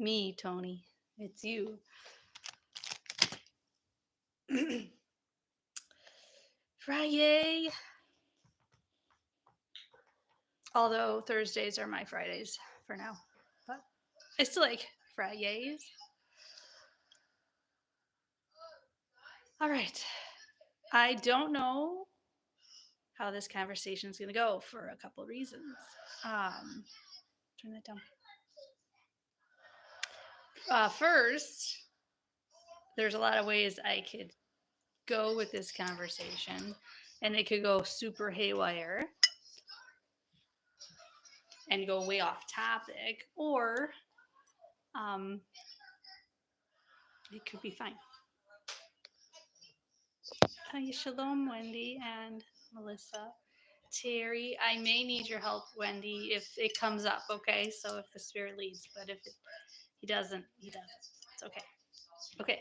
Me, Tony. It's you. Friyay. Although Thursdays are my Fridays for now. But I still like Friyays. All right. I don't know how this conversation is going to go for a couple of reasons. Turn that down. First, there's a lot of ways I could go with this conversation, and it could go super haywire and go way off topic, or um, it could be fine. Hi, shalom, Wendy and Melissa. Terry, I may need your help, Wendy, if it comes up, okay? So if the spirit leads, but if he doesn't, he doesn't. It's okay. Okay.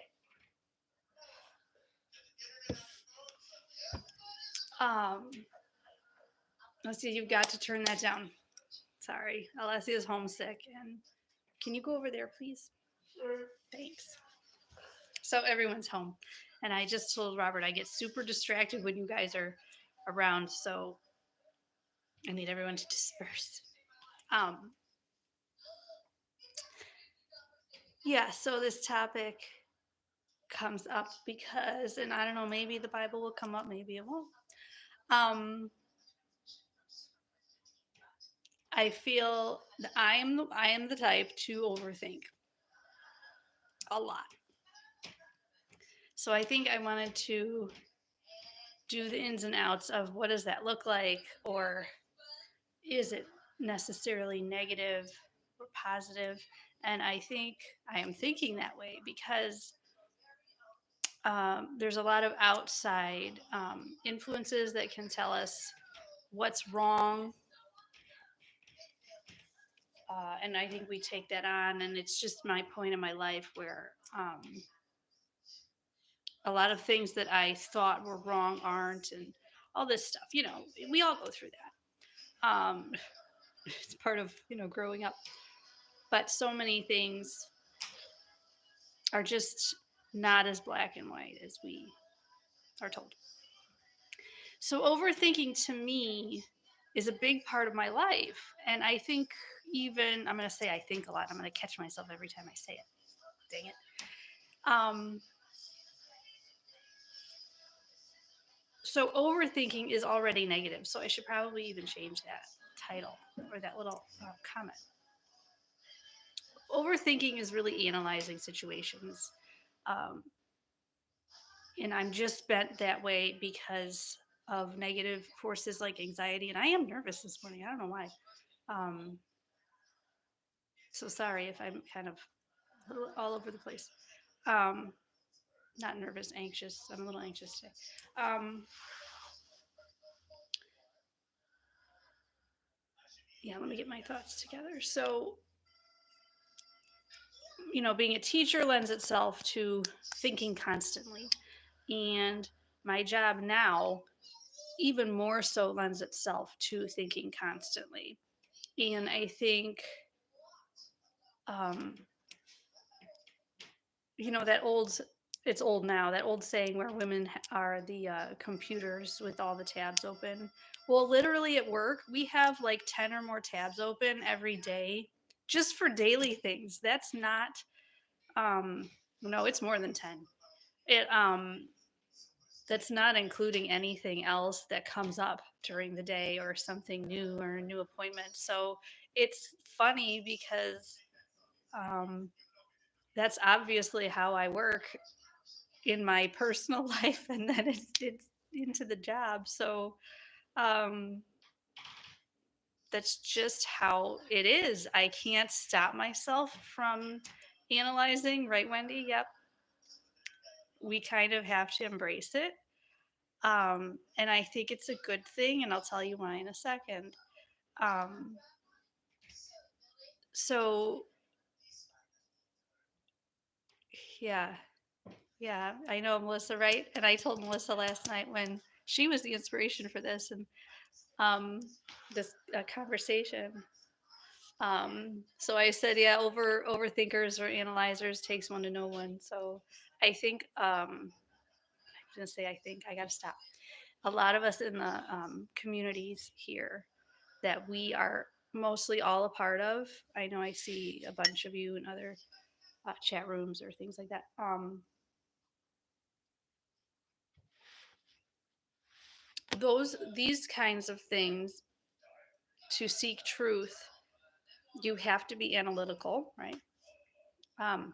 Um, let's see, you've got to turn that down. Sorry, Alessia is homesick, and can you go over there, please? Sure. Thanks. So everyone's home, and I just told Robert I get super distracted when you guys are around, so I need everyone to disperse. Yeah, so this topic comes up because, and I don't know, maybe the Bible will come up, maybe it won't. I feel that I am the type to overthink a lot. So I think I wanted to do the ins and outs of what does that look like, or is it necessarily negative or positive? And I think I am thinking that way because there's a lot of outside influences that can tell us what's wrong. And I think we take that on, and it's just my point in my life where a lot of things that I thought were wrong aren't, and all this stuff. We all go through that. It's part of growing up. But so many things are just not as black and white as we are told. So overthinking to me is a big part of my life. And I think I'm going to say I think a lot. I'm going to catch myself every time I say it. Dang it. So overthinking is already negative. So I should probably even change that title or that little comment. Overthinking is really analyzing situations. Um, and I'm just bent that way because of negative forces like anxiety. And I am nervous this morning. I don't know why. So sorry if I'm kind of all over the place. Not nervous, anxious. I'm a little anxious today. Yeah, let me get my thoughts together. So, being a teacher lends itself to thinking constantly. And my job now, even more so, lends itself to thinking constantly. And I think, that it's old now, that old saying where women are the computers with all the tabs open. Well, literally at work, we have like 10 or more tabs open every day just for daily things. That's not, no, it's more than 10. It, that's not including anything else that comes up during the day or something new or a new appointment. So it's funny because that's obviously how I work in my personal life, and then it's into the job. So um, that's just how it is. I can't stop myself from analyzing, right, Wendy? Yep. We kind of have to embrace it. And I think it's a good thing, and I'll tell you why in a second. Um, so, yeah, yeah, I know Melissa, right? And I told Melissa last night when she was the inspiration for this and this conversation. So I said, yeah, overthinkers or analyzers takes one to know one. So I think I'm gonna say I think I gotta stop. A lot of us in the communities here that we are mostly all a part of. I know I see a bunch of you in other chat rooms or things like that. These kinds of things, to seek truth, you have to be analytical, right? Um,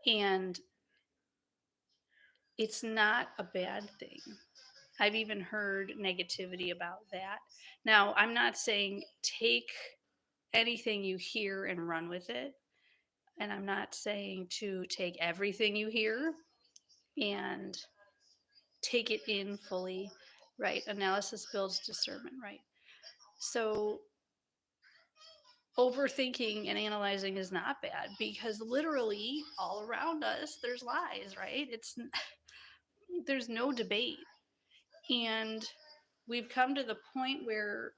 and it's not a bad thing. I've even heard negativity about that. Now, I'm not saying take anything you hear and run with it. And I'm not saying to take everything you hear and take it in fully, right? Analysis builds discernment, right? So overthinking and analyzing is not bad because literally all around us there's lies, right? It's there's no debate. And we've come to the point where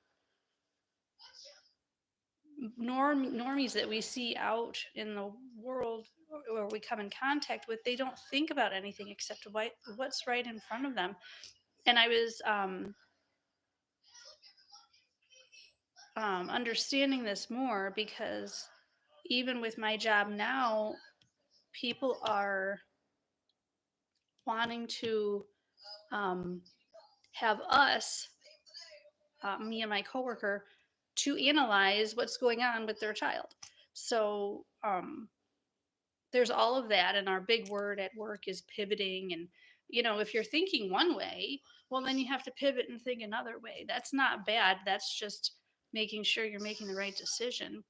normies that we see out in the world or we come in contact with, they don't think about anything except what's right in front of them. And I was understanding this more because even with my job now, people are wanting to um, have us, me and my coworker, to analyze what's going on with their child. So there's all of that, and our big word at work is pivoting. And if you're thinking one way, well, then you have to pivot and think another way. That's not bad. That's just making sure you're making the right decision.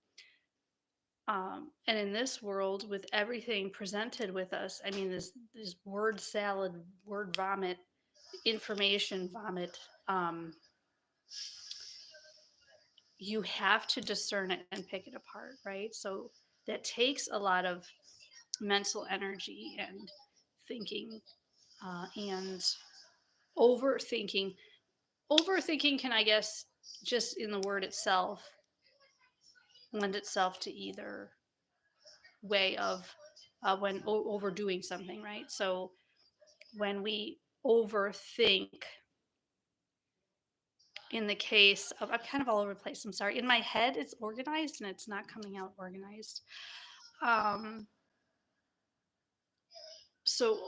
And in this world, with everything presented with us, I mean, this word salad, word vomit, information vomit, you have to discern it and pick it apart, right? So that takes a lot of mental energy and thinking and overthinking. Overthinking can, I guess, just in the word itself, lend itself to either way of when overdoing something, right? So when we overthink, in the case of, I'm kind of all over the place. I'm sorry. In my head, it's organized and it's not coming out organized. Um, so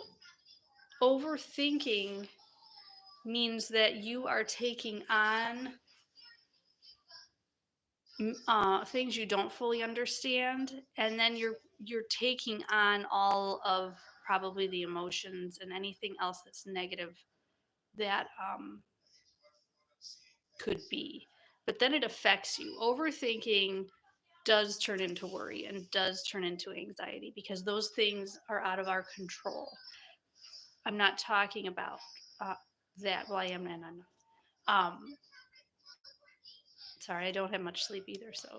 overthinking means that you are taking on things you don't fully understand, and then you're taking on all of probably the emotions and anything else that's negative that could be. But then it affects you. Overthinking does turn into worry and does turn into anxiety because those things are out of our control. I'm not talking about uh, that. Well, I am and I'm not. Sorry, I don't have much sleep either, so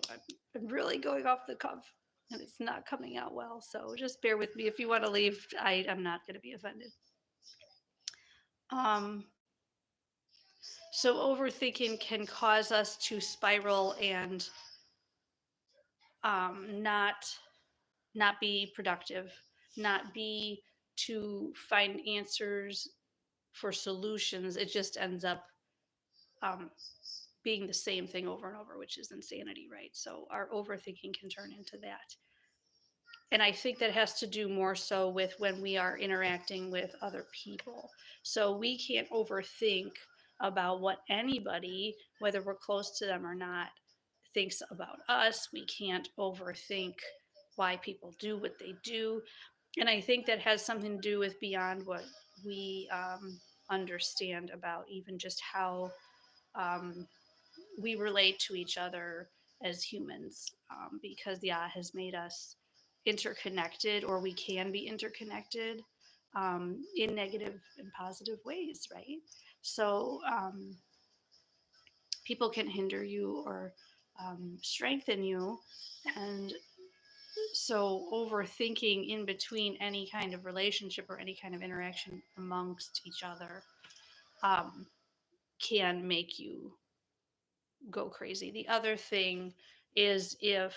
I'm really going off the cuff and it's not coming out well. So just bear with me. If you want to leave, I'm not going to be offended. Um, so overthinking can cause us to spiral and not be productive, not be to find answers for solutions. It just ends up um, being the same thing over and over, which is insanity, right? So our overthinking can turn into that. And I think that has to do more so with when we are interacting with other people. So we can't overthink about what anybody, whether we're close to them or not, thinks about us. We can't overthink why people do what they do. And I think that has something to do with beyond what we understand about even just how um, we relate to each other as humans, because Yah has made us interconnected, or we can be interconnected in negative and positive ways, right? So people can hinder you or strengthen you. And so overthinking in between any kind of relationship or any kind of interaction amongst each other um, can make you go crazy. The other thing is if,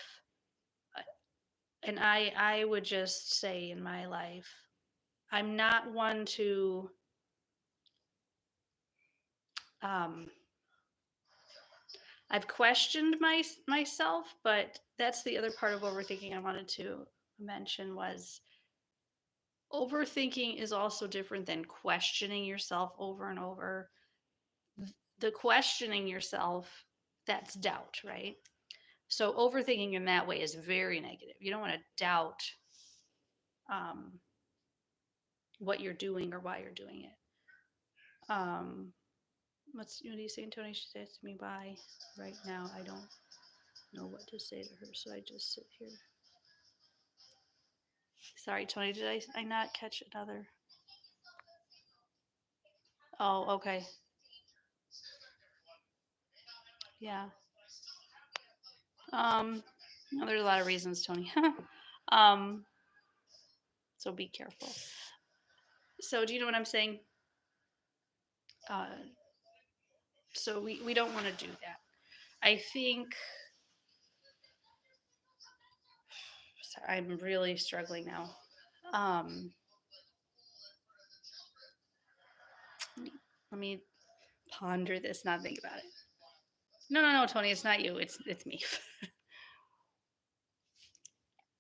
and I would just say in my life, I'm not one to, um, I've questioned myself, but that's the other part of overthinking I wanted to mention was overthinking is also different than questioning yourself over and over. The questioning yourself, that's doubt, right? So overthinking in that way is very negative. You don't want to doubt um, what you're doing or why you're doing it. Um, what are you saying, Tony? She says to me, "Bye." Right now, I don't know what to say to her, so I just sit here. Sorry, Tony. Did I not catch another? Oh, okay. Yeah. No, there's a lot of reasons, Tony. um, so be careful. So, do you know what I'm saying? Uh, so we don't want to do that. I think. Sorry, I'm really struggling now. Um, let me ponder this, not think about it. No, no, no, Tony, it's not you. It's me.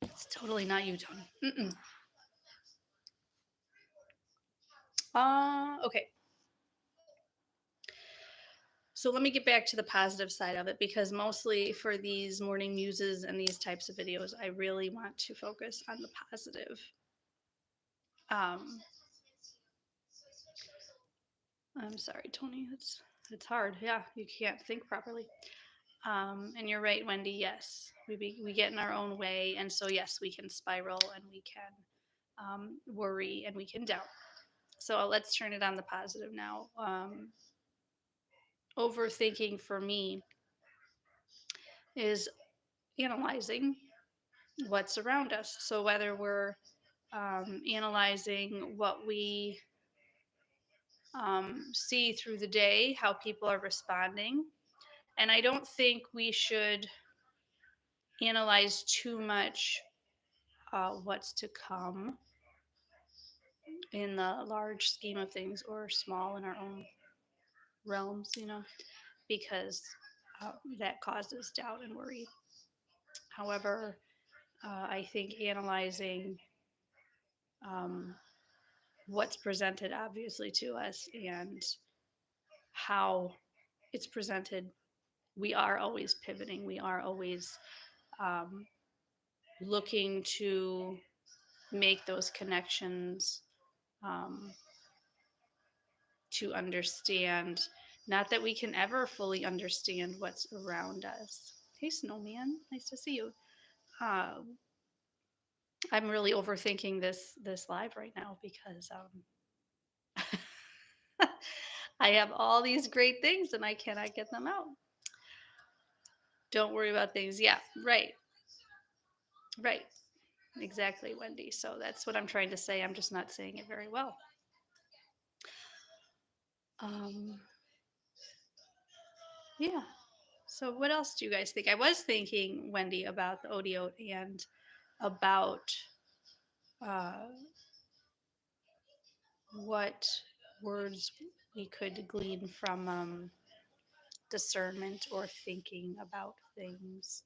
It's totally not you, Tony. Mm-mm. Okay. So let me get back to the positive side of it because mostly for these morning muses and these types of videos, I really want to focus on the positive. Um, I'm sorry, Tony. It's hard. Yeah, you can't think properly. And you're right, Wendy. Yes, we get in our own way, and so yes, we can spiral and we can worry and we can doubt. So let's turn it on the positive now. Overthinking for me is analyzing what's around us. So whether we're analyzing what we see through the day, how people are responding, and I don't think we should analyze too much what's to come in the large scheme of things or small in our own realms, because that causes doubt and worry. However, I think analyzing um, what's presented obviously to us and how it's presented, we are always pivoting. We are always um, looking to make those connections um, to understand. Not that we can ever fully understand what's around us. Hey, Snowman, nice to see you. Uh, I'm really overthinking this live right now because I have all these great things and I cannot get them out. Don't worry about things. Yeah, right, right, exactly, Wendy. So that's what I'm trying to say. I'm just not saying it very well. Um, yeah. So what else do you guys think? I was thinking, Wendy, about the Odiote and about uh, what words we could glean from discernment or thinking about things.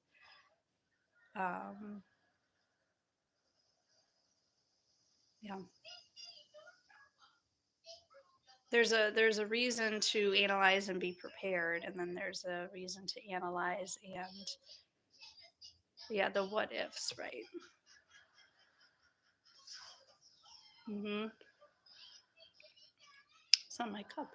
Um, yeah, there's a reason to analyze and be prepared, and then there's a reason to analyze and yeah, the what ifs, right? Mm-hmm. It's on my cup.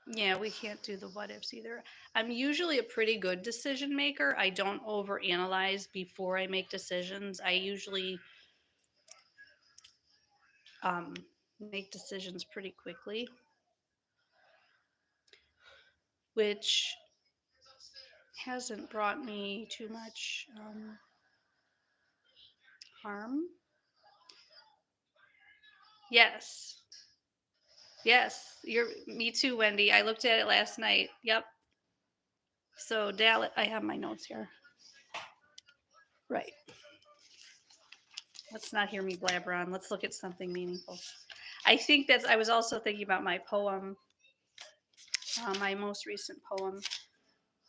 Yeah, we can't do the what ifs either. I'm usually a pretty good decision maker. I don't overanalyze before I make decisions. I usually um, make decisions pretty quickly, which hasn't brought me too much harm. Yes. Yes, me too, Wendy. I looked at it last night. Yep. So Dallas, I have my notes here. Right. Let's not hear me blabber on. Let's look at something meaningful. I was also thinking about my poem, my most recent poem,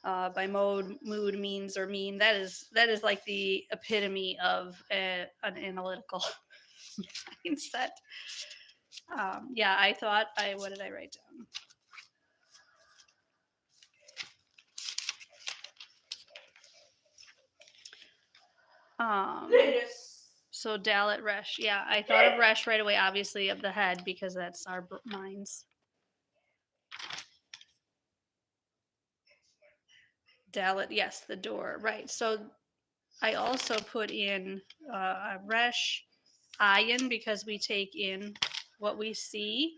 by mood, means, or mean. That is like the epitome of an analytical mindset. Yeah, I thought what did I write down? So Dalit Resh. Yeah, I thought of Resh right away, obviously, of the head, because that's our minds. Dalit, yes, the door. Right. So I also put in Resh Ayin, because we take in what we see.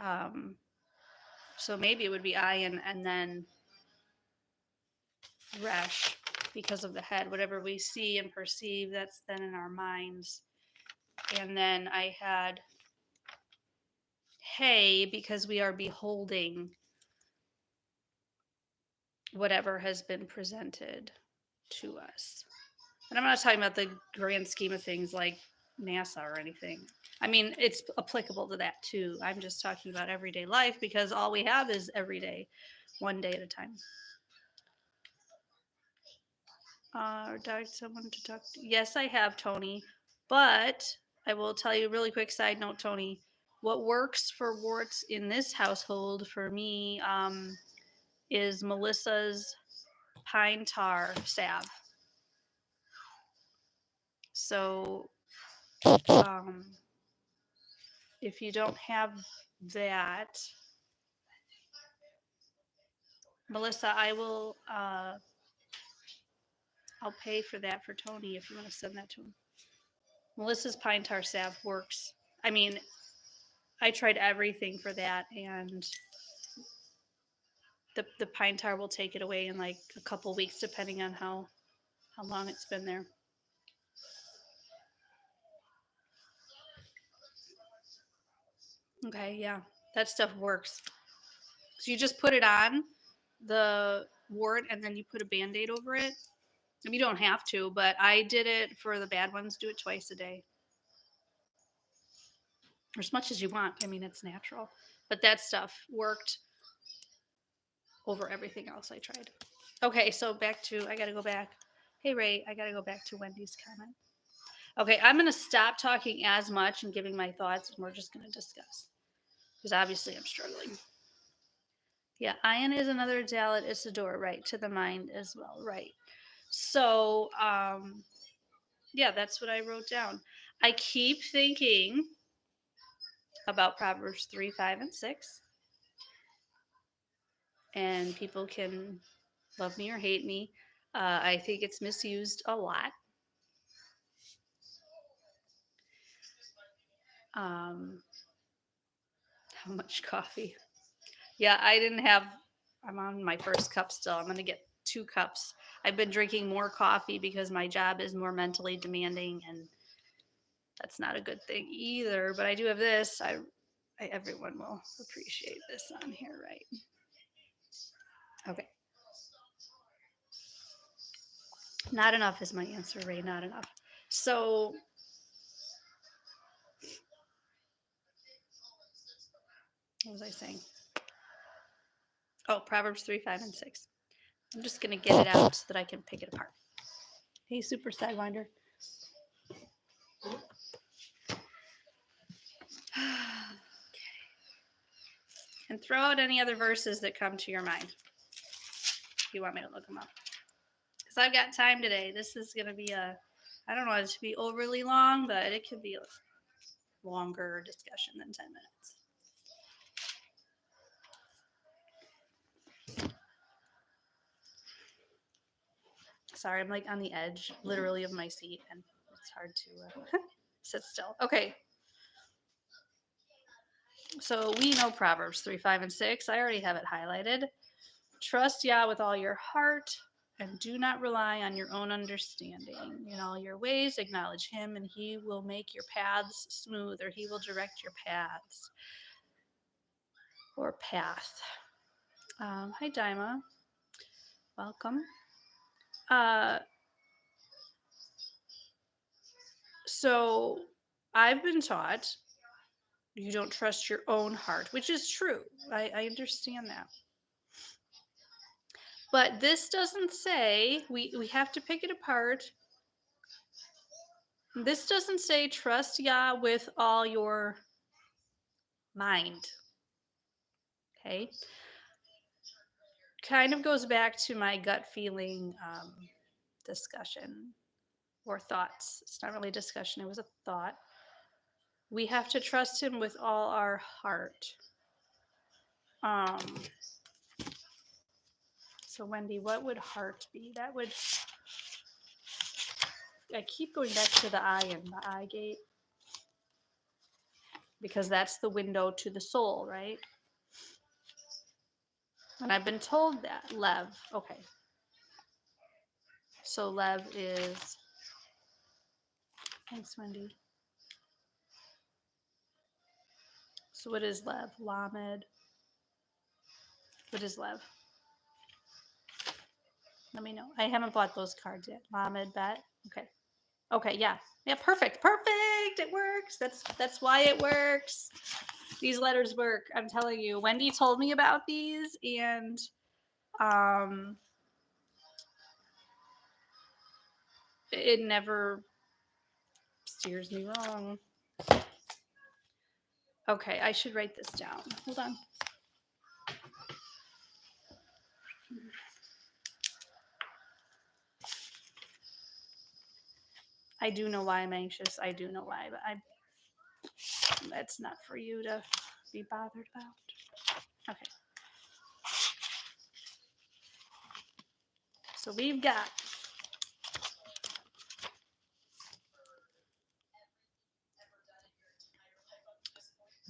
Um, so maybe it would be Ayin and then Resh, because of the head. Whatever we see and perceive, that's then in our minds. And then I had Hey, because we are beholding whatever has been presented to us. And I'm not talking about the grand scheme of things like NASA or anything. I mean, it's applicable to that too. I'm just talking about everyday life, because all we have is every day, one day at a time. Or doubt someone to talk to. Yes, I have, Tony. But I will tell you a really quick side note, Tony. What works for warts in this household for me is Melissa's pine tar salve. So if you don't have that, Melissa, I'll pay for that for Tony if you want to send that to him. Melissa's pine tar salve works. I mean, I tried everything for that, and the pine tar will take it away in like a couple weeks, depending on how long it's been there. Okay, yeah, that stuff works. So you just put it on the wart, and then you put a band-aid over it. I mean, you don't have to, but I did it for the bad ones. Do it twice a day, or as much as you want. I mean, it's natural, but that stuff worked over everything else I tried. Okay, so I gotta go back. Hey, Ray, I gotta go back to Wendy's comment. Okay, I'm gonna stop talking as much and giving my thoughts, and we're just gonna discuss, because obviously I'm struggling. Yeah, Ion is another Dalit. It's a door, right, to the mind as well, right. So, yeah, that's what I wrote down. I keep thinking about Proverbs 3, 5, and 6. And people can love me or hate me. I think it's misused a lot. How much coffee? Yeah, I'm on my first cup still. I'm going to get 2 cups. I've been drinking more coffee because my job is more mentally demanding, and that's not a good thing either. But I do have this. Everyone will appreciate this on here, right? Okay. Not enough is my answer, Ray. Not enough. So, what was I saying? Oh, Proverbs 3, 5, and 6. I'm just going to get it out so that I can pick it apart. Hey, Super Sidewinder. Okay. And throw out any other verses that come to your mind if you want me to look them up. Because I've got time today. This is going to be I don't want it to be overly long, but it could be a longer discussion than 10 minutes. Sorry, I'm like on the edge, literally, of my seat, and it's hard to sit still. Okay. So we know Proverbs 3, 5, and 6. I already have it highlighted. Trust Yah with all your heart. And do not rely on your own understanding. In all your ways, acknowledge him, and he will make your paths smooth, or he will direct your paths or path. Hi, Daima. Welcome. Uh, so I've been taught you don't trust your own heart, which is true. I understand that. But this doesn't say, we have to pick it apart. This doesn't say trust Yah with all your mind. Okay? Kind of goes back to my gut feeling discussion or thoughts. It's not really discussion, it was a thought. We have to trust him with all our heart. Um, so, Wendy, what would heart be? That would, I keep going back to the eye and the eye gate because that's the window to the soul, right? And I've been told that. Lev. Okay. So, Lev is, thanks, Wendy. So, what is Lev? Lamed. What is Lev? Let me know. I haven't bought those cards yet. Lamed, Bet. Okay. Okay, yeah. Yeah, perfect. Perfect. It works. That's why it works. These letters work. I'm telling you. Wendy told me about these and um it never steers me wrong. Okay, I should write this down. Hold on. I do know why I'm anxious. I do know why, but that's not for you to be bothered about. Okay. So we've got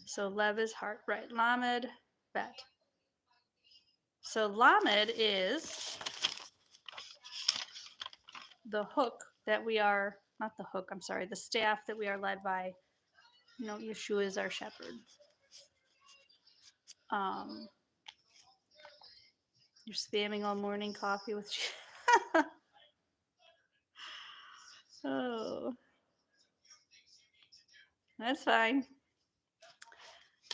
so Lev is heart, right? Lamed, Bet. So Lamed is the hook that we are, not the hook, I'm sorry, the staff that we are led by. You know, Yeshua is our shepherd. Um, you're spamming all morning coffee with. Oh, that's fine.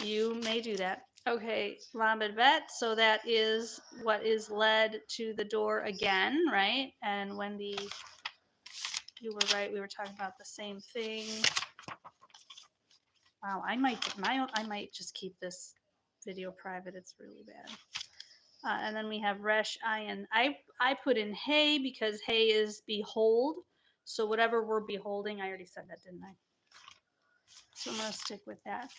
You may do that. Okay, Lamed Bet. So that is what is led to the door again, right? And Wendy, you were right. We were talking about the same thing. Wow, I might just keep this video private. It's really bad. And then we have Resh Ayin. I put in Hey because Hey is behold. So whatever we're beholding, I already said that, didn't I? So I'm going to stick with that.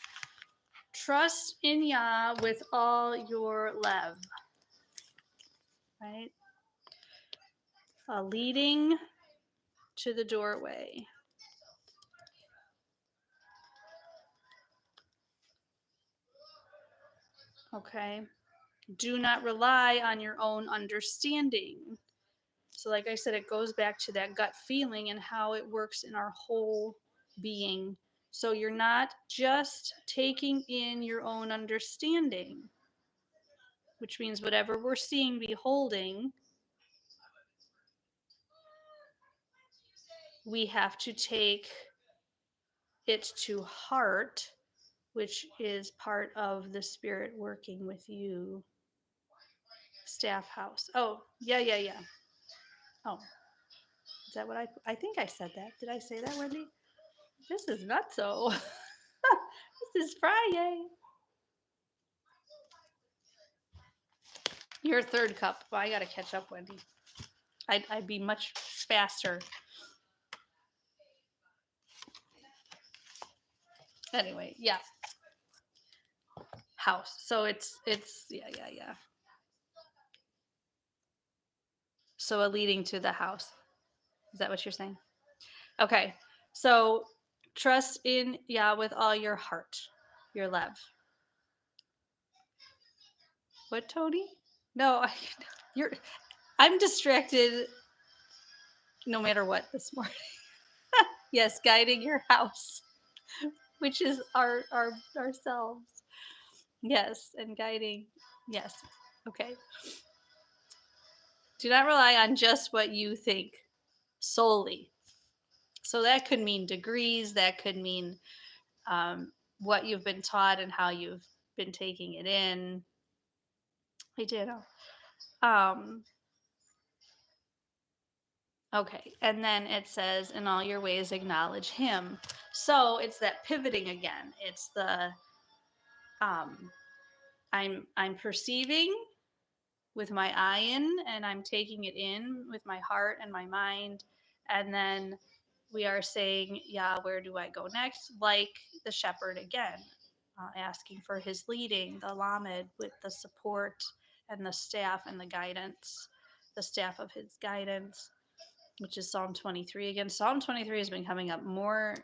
Trust in Yah with all your lev. Right? Leading to the doorway. Okay. Do not rely on your own understanding. So, like I said, it goes back to that gut feeling and how it works in our whole being. So, you're not just taking in your own understanding, which means whatever we're seeing, beholding, we have to take it to heart, which is part of the spirit working with you. Staff house. Oh, yeah. Oh, is that what I think I said that. Did I say that, Wendy? This is not so. This is Friyay. Your third cup. Well, I got to catch up, Wendy. I'd be much faster. Anyway, yeah. House. So it's yeah. So a leading to the house. Is that what you're saying? Okay. So trust in Yah with all your heart, your lev. What, Tony? No, you're I'm distracted no matter what this morning. Yes, guiding your house, which is our ourselves. Yes, and guiding. Yes. Okay. Do not rely on just what you think solely. So that could mean degrees. That could mean what you've been taught and how you've been taking it in. I did. Um, okay. And then it says, in all your ways, acknowledge him. So it's that pivoting again. It's the um, I'm perceiving with my eye in, and I'm taking it in with my heart and my mind. And then we are saying, yeah, where do I go next? Like the shepherd again, asking for his leading, the lamed with the support and the staff and the guidance, the staff of his guidance, which is Psalm 23. Again, Psalm 23 has been coming up more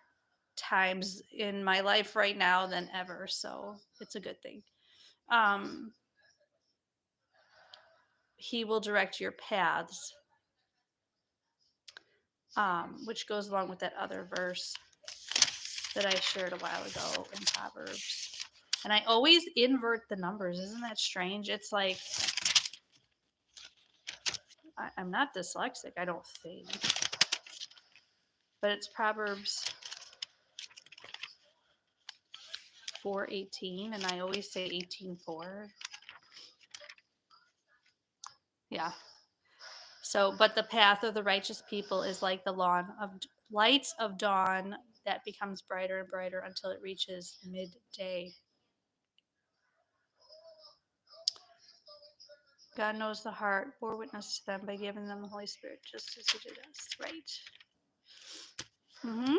times in my life right now than ever. So it's a good thing. Um, he will direct your paths, which goes along with that other verse that I shared a while ago in Proverbs. And I always invert the numbers. Isn't that strange? It's like I'm not dyslexic, I don't think. But it's Proverbs 4:18, and I always say 18:4. Yeah. So, but the path of the righteous people is like the lawn of lights of dawn that becomes brighter and brighter until it reaches midday. God knows the heart, bore witness to them by giving them the Holy Spirit, just as He did us. Right. Mm-hmm.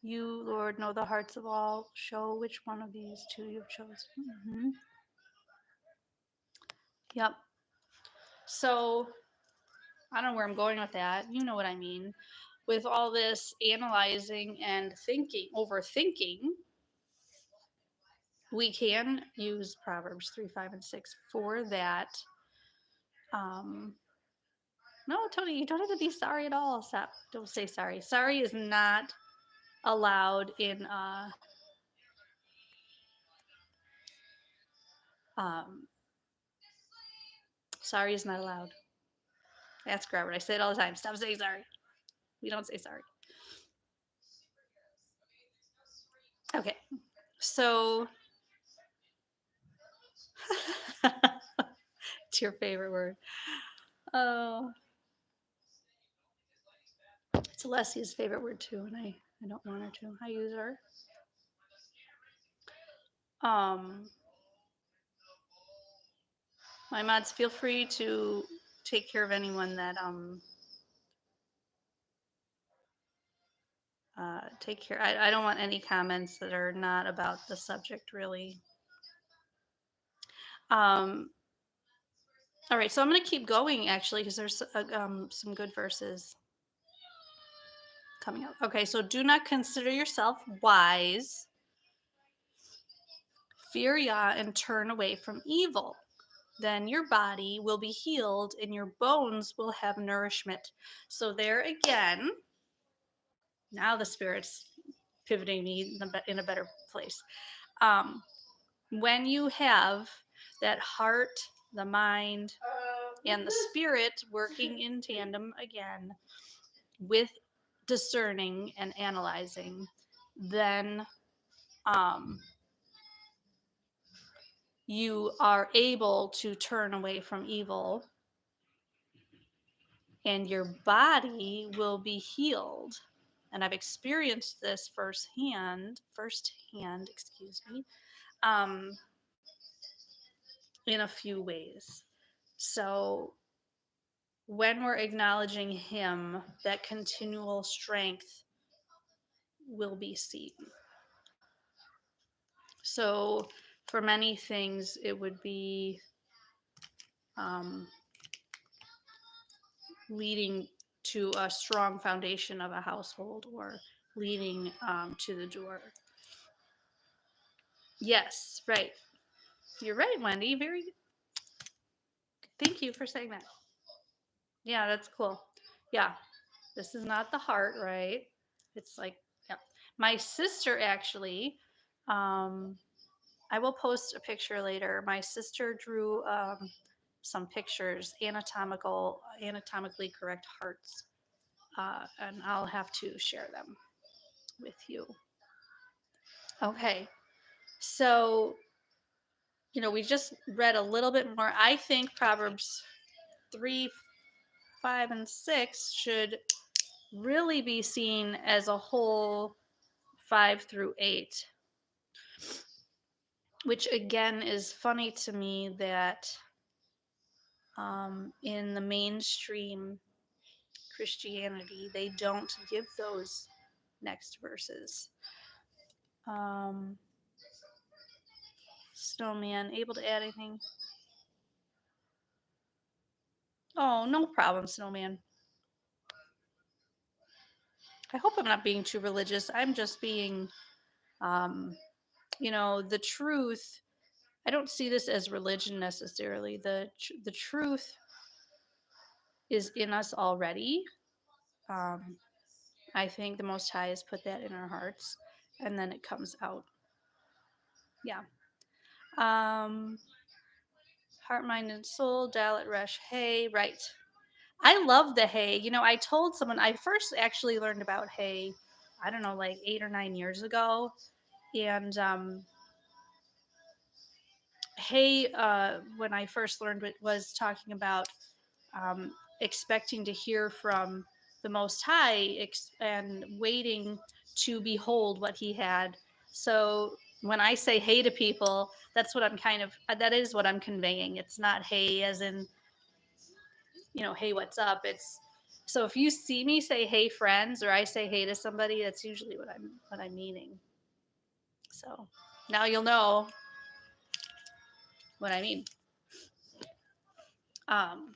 You, Lord, know the hearts of all. Show which one of these two you've chosen. Mm-hmm. Yep. So I don't know where I'm going with that. You know what I mean. With all this analyzing and thinking, overthinking, we can use Proverbs 3, 5, and 6 for that. No, Tony, you don't have to be sorry at all. Stop. Don't say sorry. Sorry is not allowed in um sorry is not allowed. Ask Robert. I say it all the time. Stop saying sorry. We don't say sorry. Okay. So it's your favorite word. Oh, it's Alessia's favorite word too, and I don't want her to. I use her. Um, my mods, feel free to take care of anyone that take care. I don't want any comments that are not about the subject really. Um, all right, so I'm going to keep going actually because there's some good verses coming up. Okay, so do not consider yourself wise, fear Yah, and turn away from evil. Then your body will be healed and your bones will have nourishment. So there again, now the Spirit's pivoting me in a better place. Um, when you have that heart, the mind, and the spirit working in tandem again with discerning and analyzing, then you are able to turn away from evil and your body will be healed. And I've experienced this firsthand, excuse me, um, in a few ways. So when we're acknowledging Him, that continual strength will be seen. So for many things, it would be um, leading to a strong foundation of a household or leading to the door. Yes, right. You're right, Wendy. Very Thank you for saying that. Yeah, that's cool. Yeah, this is not the heart, right? It's like, yeah. My sister actually, um, I will post a picture later. My sister drew some pictures, anatomically correct hearts, and I'll have to share them with you. Okay, so we just read a little bit more. I think Proverbs 3, 5, and 6 should really be seen as a whole 5 through 8, which again is funny to me that in the mainstream Christianity, they don't give those next verses. Um, Snowman, able to add anything? Oh, no problem, Snowman. I hope I'm not being too religious. I'm just being, um, the truth. I don't see this as religion necessarily. The truth is in us already. Um, I think the Most High has put that in our hearts, and then it comes out. Yeah. Um, Heart, mind, and soul. Dalit Resh. Hey, right. I love the hay. I told someone I first actually learned about hay. I don't know, like 8 or 9 years ago, and hay. When I first learned it, was talking about um, expecting to hear from the Most High and waiting to behold what He had. So when I say hey to people, that's what I'm that is what I'm conveying. It's not hey as in, hey, what's up? It's so if you see me say hey friends or I say hey to somebody, that's usually what I'm meaning. So now you'll know what I mean. Um,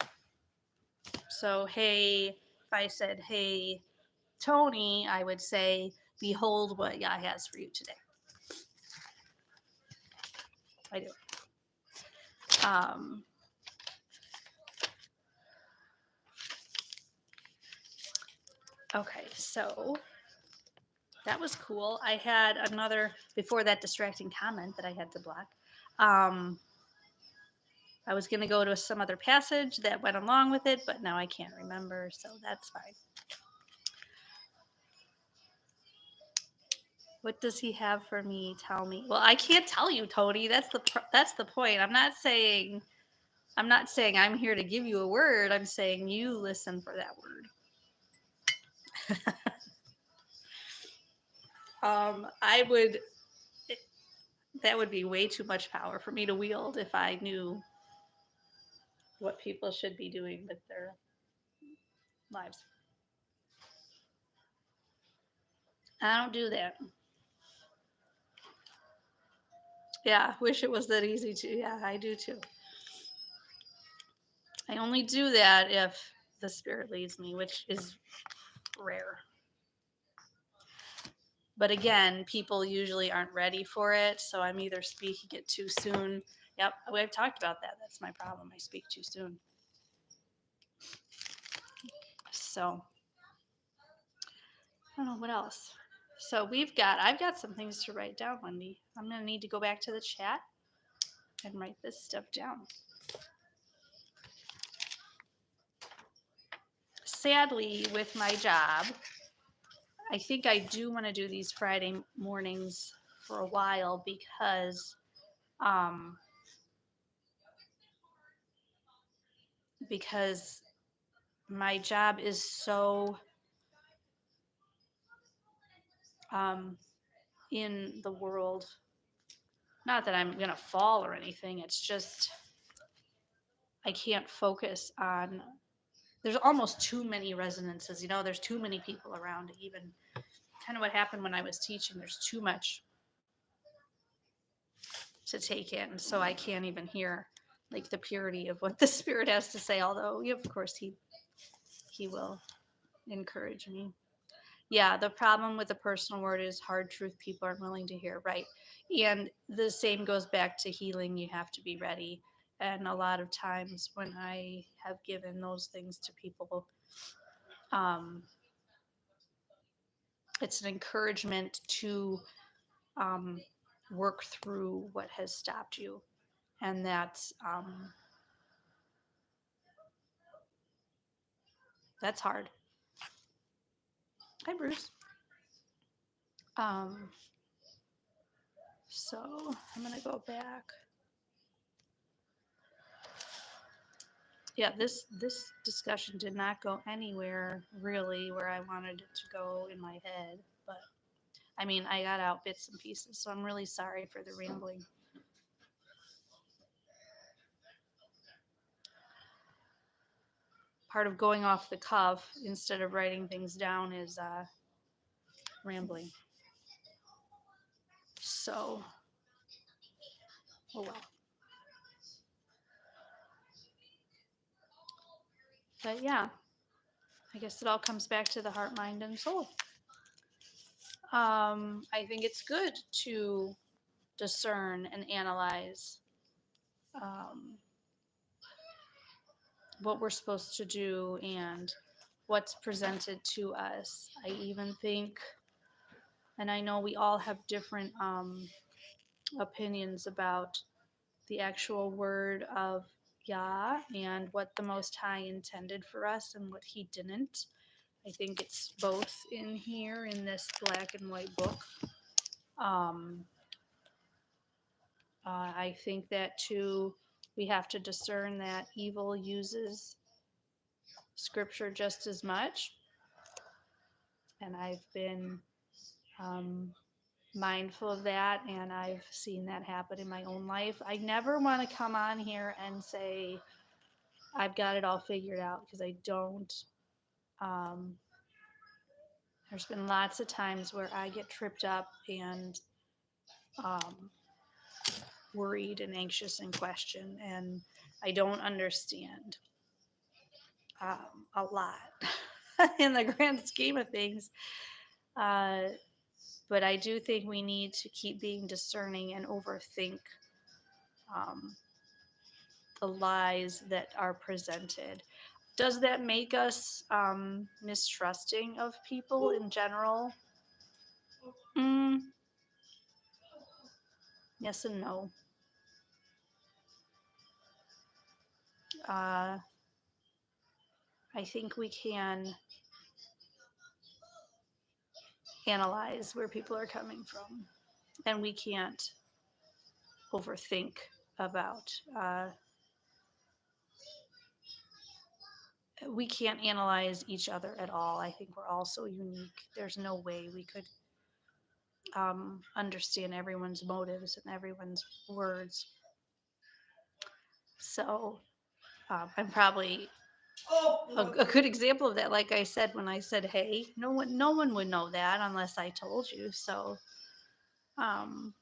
so hey, if I said hey Tony, I would say, behold what Yah has for you today. I do. Um, okay, so that was cool. I had another, before that distracting comment that I had to block. Um, I was going to go to some other passage that went along with it, but now I can't remember, so that's fine. What does he have for me? Tell me. Well, I can't tell you, Tony. That's the point. I'm not saying I'm here to give you a word. I'm saying you listen for that word. I would. That would be way too much power for me to wield if I knew what people should be doing with their lives. I don't do that. Yeah, wish it was that easy to. Yeah, I do too. I only do that if the spirit leads me, which is rare. But again, people usually aren't ready for it, so I'm either speaking it too soon. Yep, we've talked about that. That's my problem. I speak too soon. So, I don't know what else. So I've got some things to write down, Wendy. I'm gonna need to go back to the chat and write this stuff down. Sadly, with my job, I think I do want to do these Friday mornings for a while um, because my job is so in the world. Not that I'm gonna fall or anything. It's just I can't focus on. There's almost too many resonances. There's too many people around to even kind of what happened when I was teaching. There's too much to take in, so I can't even hear like the purity of what the spirit has to say. Although, of course, he will encourage me. Yeah, the problem with the personal word is hard truth people aren't willing to hear, right? And the same goes back to healing. You have to be ready. And a lot of times when I have given those things to people, um, it's an encouragement to um, work through what has stopped you. And that's hard. Hi, Bruce. Um, so I'm gonna go back. Yeah, this discussion did not go anywhere really where I wanted it to go in my head, but I mean, I got out bits and pieces, so I'm really sorry for the rambling. Part of going off the cuff instead of writing things down is rambling. So, oh well. But yeah, I guess it all comes back to the heart, mind, and soul. I think it's good to discern and analyze um, what we're supposed to do and what's presented to us. I even think, and I know we all have different opinions about the actual word of Yah and what the Most High intended for us and what He didn't. I think it's both in here in this black and white book. Um, I think that too, we have to discern that evil uses scripture just as much. And I've been um, mindful of that, and I've seen that happen in my own life. I never want to come on here and say I've got it all figured out because I don't. Um, there's been lots of times where I get tripped up and um, worried and anxious and question, and I don't understand a lot in the grand scheme of things. Uh, but I do think we need to keep being discerning and overthink um, the lies that are presented. Does that make us mistrusting of people in general? Mm, yes and no. Uh, I think we can analyze where people are coming from, and we can't overthink about. We can't analyze each other at all. I think we're all so unique. There's no way we could understand everyone's motives and everyone's words. So I'm probably a good example of that. Like I said, when I said, "Hey," no one would know that unless I told you. So, um,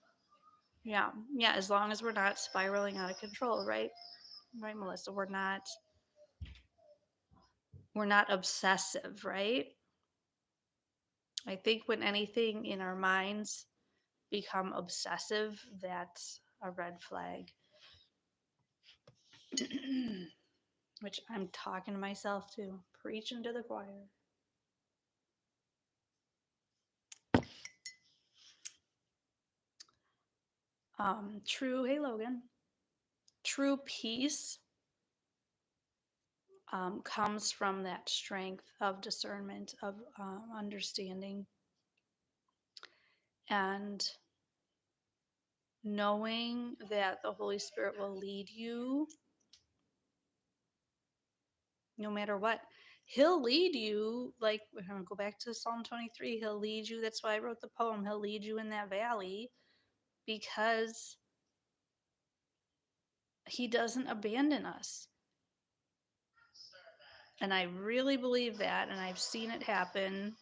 yeah, yeah. As long as we're not spiraling out of control, right? Right, Melissa. We're not obsessive, right? I think when anything in our minds become obsessive, that's a red flag. Which I'm talking to myself too, preaching to the choir. Hey Logan. True peace comes from that strength of discernment, of understanding, and knowing that the Holy Spirit will lead you no matter what. He'll lead you, like, we're going to go back to Psalm 23. He'll lead you. That's why I wrote the poem. He'll lead you in that valley because he doesn't abandon us. And I really believe that. And I've seen it happen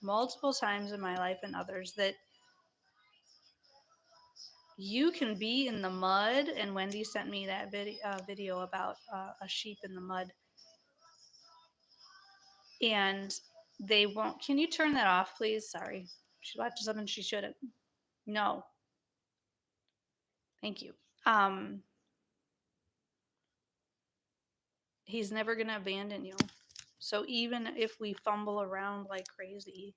multiple times in my life and others that you can be in the mud. And Wendy sent me that video about a sheep in the mud. And they won't. Can you turn that off, please? Sorry. She watches something she shouldn't. No. Thank you. Um, He's never going to abandon you. So even if we fumble around like crazy,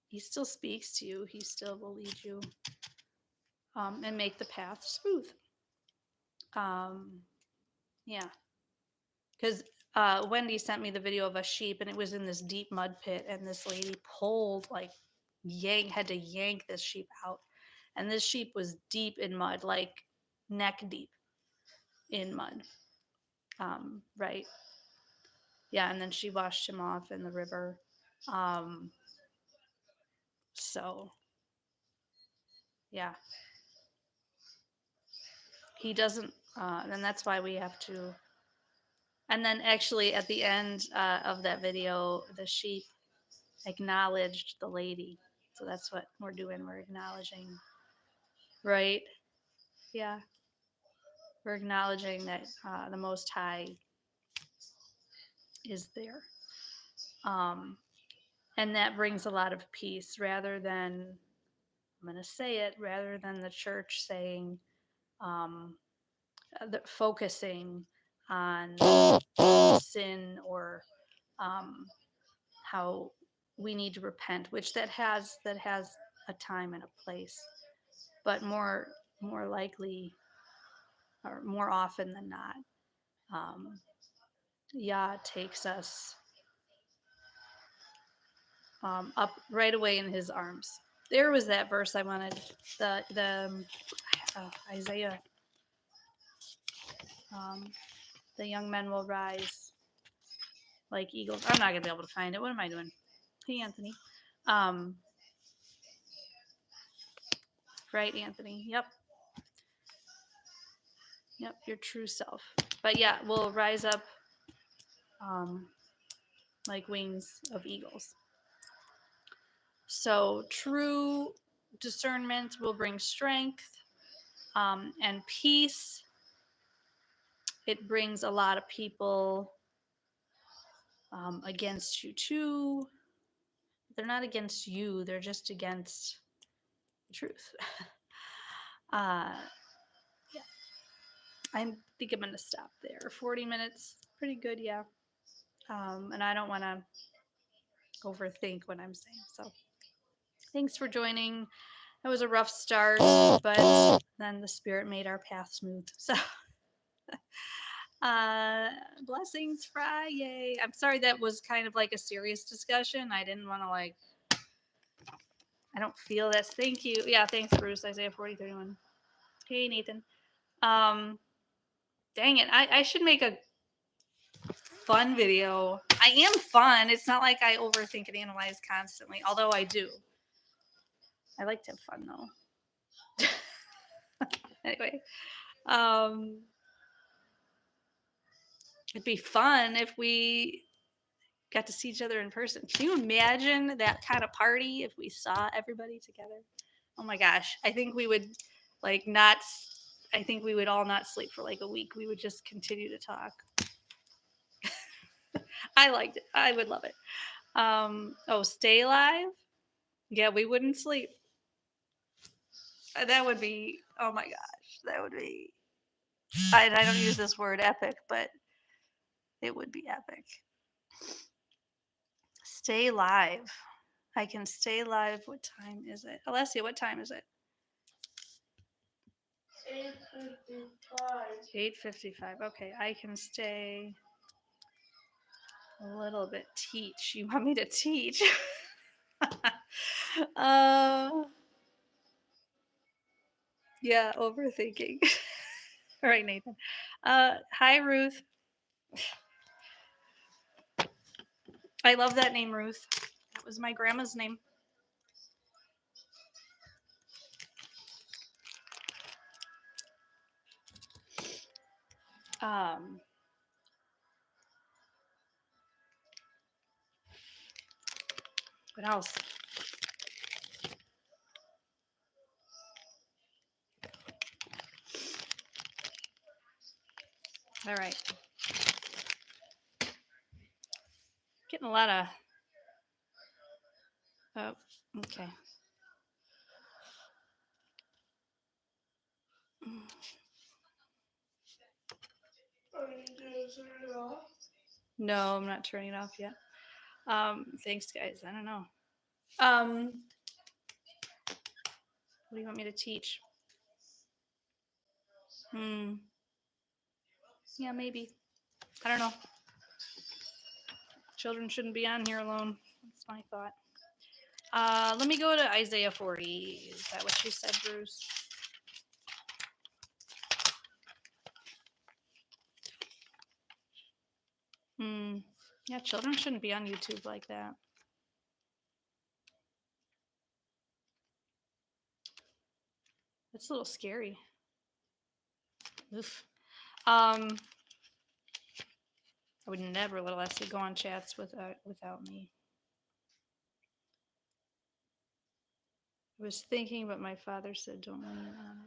he still speaks to you. He still will lead you and make the path smooth. Yeah. Because Wendy sent me the video of a sheep, and it was in this deep mud pit, and this lady pulled, like, had to yank this sheep out. And this sheep was deep in mud, like neck deep in mud. Right. Yeah, and then she washed him off in the river. Um, so, yeah. He doesn't, and that's why we have to. And then actually at the end of that video, the sheep acknowledged the lady. So that's what we're doing. We're acknowledging, right? Yeah. We're acknowledging that the Most High is there. And that brings a lot of peace rather than, I'm going to say it, rather than the church saying, um, focusing on sin or how we need to repent, which that has a time and a place, but more likely or more often than not, Yah takes us up right away in His arms. There was that verse I wanted, the Isaiah, the young men will rise like eagles. I'm not gonna be able to find it. What am I doing? Hey, Anthony. Right, Anthony. Yep. Yep, your true self. But yeah, we'll rise up like wings of eagles. So true discernment will bring strength and peace. It brings a lot of people against you too. They're not against you, they're just against the truth. Yeah. I think I'm going to stop there. 40 minutes, pretty good, yeah. And I don't want to overthink what I'm saying. So thanks for joining. It was a rough start, but then the Spirit made our path smooth. So blessings, Friyay. I'm sorry that was kind of like a serious discussion. I didn't want to I don't feel this. Thank you. Yeah, thanks, Bruce. Isaiah 40:31. Hey, Nathan. Dang it. I should make a fun video. I am fun. It's not like I overthink and analyze constantly, although I do. I like to have fun though. Anyway, it'd be fun if we got to see each other in person. Can you imagine that kind of party if we saw everybody together? Oh my gosh. I think we would I think we would all not sleep for like a week. We would just continue to talk. I liked it. I would love it. Stay alive. Yeah, we wouldn't sleep. That would be, oh my gosh, that would be, I don't use this word epic, but it would be epic. Stay live. I can stay live. What time is it? Alessia, what time is it? 8:55. Okay, I can stay a little bit. Teach. You want me to teach? Yeah, overthinking. All right, Nathan. Hi, Ruth. I love that name, Ruth. That was my grandma's name. What else? All right. Getting a lot of. Oh, okay. No, I'm not turning it off yet. Thanks, guys. I don't know. What do you want me to teach? Hmm. Yeah, maybe. I don't know. Children shouldn't be on here alone. That's my thought. Let me go to Isaiah 40. Is that what you said, Bruce? Hmm. Yeah, children shouldn't be on YouTube like that. It's a little scary. Oof. I would never let Leslie go on chats without me. I was thinking, but my father said don't lean on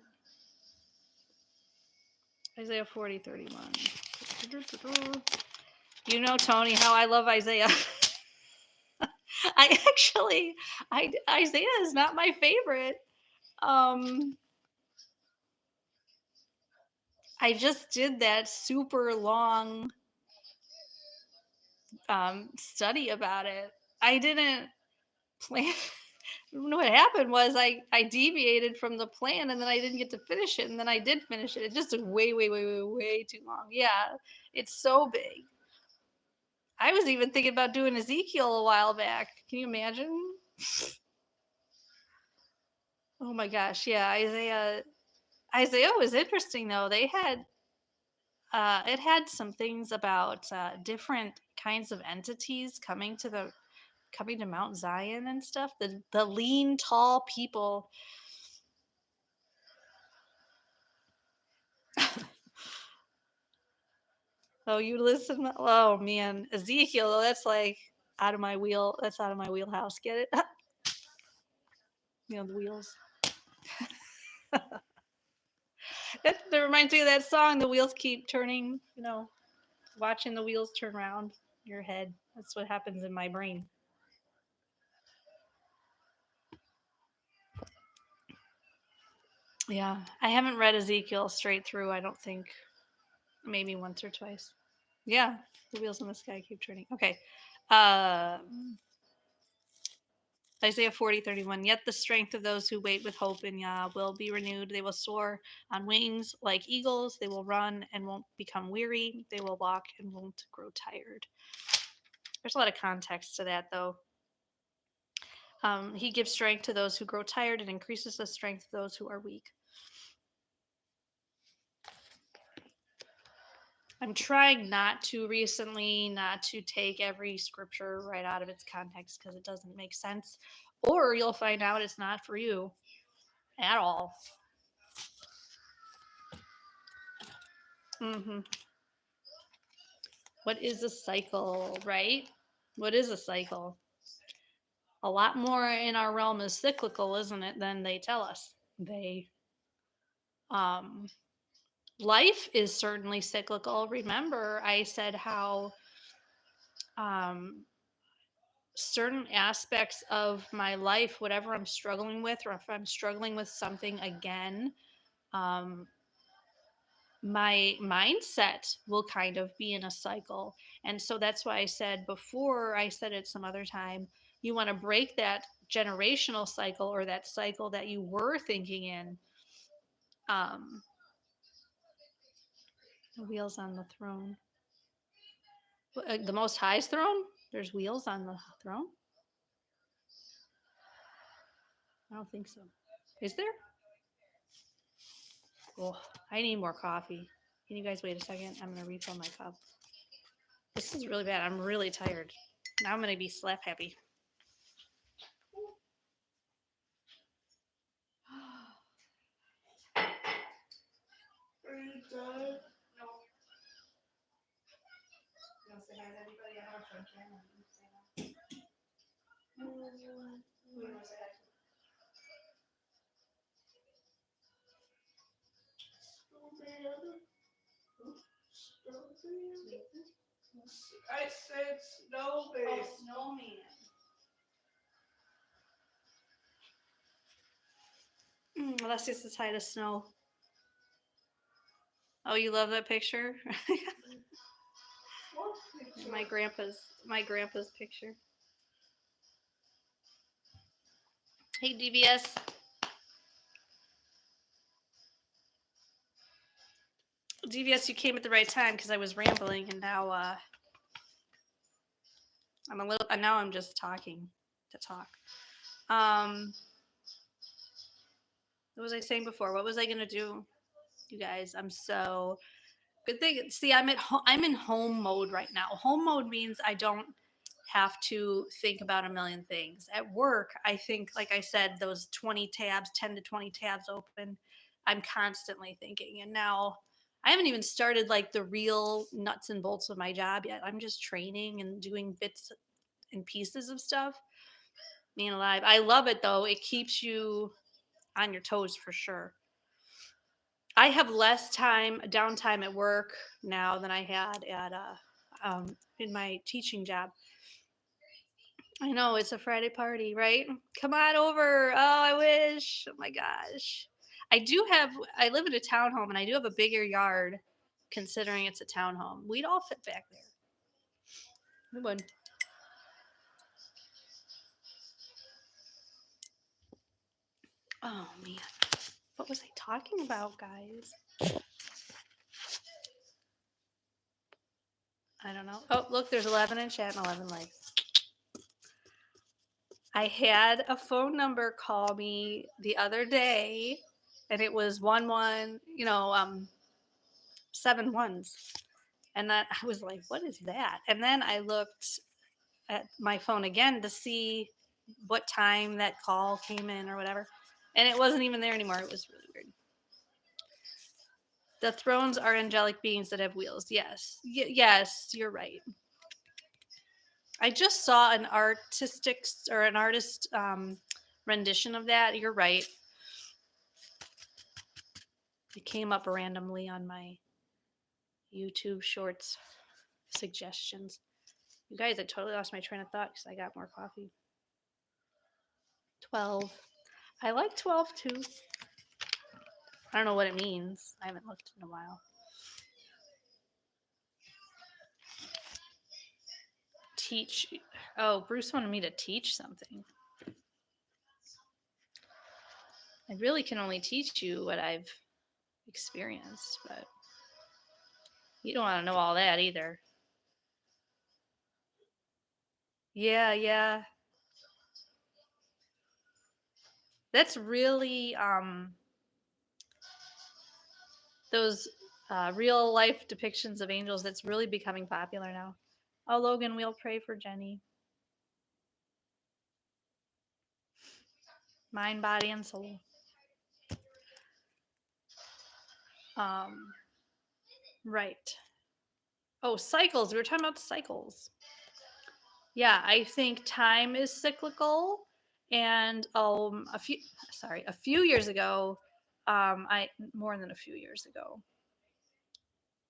it. Isaiah 40:31. You know, Tony, how I love Isaiah. Isaiah is not my favorite. I just did that super long study about it. I didn't plan. What happened was I deviated from the plan and then I didn't get to finish it and then I did finish it. It just took way too long. Yeah, it's so big. I was even thinking about doing Ezekiel a while back. Can you imagine? Oh my gosh, yeah, Isaiah was interesting though. They had it had some things about different kinds of entities coming to Mount Zion and stuff. The lean, tall people. Oh, you listen. Oh man, Ezekiel. That's like out of my wheel. That's out of my wheelhouse. Get it? You know the wheels. That reminds me of that song. The wheels keep turning. You know, watching the wheels turn around your head. That's what happens in my brain. Yeah, I haven't read Ezekiel straight through. I don't think. Maybe once or twice. Yeah, the wheels in the sky keep turning. Okay. Uh, Isaiah 40:31. Yet the strength of those who wait with hope in Yah will be renewed. They will soar on wings like eagles. They will run and won't become weary. They will walk and won't grow tired. There's a lot of context to that, though. He gives strength to those who grow tired and increases the strength of those who are weak. I'm trying not to take every scripture right out of its context because it doesn't make sense. Or you'll find out it's not for you at all. Mm-hmm. What is a cycle, right? What is a cycle? A lot more in our realm is cyclical, isn't it, than they tell us. Um, Life is certainly cyclical. Remember, I said how um, certain aspects of my life, whatever I'm struggling with, or if I'm struggling with something again, um, my mindset will kind of be in a cycle. And so that's why I said before, I said it some other time, you want to break that generational cycle or that cycle that you were thinking in. Um, the wheels on the throne. The Most High's throne? There's wheels on the throne? I don't think so. Is there? Oh, I need more coffee. Can you guys wait a second? I'm going to refill my cup. This is really bad. I'm really tired. Now I'm going to be slap happy. Are you done? No. You want to say hi to anybody? I know it's on camera. You can say hi. Who do you want to say hi to? Snowman. Snowman. I said snowman. Oh, snowman. Let's just say hi to Snow. Oh, you love that picture? My grandpa's picture. Hey DVS, DVS, you came at the right time because I was rambling, and now I'm a little. Now I'm just talking to talk. Um, what was I saying before? What was I gonna do, you guys? I'm so good thing. See, I'm in home mode right now. Home mode means I don't have to think about a million things. At work, I think, like I said, those 20 tabs, 10 to 20 tabs open. I'm constantly thinking, and now I haven't even started like the real nuts and bolts of my job yet. I'm just training and doing bits and pieces of stuff. Being alive, I love it though. It keeps you on your toes for sure. I have less time downtime at work now than I had at in my teaching job. I know it's a Friday party, right? Come on over. Oh, I wish. Oh my gosh. I do have. I live in a townhome, and I do have a bigger yard, considering it's a townhome. We'd all fit back there. We would. Oh man, what was I talking about, guys? I don't know. Oh, look, there's 11 in chat and 11 likes. I had a phone number call me the other day, and it was 1-1, 7 1s. And that I was like, what is that? And then I looked at my phone again to see what time that call came in or whatever. And it wasn't even there anymore. It was really weird. The thrones are angelic beings that have wheels. Yes. Yes, you're right. I just saw an artist rendition of that. You're right. It came up randomly on my YouTube shorts suggestions. You guys, I totally lost my train of thought because I got more coffee. 12. I like 12 too. I don't know what it means. I haven't looked in a while. Teach. Oh, Bruce wanted me to teach something. I really can only teach you what I've experienced, but you don't want to know all that either. Yeah, yeah. That's really those real life depictions of angels. That's really becoming popular now. Oh, Logan, we'll pray for Jenny. Mind, body, and soul. Um, right. Oh, cycles. We were talking about cycles. Yeah, I think time is cyclical, and a few years ago, I more than a few years ago,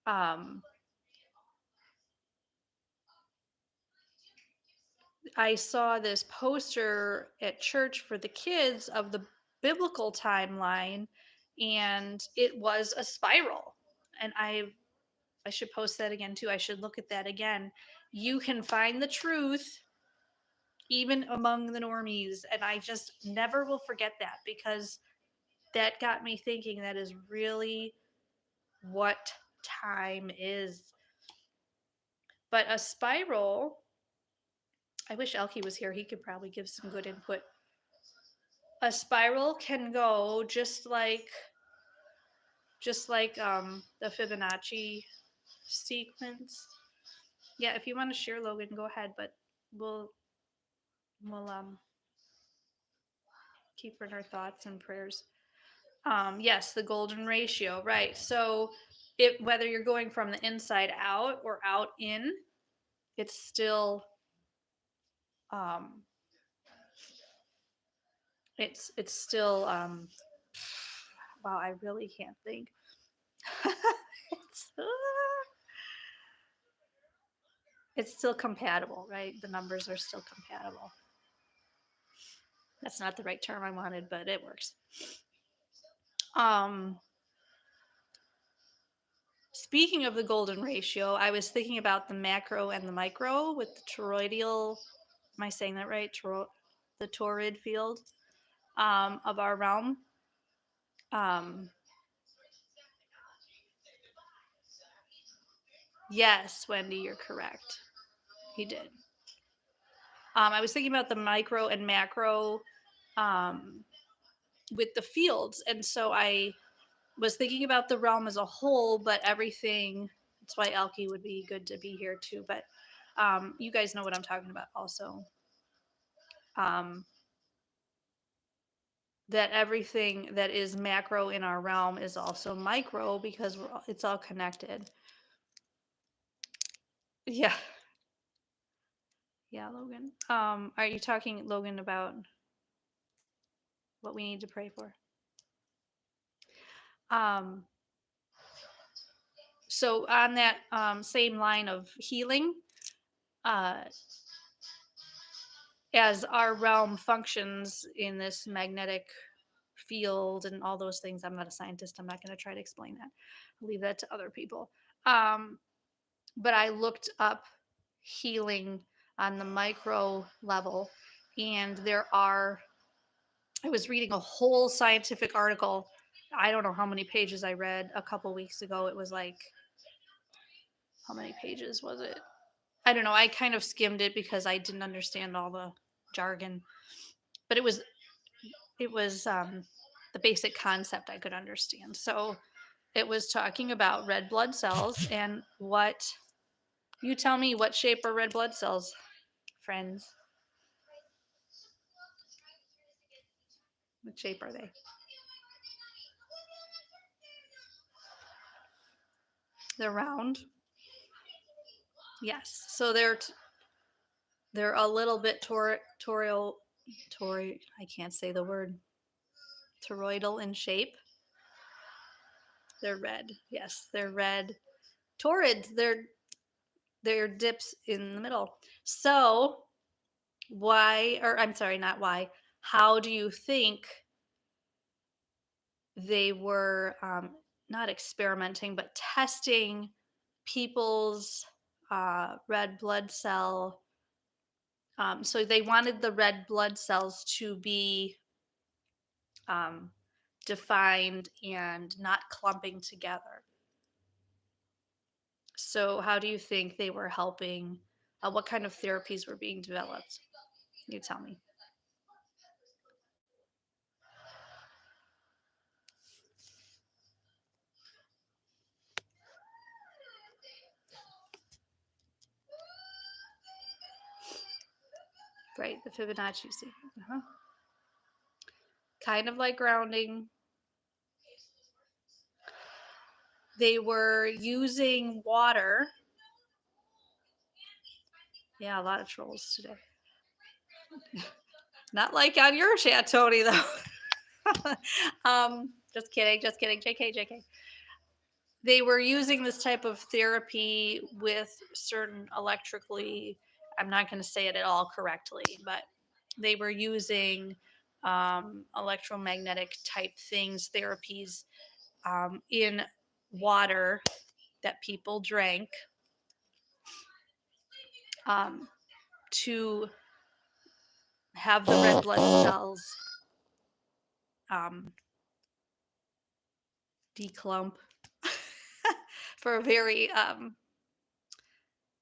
um, I saw this poster at church for the kids of the biblical timeline, and it was a spiral. And I should post that again too. I should look at that again. You can find the truth even among the normies, and I just never will forget that because that got me thinking that is really what time is. But a spiral, I wish Elke was here. He could probably give some good input. A spiral can go just like the Fibonacci sequence. Yeah, if you want to share, Logan, go ahead. But we'll we'll keep in our thoughts and prayers. Yes, the golden ratio, right? So, whether you're going from the inside out or out in, it's still um, it's still wow, I really can't think. it's, it's still compatible, right? The numbers are still compatible. That's not the right term I wanted, but it works. Um, speaking of the golden ratio, I was thinking about the macro and the micro with the toroidal. Am I saying that right? The torrid field of our realm. Um, yes, Wendy, you're correct. He did. I was thinking about the micro and macro um, with the fields, and so I was thinking about the realm as a whole, but everything. That's why Elkie would be good to be here too. But you guys know what I'm talking about, also. Um, that everything that is macro in our realm is also micro because it's all connected. Yeah, yeah, Logan. Are you talking, Logan, about what we need to pray for? Um, so on that same line of healing, uh, as our realm functions in this magnetic field and all those things, I'm not a scientist. I'm not going to try to explain that. I'll leave that to other people. But I looked up healing on the micro level, and I was reading a whole scientific article. I don't know how many pages I read a couple weeks ago. It was like, how many pages was it? I don't know. I kind of skimmed it because I didn't understand all the jargon, but it was the basic concept I could understand. So it was talking about red blood cells and what. You tell me, what shape are red blood cells, friends? What shape are they? They're round. Yes. So they're a little bit I can't say the word, toroidal in shape. They're red. Yes, they're red. Torrids, they're dips in the middle. So why, or I'm sorry, not why, how do you think they were not experimenting but testing people's red blood cell? So they wanted the red blood cells to be um, defined and not clumping together. So how do you think they were helping? What kind of therapies were being developed? You tell me. Right, the Fibonacci sequence. Kind of like grounding. They were using water. Yeah, a lot of trolls today. Not like on your chat, Tony, though. Just kidding, JK. They were using this type of therapy with certain electrically, I'm not going to say it at all correctly, but they were using electromagnetic type things, therapies in water that people drank to have the red blood cells declump for a very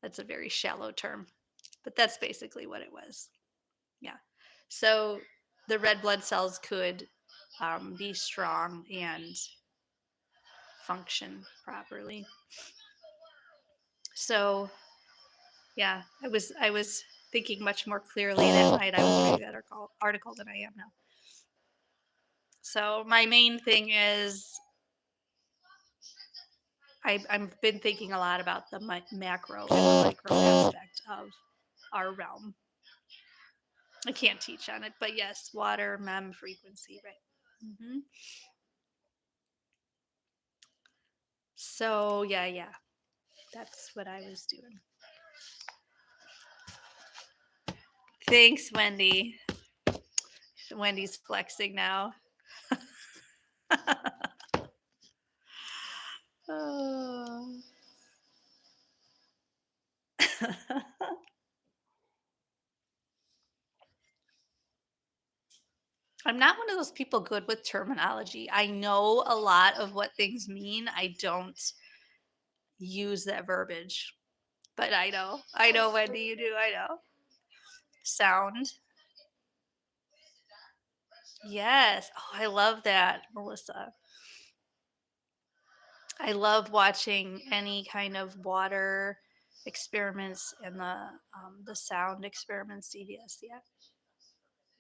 that's a very shallow term, but that's basically what it was. Yeah. So the red blood cells could be strong and function properly. So yeah, I was thinking much more clearly that night I was reading that article than I am now. So my main thing is I've been thinking a lot about the macro and the micro aspect of our realm. I can't teach on it, but yes, water, mem, frequency, right? Mm-hmm. So yeah, that's what I was doing. Thanks, Wendy. Wendy's flexing now. Oh. I'm not one of those people good with terminology. I know a lot of what things mean. I don't use that verbiage, but I know, Wendy, you do. I know. Sound. Yes. Oh, I love that, Melissa. I love watching any kind of water experiments and the sound experiments. Yes, yeah,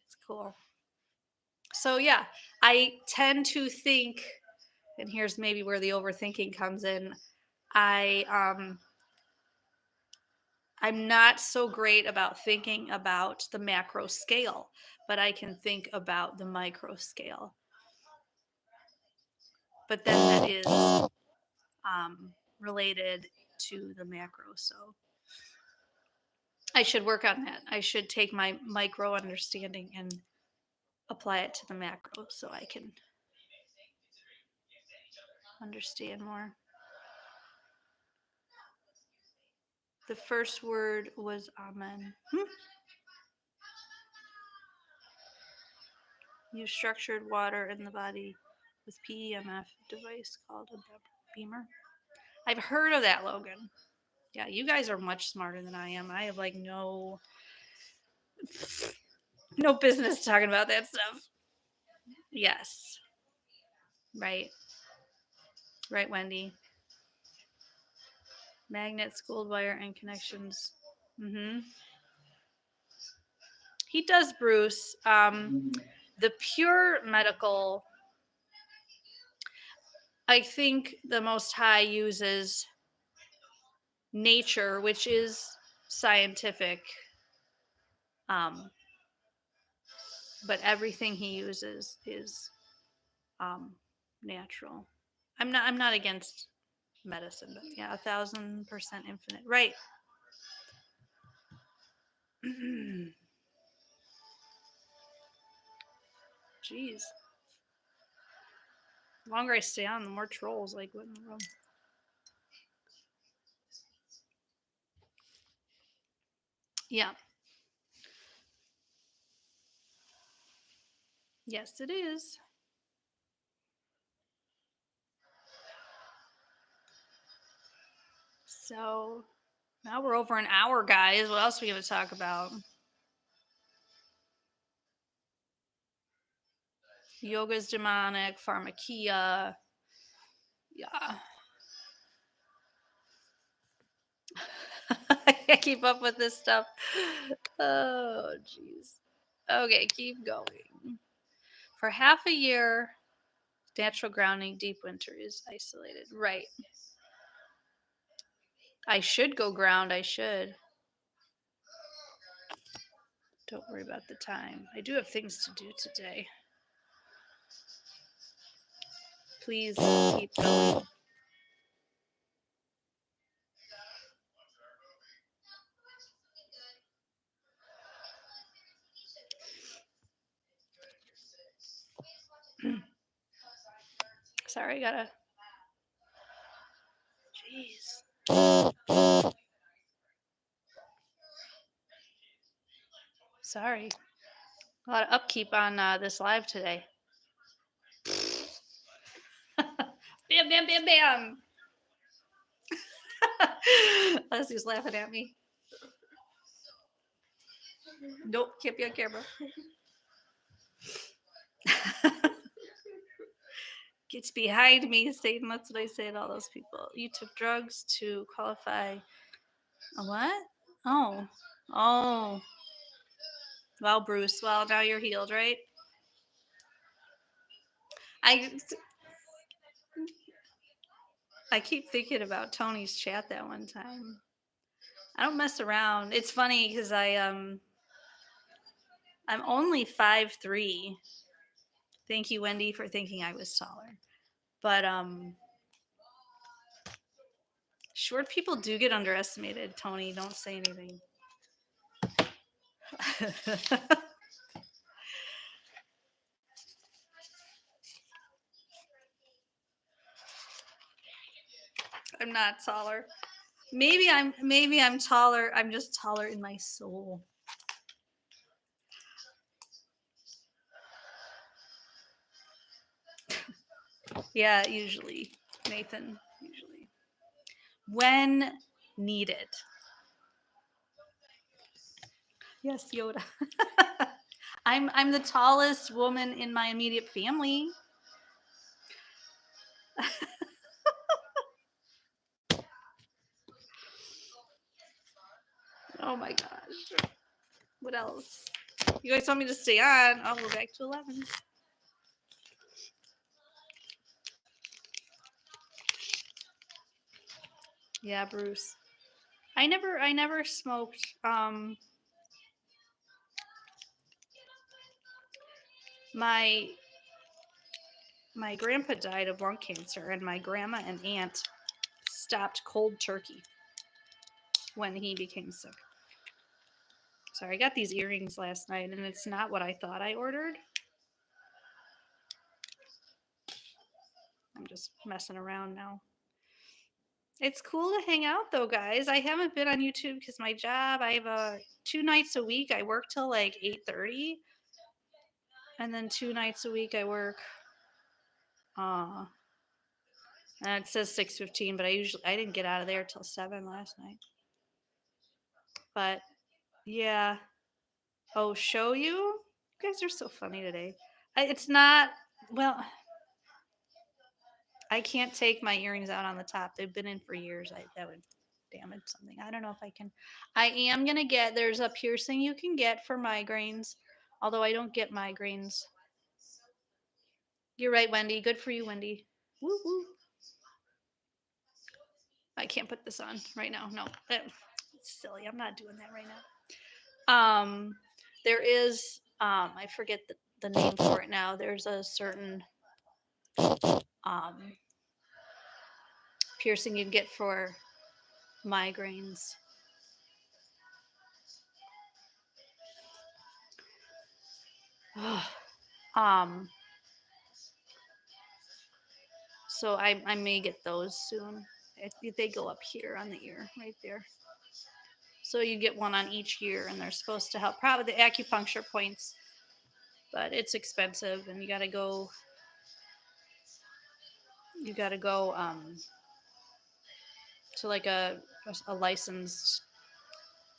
it's cool. So yeah, I tend to think, and here's maybe where the overthinking comes in. I I'm not so great about thinking about the macro scale, but I can think about the micro scale. But then that is related to the macro. So I should work on that. I should take my micro understanding and apply it to the macro so I can understand more. The first word was amen. Use structured water in the body with PEMF device called a beamer. I've heard of that, Logan. Yeah, you guys are much smarter than I am. I have like no business talking about that stuff. Yes. Right. Right, Wendy. Magnets, gold wire, and connections. He does, Bruce. The pure medical, I think the Most High uses nature, which is scientific, um, but everything he uses is natural. I'm not against medicine, but yeah, 1,000% infinite. Right. Jeez. The longer I stay on, the more trolls. Like, what in the world? Yeah. Yes, it is. So now we're over an hour, guys. What else are we going to talk about? Yoga's demonic, pharmakia. Yeah. I can't keep up with this stuff. Oh, jeez. Okay, keep going. For half a year, natural grounding, deep winter is isolated. Right. I should go ground. I should. Don't worry about the time. I do have things to do today. Please keep going. Sorry, I gotta. Jeez. Sorry. A lot of upkeep on this live today. Bam, bam, bam, bam. Leslie's laughing at me. Nope, can't be on camera. Gets behind me, Satan. That's what I say to all those people. You took drugs to qualify. A what? Oh. Oh. Well, Bruce. Well, now you're healed, right? I I keep thinking about Tony's chat that one time. I don't mess around. It's funny because I'm only 5'3". Thank you, Wendy, for thinking I was taller. But short people do get underestimated. Tony, don't say anything. I'm not taller. Maybe I'm taller. I'm just taller in my soul. Yeah, usually. Nathan, usually. When needed. Yes, Yoda. I'm the tallest woman in my immediate family. Oh my gosh. What else? You guys want me to stay on? I'll go back to 11. Yeah, Bruce. I never smoked. My my grandpa died of lung cancer, and my grandma and aunt stopped cold turkey when he became sick. Sorry, I got these earrings last night, and it's not what I thought I ordered. I'm just messing around now. It's cool to hang out though, guys. I haven't been on YouTube because my job. I have 2 nights a week. I work till like 8:30, and then 2 nights a week I work. Uh, and it says 6:15, but I didn't get out of there till 7 last night. But yeah. Oh, show you? You guys are so funny today. It's not. Well, I can't take my earrings out on the top. They've been in for years. That would damage something. I don't know if I can. I am gonna get. There's a piercing you can get for migraines, although I don't get migraines. You're right, Wendy. Good for you, Wendy. Woo woo. I can't put this on right now. No, it's silly. I'm not doing that right now. There is. I forget the name for it now. There's a certain um piercing you get for migraines. um So I may get those soon. They go up here on the ear, right there. So you get one on each ear, and they're supposed to help. Probably the acupuncture points, but it's expensive, and you got to go. You got to go to like a licensed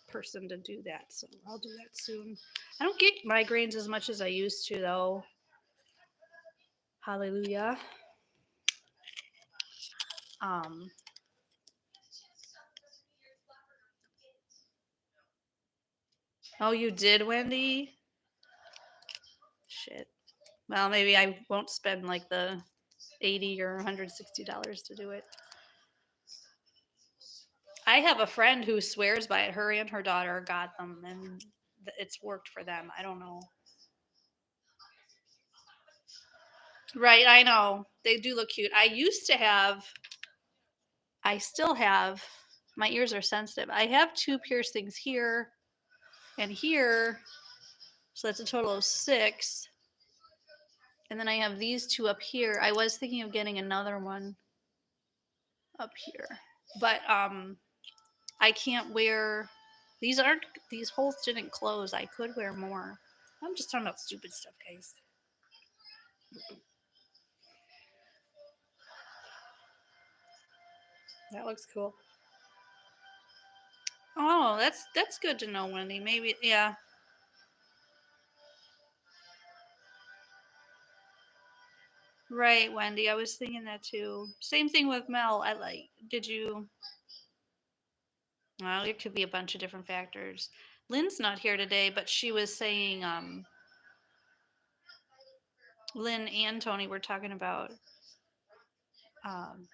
person to do that. So I'll do that soon. I don't get migraines as much as I used to, though. Hallelujah. Um. Oh, you did, Wendy? Shit. Well, maybe I won't spend like the 80 or $160 to do it. I have a friend who swears by it. Her and her daughter got them, and it's worked for them. I don't know. Right, I know. They do look cute. I still have, my ears are sensitive. I have 2 piercings here and here, so that's a total of 6. And then I have these 2 up here. I was thinking of getting another one up here, but I can't wear. These holes didn't close. I could wear more. I'm just talking about stupid stuff, guys. That looks cool. Oh, that's good to know, Wendy. Maybe yeah. Right, Wendy. I was thinking that too. Same thing with Mel. I like. Did you? Well, it could be a bunch of different factors. Lynn's not here today, but she was saying Lynn and Tony were talking about um,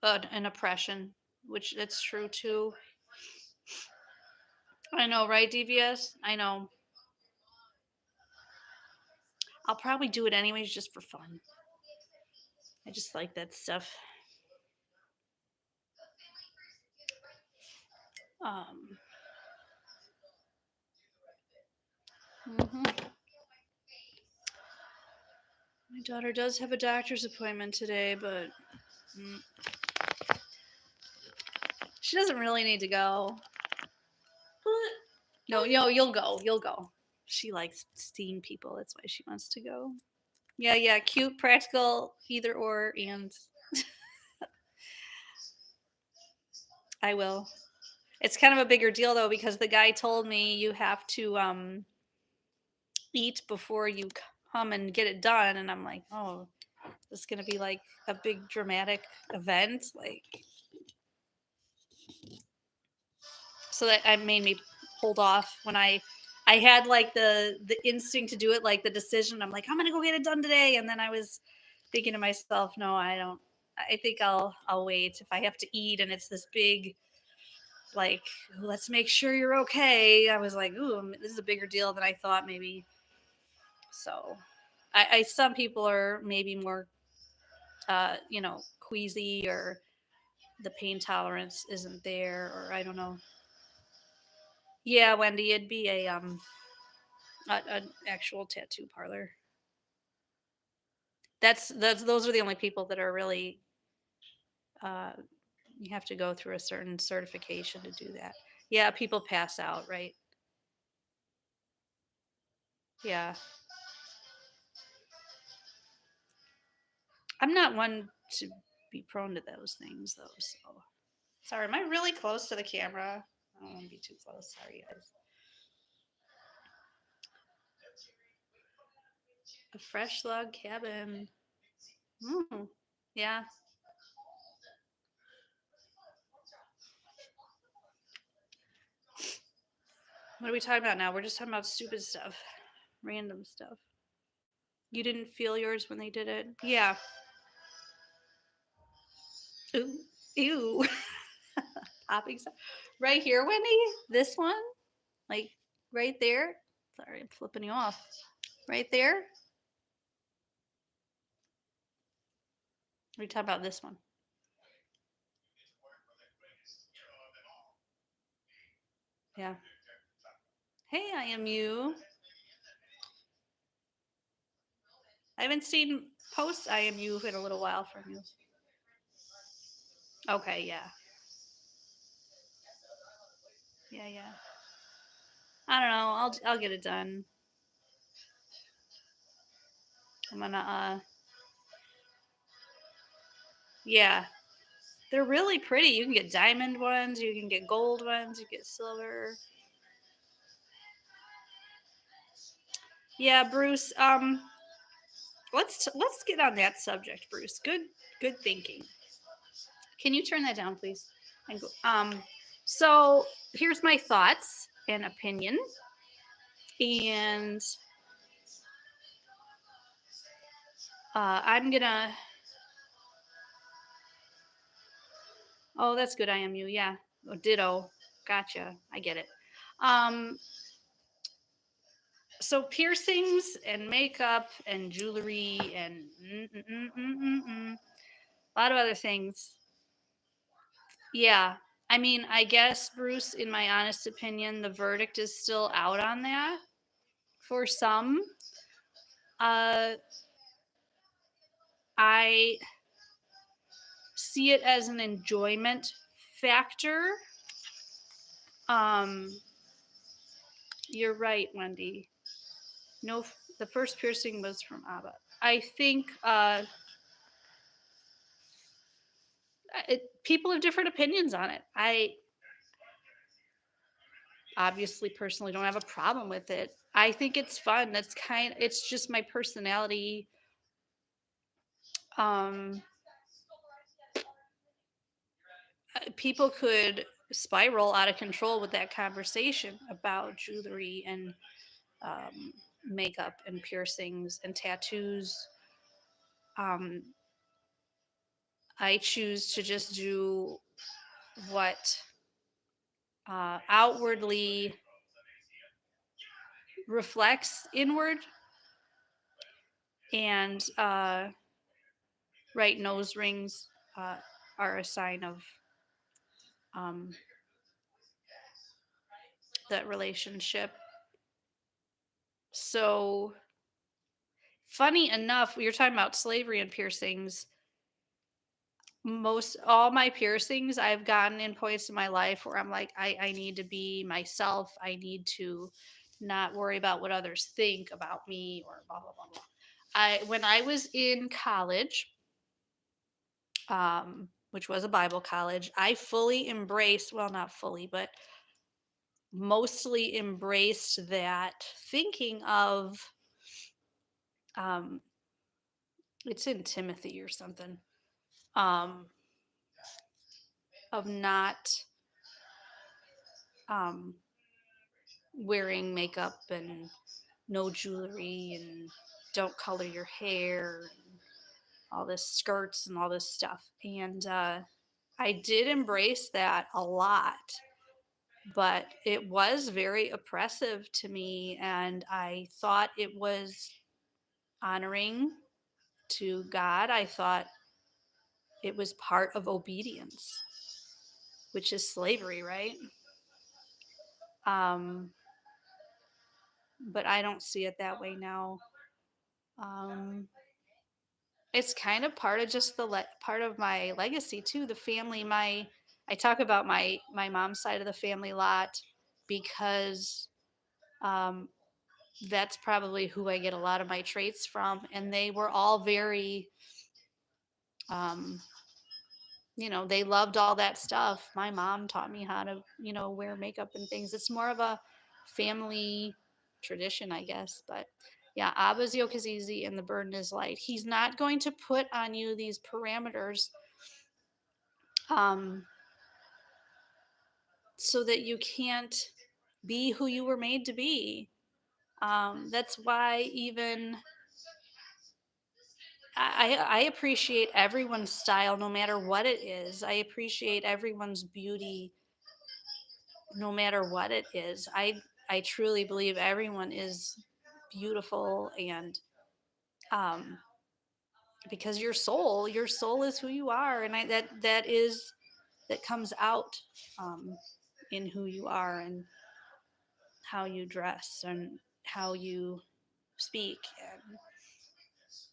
an oppression, which that's true too. I know, right, DVS? I know. I'll probably do it anyways just for fun. I just like that stuff. Um, mhm. My daughter does have a doctor's appointment today, but mm, she doesn't really need to go. No, you'll go. You'll go. She likes seeing people. That's why she wants to go. Yeah, yeah, cute, practical, either or, and I will. It's kind of a bigger deal though because the guy told me you have to eat before you come and get it done, and I'm like, oh, this is gonna be like a big dramatic event, like so that I made me hold off when I had like the instinct to do it, like the decision. I'm like, I'm gonna go get it done today, and then I was thinking to myself, no, I don't. I think I'll wait if I have to eat, and it's this big like let's make sure you're okay. I was like, ooh, this is a bigger deal than I thought maybe. So, I some people are maybe more queasy or the pain tolerance isn't there, or I don't know. Yeah, Wendy, it'd be an actual tattoo parlor. That's those are the only people that are really uh you have to go through a certain certification to do that. Yeah, people pass out, right? Yeah. I'm not one to be prone to those things though, so sorry, am I really close to the camera? I don't want to be too close. Sorry guys. A fresh log cabin. Mm. Yeah. What are we talking about now? We're just talking about stupid stuff. Random stuff. You didn't feel yours when they did it? Yeah. Ooh. Ew. Popping stuff. Right here, Wendy? This one? Like right there? Sorry, I'm flipping you off. Right there? We talking about this one. Yeah. Hey, I am you. I haven't seen posts I am you in a little while from you. Okay, yeah. Yeah, yeah. I don't know. I'll get it done. I'm gonna yeah. They're really pretty. You can get diamond ones, you can get gold ones, you get silver. Yeah, Bruce. Let's get on that subject, Bruce. Good thinking. Can you turn that down, please? And go, so here's my thoughts and opinion, and I'm gonna. Oh, that's good. I am you. Yeah. Oh, ditto. Gotcha. I get it. Um, so piercings and makeup and jewelry and a lot of other things. Yeah. I mean, I guess, Bruce, in my honest opinion, the verdict is still out on that for some. Uh, I see it as an enjoyment factor. Um, you're right, Wendy. No, the first piercing was from Abba. I think people have different opinions on it. I obviously personally don't have a problem with it. I think it's fun. It's just my personality. Um, People could spiral out of control with that conversation about jewelry and um, makeup and piercings and tattoos. Um, I choose to just do what outwardly reflects inward, and right nose rings uh, are a sign of um, that relationship. So, funny enough, we were talking about slavery and piercings. Most all my piercings I've gotten in points in my life where I'm like, I need to be myself. I need to not worry about what others think about me or blah blah blah blah. I when I was in college, which was a Bible college, I fully embraced, well, not fully, but mostly embraced that thinking of, um, it's in Timothy or something, um, of not um, wearing makeup and no jewelry and don't color your hair and all this skirts and all this stuff. And I did embrace that a lot, but it was very oppressive to me. And I thought it was honoring to God. I thought it was part of obedience, which is slavery, right? Um, but I don't see it that way now. Um, it's kind of part of just part of my legacy too. The family, my I talk about my mom's side of the family a lot because um, that's probably who I get a lot of my traits from, and they were all very, um, they loved all that stuff. My mom taught me how to, wear makeup and things. It's more of a family tradition, I guess. But yeah, Abba's yoke is easy and the burden is light. He's not going to put on you these parameters um, so that you can't be who you were made to be. That's why even I appreciate everyone's style no matter what it is. I appreciate everyone's beauty no matter what it is. I truly believe everyone is beautiful, and um because your soul is who you are, and that comes out um in who you are and how you dress and how you speak.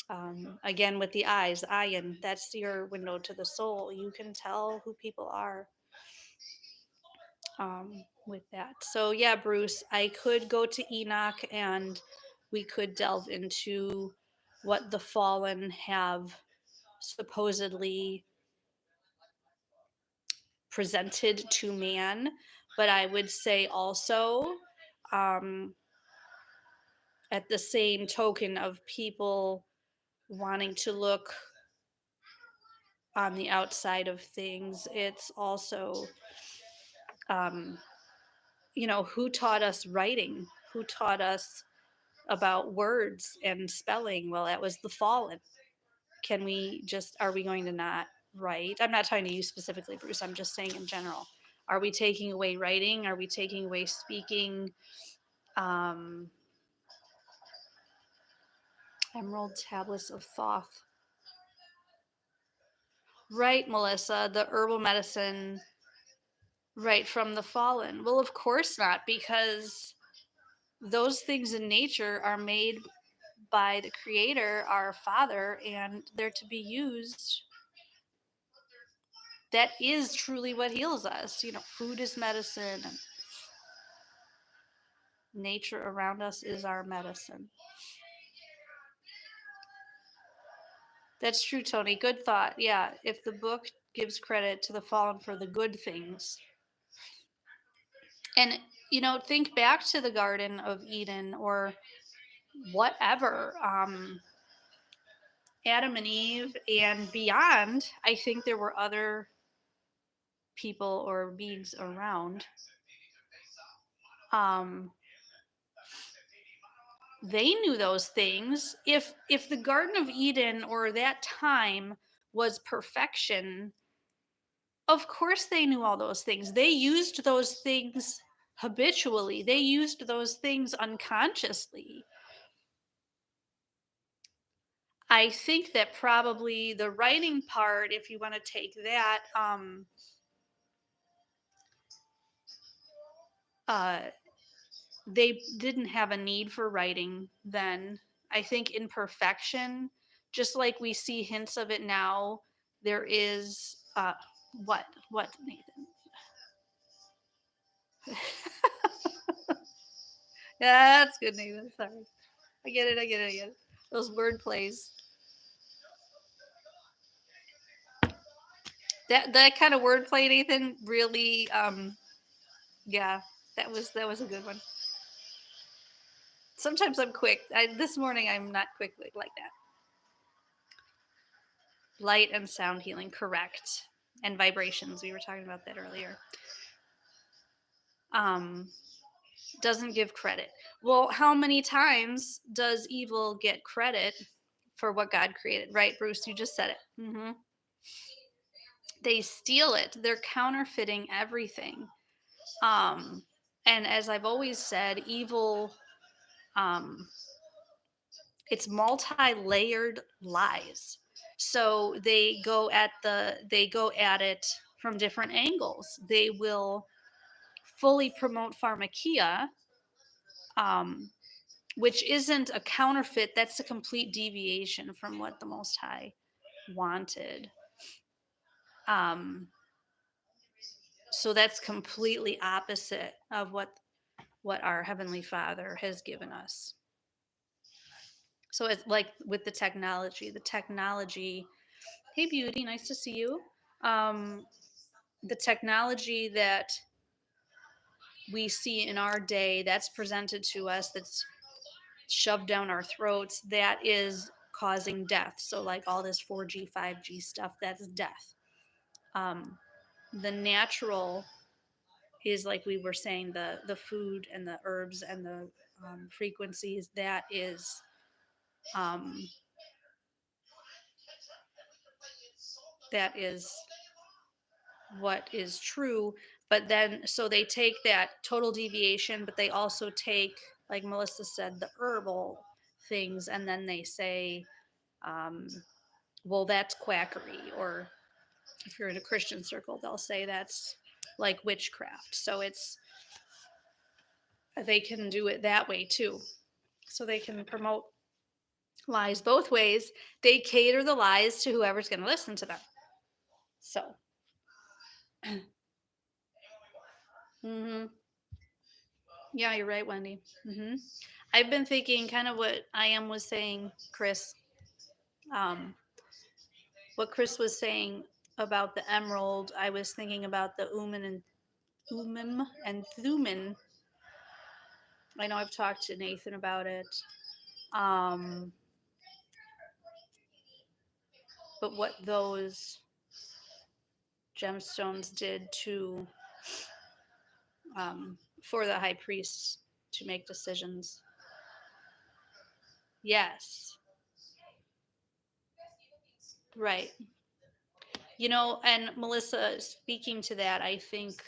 And again, with the eyes, ayin, that's your window to the soul. You can tell who people are with that. So, yeah, Bruce, I could go to Enoch and we could delve into what the fallen have supposedly presented to man. But I would say also, um, at the same token of people wanting to look on the outside of things, it's also, um, who taught us writing? Who taught us about words and spelling? Well, that was the fallen. Are we going to not write? I'm not talking to you specifically, Bruce. I'm just saying in general. Are we taking away writing? Are we taking away speaking? Um, Emerald tablets of Thoth. Right, Melissa, the herbal medicine, right from the fallen. Well, of course not, because those things in nature are made by the creator, our father, and they're to be used. That is truly what heals us. Food is medicine, and nature around us is our medicine. That's true, Tony. Good thought. Yeah, if the book gives credit to the fallen for the good things. And, think back to the Garden of Eden or whatever, Adam and Eve and beyond. I think there were other people or beings around. Um, they knew those things. If the Garden of Eden or that time was perfection, of course they knew all those things. They used those things habitually. They used those things unconsciously. I think that probably the writing part, if you want to take that, uh, they didn't have a need for writing then. I think in perfection, just like we see hints of it now, there is what Nathan? Yeah, that's good, Nathan. Sorry, I get it. Those word plays. That kind of wordplay, Nathan, really yeah, that was a good one. Sometimes I'm quick. This morning I'm not quick like that. Light and sound healing, correct. And vibrations. We were talking about that earlier. Um doesn't give credit. Well, how many times does evil get credit for what God created? Right, Bruce, you just said it. They steal it. They're counterfeiting everything. Um and as I've always said, evil um it's multi-layered lies. So they go at it from different angles. They will fully promote pharmakia, um, which isn't a counterfeit. That's a complete deviation from what the Most High wanted. Um, so that's completely opposite of what our Heavenly Father has given us. So it's like with the technology. The technology. Hey, beauty, nice to see you. Um, the technology that we see in our day that's presented to us, that's shoved down our throats, that is causing death. So like all this 4G 5G stuff, that's death. um, the natural is, like we were saying, the food and the herbs and the frequencies, um, that is what is true. But then, so they take that total deviation, but they also take, like Melissa said, the herbal things, and then they say, um, well, that's quackery. Or if you're in a Christian circle, they'll say that's like witchcraft. So they can do it that way too. So they can promote lies both ways. They cater the lies to whoever's going to listen to them. So, mm-hmm. Yeah, you're right, Wendy. I've been thinking kind of what I am was saying, Chris. Um, what Chris was saying about the emerald, I was thinking about the Ummim and Thummim. I know I've talked to Nathan about it. Um, but what those gemstones did to for the high priests to make decisions. Yes, right. And Melissa, speaking to that, I think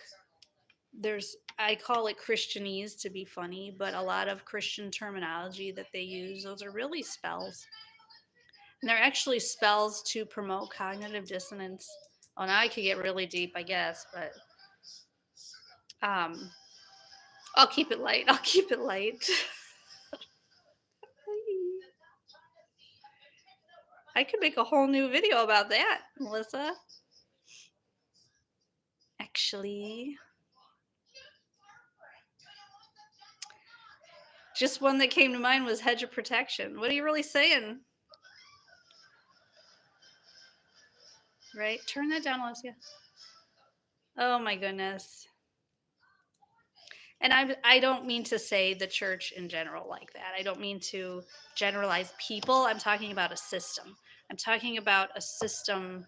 I call it Christianese to be funny, but a lot of Christian terminology that they use, those are really spells. And they're actually spells to promote cognitive dissonance. Oh, now I could get really deep, I guess, but um, I'll keep it light. I'll keep it light. I could make a whole new video about that, Melissa. Actually, just one that came to mind was hedge of protection. What are you really saying? Right? Turn that down, Alicia. Oh my goodness. And I don't mean to say the church in general like that. I don't mean to generalize people. I'm talking about a system. I'm talking about a system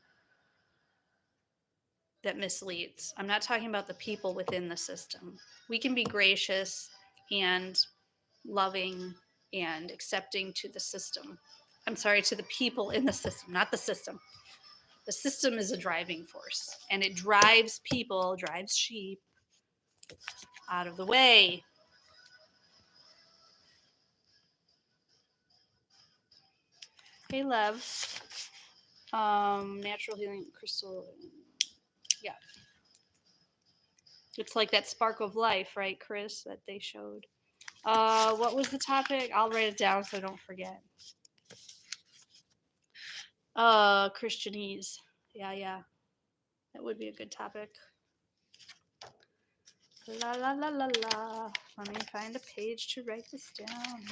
that misleads. I'm not talking about the people within the system. We can be gracious and loving and accepting to the system. I'm sorry, to the people in the system, not the system. The system is a driving force, and it drives people, drives sheep out of the way. Hey, love. Natural healing crystal. Yeah. It's like that spark of life, right, Chris, that they showed. What was the topic? I'll write it down so I don't forget. Christianese. Yeah. That would be a good topic. La la la la la. Let me find a page to write this down.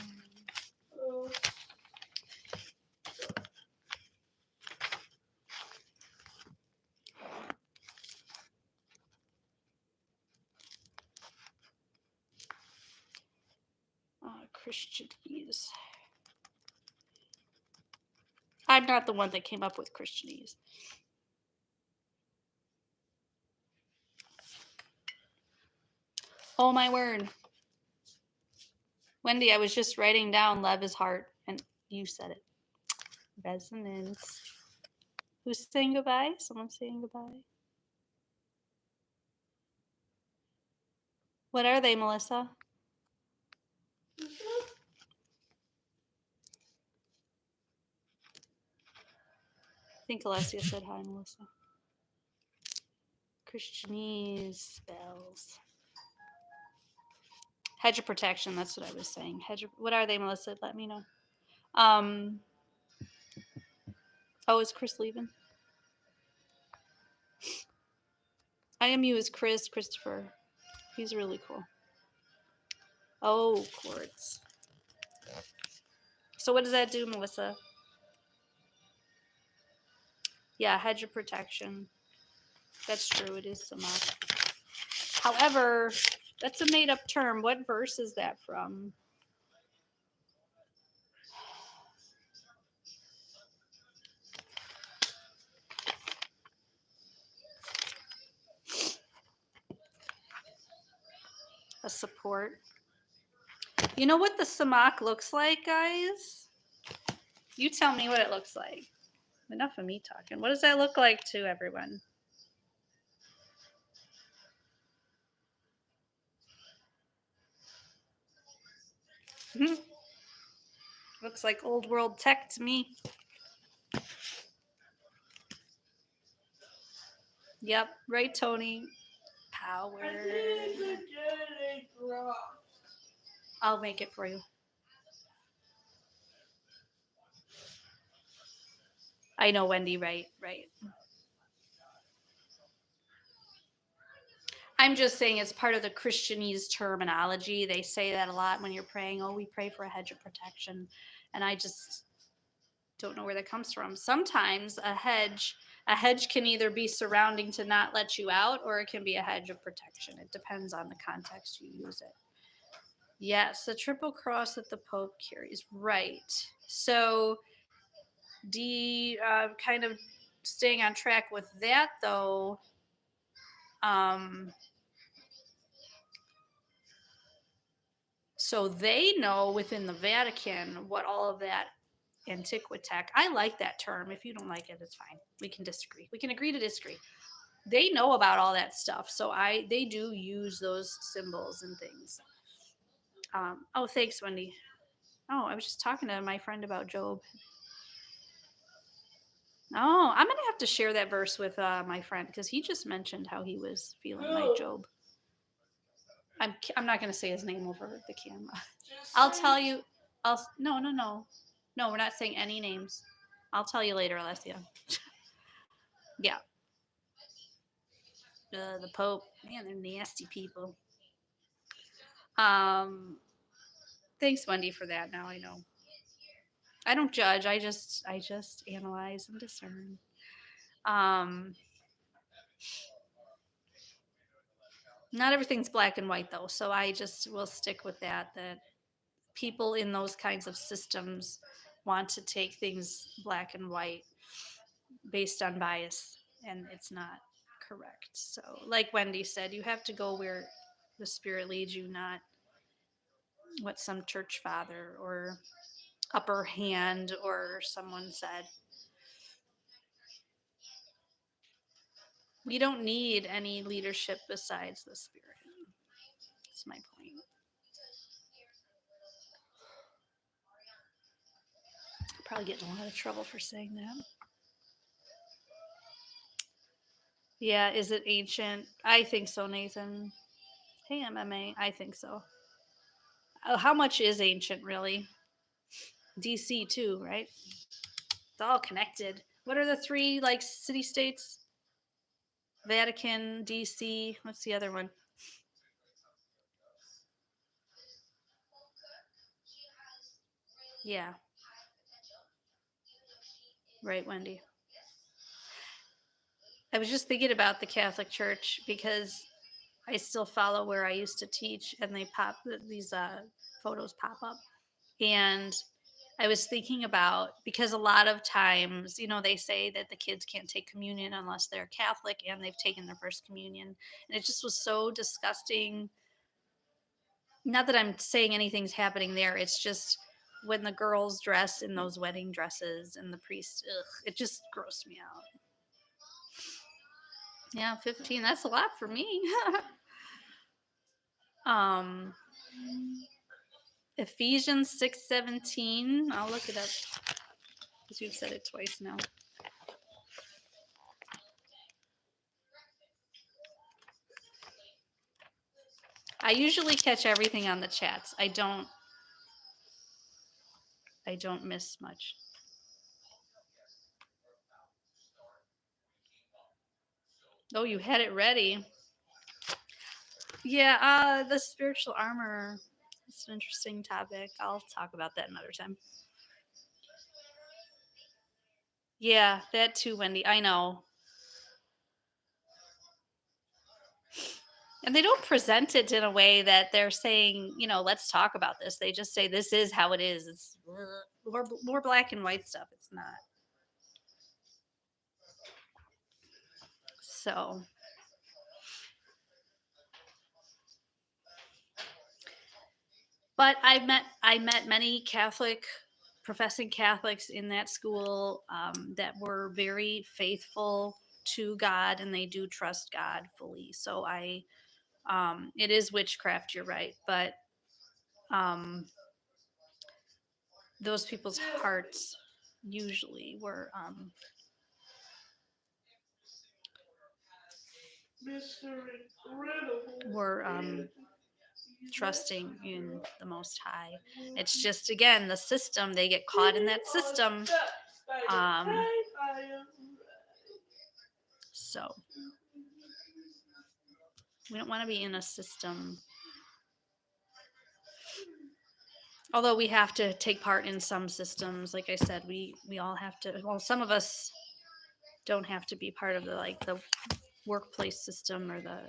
Christianese. I'm not the one that came up with Christianese. Oh my word. Wendy, I was just writing down love is heart, and you said it. Resonance. Who's saying goodbye? Someone's saying goodbye. What are they, Melissa? I think Alessia said hi, Melissa. Christianese spells. Hedge of protection, that's what I was saying. What are they, Melissa? Let me know. Oh, is Chris leaving? IMU is Christopher. He's really cool. Oh, quartz. So what does that do, Melissa? Yeah, hedge of protection. That's true. It is samak. However, that's a made-up term. What verse is that from? A support. You know what the samak looks like, guys? You tell me what it looks like. Enough of me talking. What does that look like to everyone? Looks like old world tech to me. Yep, right, Tony. Power. I'll make it for you. I know, Wendy, right. I'm just saying it's part of the Christianese terminology. They say that a lot when you're praying. Oh, we pray for a hedge of protection. And I just don't know where that comes from. Sometimes a hedge can either be surrounding to not let you out, or it can be a hedge of protection. It depends on the context you use it. Yes, the triple cross that the Pope carries. Right. So, kind of staying on track with that, though, so they know within the Vatican what all of that antiquitech. I like that term. If you don't like it, it's fine. We can disagree. We can agree to disagree. They know about all that stuff, so they do use those symbols and things. Oh, thanks, Wendy. Oh, I was just talking to my friend about Job. Oh, I'm gonna have to share that verse with my friend because he just mentioned how he was feeling like Job. I'm not gonna say his name over the camera. I'll tell you. No. We're not saying any names. I'll tell you later, Alessia. Yeah. The Pope, man, they're nasty people. Thanks, Wendy, for that. Now I know. I don't judge. I just analyze and discern. Not everything's black and white though, so I just will stick with that. That people in those kinds of systems want to take things black and white based on bias, and it's not correct. So, like Wendy said, you have to go where the Spirit leads you, not what some church father or upper hand or someone said. We don't need any leadership besides the Spirit. That's my point. Probably getting a lot of trouble for saying that. Yeah, is it ancient? I think so, Nathan. Hey, MMA, I think so. How much is ancient, really? DC, too, right? It's all connected. What are the three, like, city states? Vatican, DC. What's the other one? Yeah. Right, Wendy. I was just thinking about the Catholic Church because I still follow where I used to teach, and these photos pop up. And I was thinking about, because a lot of times, they say that the kids can't take communion unless they're Catholic and they've taken their first communion. And it just was so disgusting. Not that I'm saying anything's happening there. It's just when the girls dress in those wedding dresses and the priest, ugh, it just grossed me out. Yeah, 15. That's a lot for me. um, Ephesians 6:17. I'll look it up because you've said it twice now. I usually catch everything on the chats. I don't miss much. Oh, you had it ready. Yeah, the spiritual armor. It's an interesting topic. I'll talk about that another time. Yeah, that too, Wendy. I know. And they don't present it in a way that they're saying, let's talk about this. They just say this is how it is. It's more black and white stuff. It's not. So, but I met many professing Catholics in that school that were very faithful to God, and they do trust God fully. So it is witchcraft. You're right, but those people's hearts usually were trusting in the Most High. It's just, again, the system. They get caught in that system. So we don't want to be in a system. Although we have to take part in some systems, like I said, we all have to. Well, some of us don't have to be part of the workplace system or the.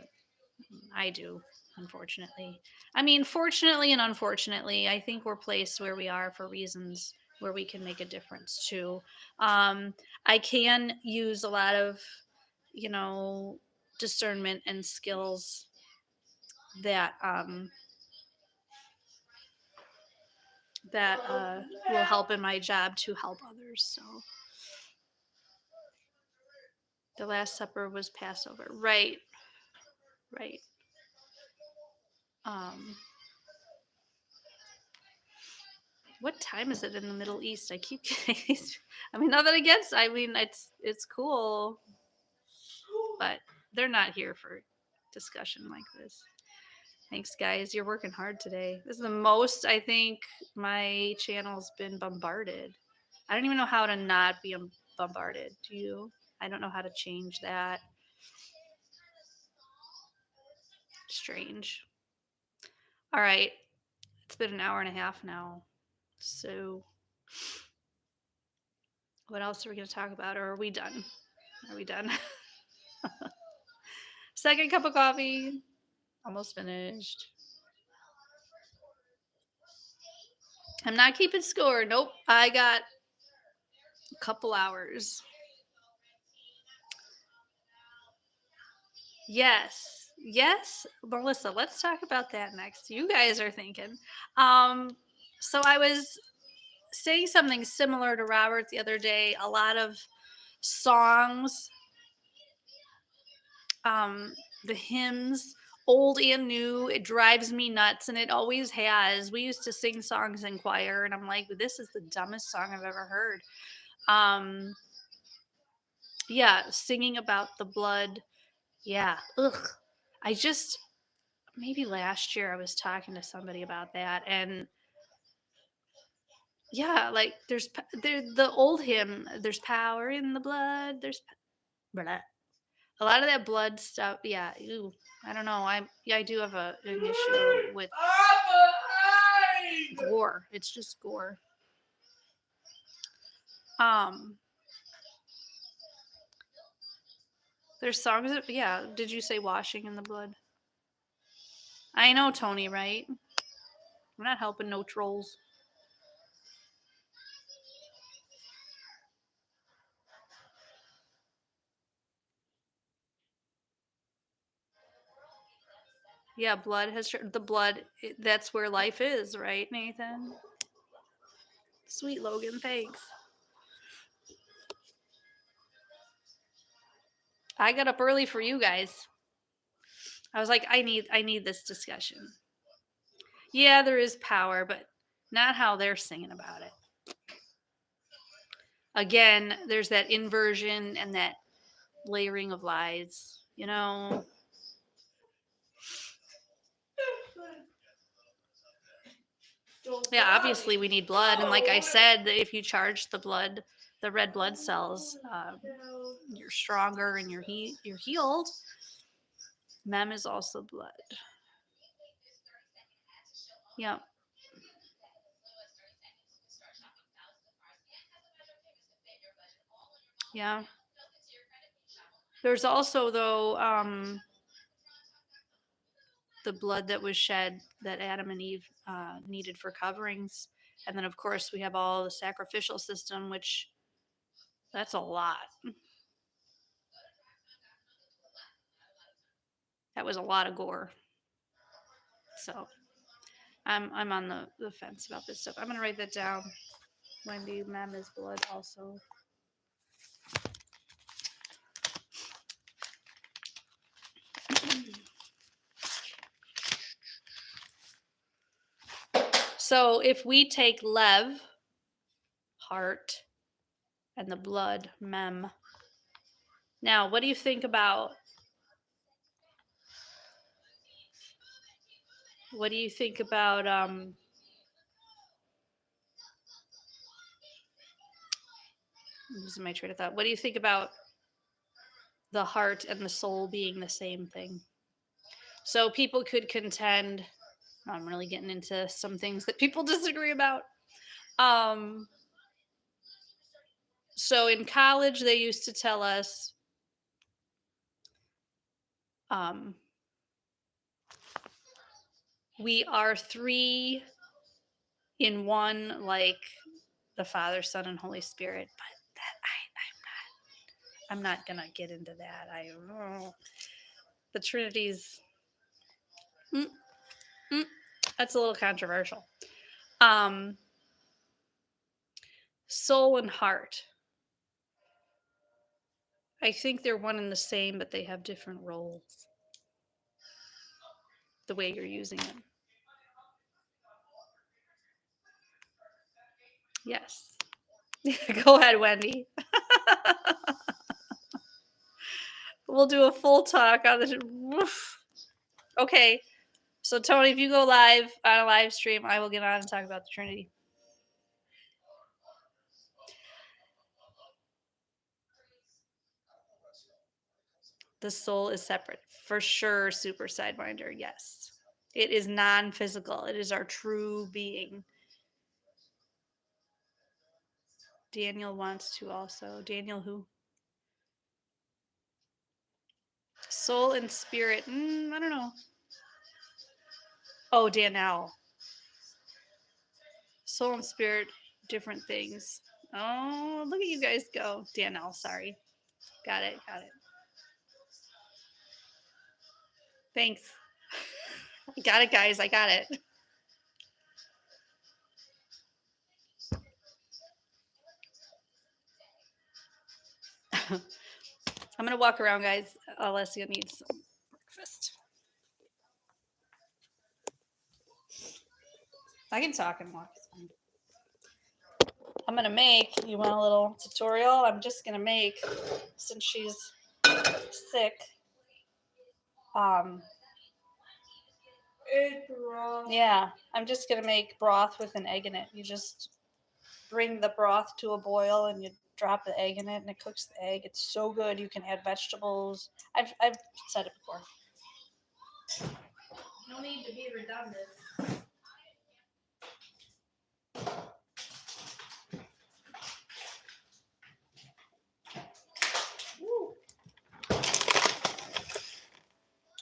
I do, unfortunately. I mean, fortunately and unfortunately, I think we're placed where we are for reasons where we can make a difference too. I can use a lot of, discernment and skills that will help in my job to help others. So the Last Supper was Passover, right? Right. What time is it in the Middle East? I keep getting these. I mean, nothing against. I mean, it's cool, but they're not here for discussion like this. Thanks, guys. You're working hard today. This is the most I think my channel's been bombarded. I don't even know how to not be bombarded. Do you? I don't know how to change that. Strange. All right. It's been an hour and a half now. So, what else are we going to talk about? Or are we done? Are we done? Second cup of coffee. Almost finished. I'm not keeping score. Nope. I got a couple hours. Yes. Yes, Melissa, let's talk about that next. You guys are thinking. So I was saying something similar to Robert the other day. A lot of songs, the hymns, old and new, it drives me nuts, and it always has. We used to sing songs in choir, and I'm like, this is the dumbest song I've ever heard. Yeah, singing about the blood. Yeah, ugh. Maybe last year I was talking to somebody about that, and yeah, like the old hymn. There's power in the blood. Blah. A lot of that blood stuff. Yeah, ew, I don't know. I do have an issue with gore. It's just gore. Um, there's songs that, yeah. Did you say washing in the blood? I know, Tony. Right? I'm not helping no trolls. Yeah, blood has the blood. That's where life is, right, Nathan? Sweet Logan, thanks. I got up early for you guys. I was like, I need this discussion. Yeah, there is power, but not how they're singing about it. Again, there's that inversion and that layering of lies, you know. Yeah, obviously we need blood, and like I said, if you charge the blood, the red blood cells, you're stronger and you're healed. Mem is also blood. Yeah. Yeah. There's also though the blood that was shed that Adam and Eve needed for coverings, and then of course we have all the sacrificial system, which that's a lot. That was a lot of gore. So I'm on the fence about this stuff. I'm gonna write that down. Wendy, Mem is blood also. So if we take Lev, heart, and the blood, Mem. Now, what do you think about? What do you think about? This is my train of thought. What do you think about the heart and the soul being the same thing? So people could contend. I'm really getting into some things that people disagree about. Um, so in college, they used to tell us um, we are three in one, like the Father, Son, and Holy Spirit. But I'm not gonna get into that. I don't know. The Trinity's mm, mm, that's a little controversial. Um, soul and heart. I think they're one and the same, but they have different roles. The way you're using them. Yes. Go ahead, Wendy. We'll do a full talk on this. Okay. So Tony, if you go live on a live stream, I will get on and talk about the Trinity. The soul is separate. For sure, super sidewinder, yes. It is non-physical. It is our true being. Daniel wants to also. Daniel who? Soul and spirit. I don't know. Oh, Danielle. Soul and spirit, different things. Oh, look at you guys go. Danielle, sorry. Got it. Thanks. I got it, guys. I got it. I'm going to walk around, guys. Alessia needs some breakfast. I can talk and walk. I'm going to make, you want a little tutorial? I'm just going to make, since she's sick, um, yeah, I'm just going to make broth with an egg in it. You just bring the broth to a boil and you drop the egg in it and it cooks the egg. It's so good. You can add vegetables. I've said it before. No need to be redundant. Woo.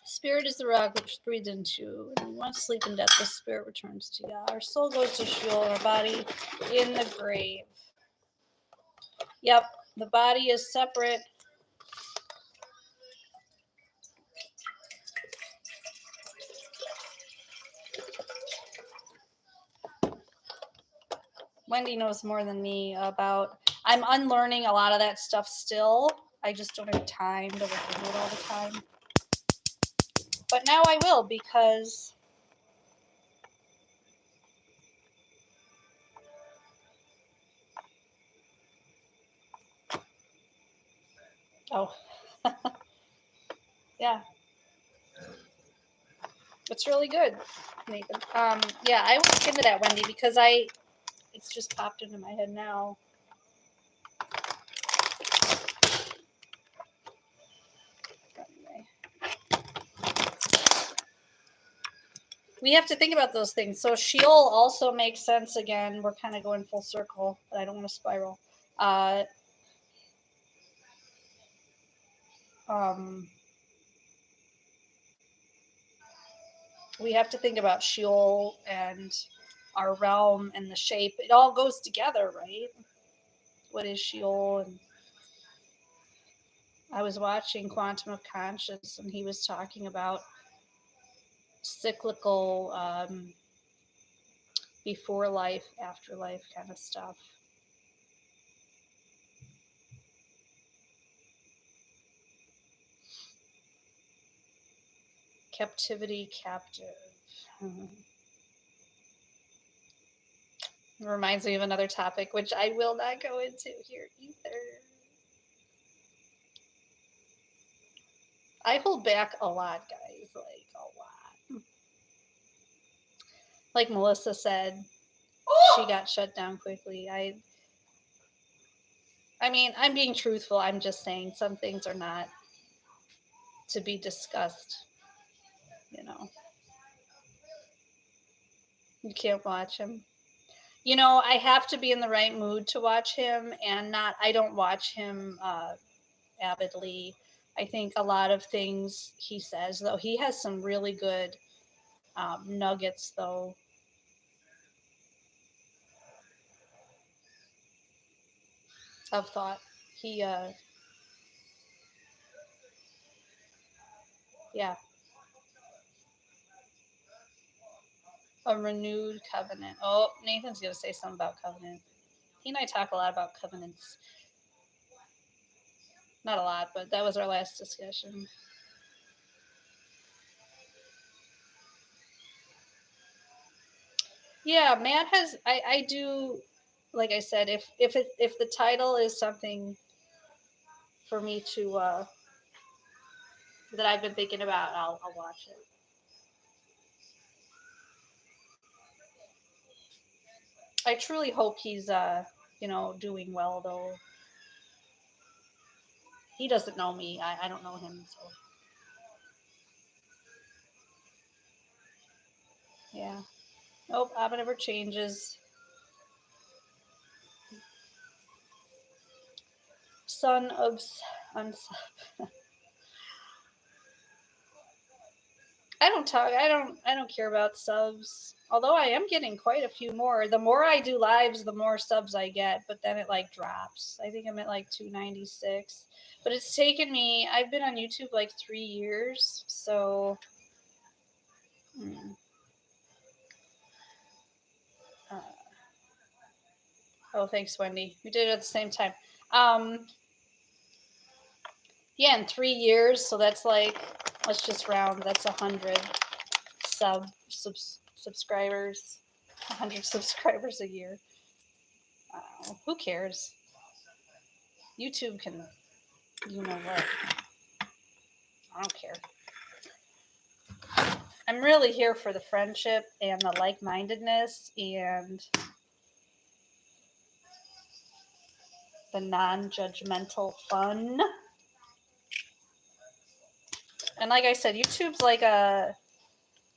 Spirit is the rock which is breathed into, and once sleep in death, the spirit returns to Yah. Our soul goes to Sheol, and our body in the grave. Yep, the body is separate. Wendy knows more than me about. I'm unlearning a lot of that stuff still. I just don't have time to look into it all the time. But now I will because oh yeah, it's really good, Nathan. Yeah, I will look into that, Wendy, because it's just popped into my head now. Anyway. We have to think about those things. So Sheol also makes sense again. We're kind of going full circle, but I don't want to spiral. Um, we have to think about Sheol and our realm and the shape. It all goes together, right? What is Sheol? And I was watching Quantum of Conscious, and he was talking about cyclical before life, afterlife kind of stuff. Captivity, captive. It reminds me of another topic, which I will not go into here either. I hold back a lot, guys. Like, a lot. Like Melissa said, she got shut down quickly. I mean, I'm being truthful. I'm just saying some things are not to be discussed. You know, you can't watch him. You know, I have to be in the right mood to watch him, and not. I don't watch him avidly. I think a lot of things he says, though, he has some really good nuggets, though. Of thought. He, yeah, a renewed covenant. Oh, Nathan's gonna say something about covenant. He and I talk a lot about covenants. Not a lot, but that was our last discussion. Yeah, Matt has. I do. Like I said, if the title is something for me to that I've been thinking about, I'll watch it. I truly hope he's doing well, though. He doesn't know me. I don't know him, so yeah. Nope, Abba never changes. Son of I don't talk. I don't care about subs. Although I am getting quite a few more. The more I do lives, the more subs I get. But then it like drops. I think I'm at like 296. But it's taken me. I've been on YouTube like 3 years. So. Hmm, uh, oh, thanks, Wendy. We did it at the same time. Um. Yeah, in 3 years. So that's like, let's just round. That's 100 subscribers. 100 subscribers a year. Who cares? YouTube can, you know what? I don't care. I'm really here for the friendship and the like mindedness and the non judgmental fun. And like I said, YouTube's like a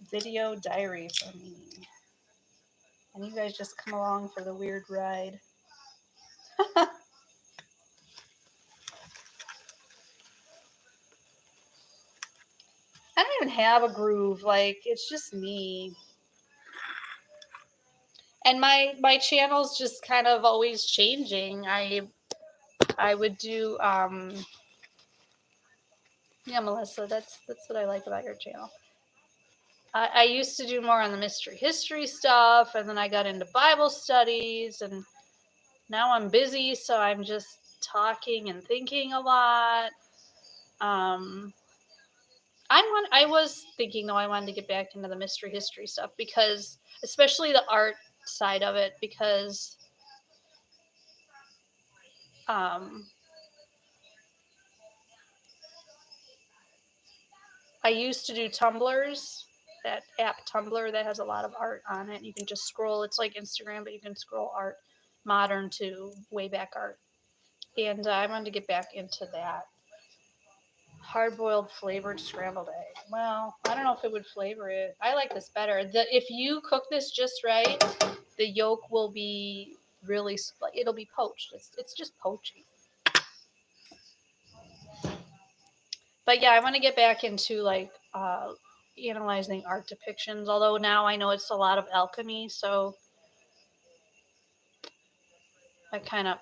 video diary for me. And you guys just come along for the weird ride. I don't even have a groove. Like, it's just me. And my channel's just kind of always changing. I would do yeah, Melissa, that's what I like about your channel. I used to do more on the mystery history stuff, and then I got into Bible studies, and now I'm busy, so I'm just talking and thinking a lot. Um, I was thinking though I wanted to get back into the mystery history stuff because, especially the art side of it, because um, I used to do Tumblrs. That app Tumblr that has a lot of art on it. You can just scroll. It's like Instagram, but you can scroll art, modern to way back art. And I wanted to get back into that. Hard boiled flavored scrambled egg. Well, I don't know if it would flavor it. I like this better. If you cook this just right, the yolk will be really, it'll be poached. It's just poaching. But yeah, I want to get back into like analyzing art depictions. Although now I know it's a lot of alchemy, so that kind of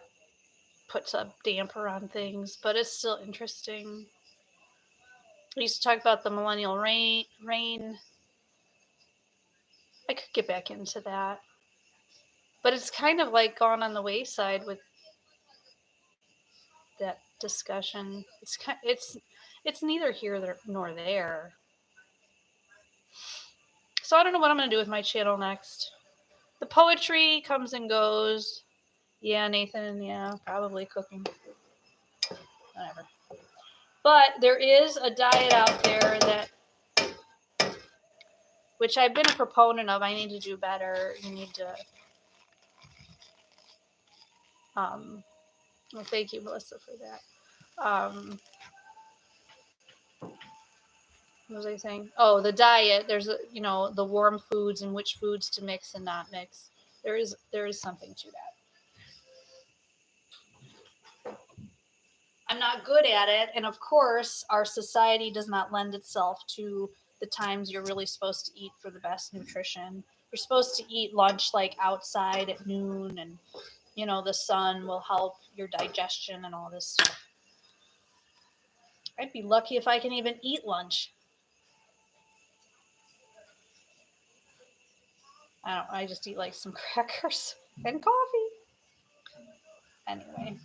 puts a damper on things. But it's still interesting. We used to talk about the millennial reign. I could get back into that, but it's kind of like gone on the wayside with that discussion. It's neither here nor there. So I don't know what I'm going to do with my channel next. The poetry comes and goes. Yeah, Nathan, yeah, probably cooking. Whatever. But there is a diet out there that, which I've been a proponent of. I need to do better. You need to, well, thank you, Melissa, for that. What was I saying? Oh, the diet. There's the warm foods and which foods to mix and not mix. There is something to that. I'm not good at it, and of course, our society does not lend itself to the times you're really supposed to eat for the best nutrition. You're supposed to eat lunch like outside at noon, and the sun will help your digestion and all this stuff. I'd be lucky if I can even eat lunch. I just eat like some crackers and coffee. Anyway.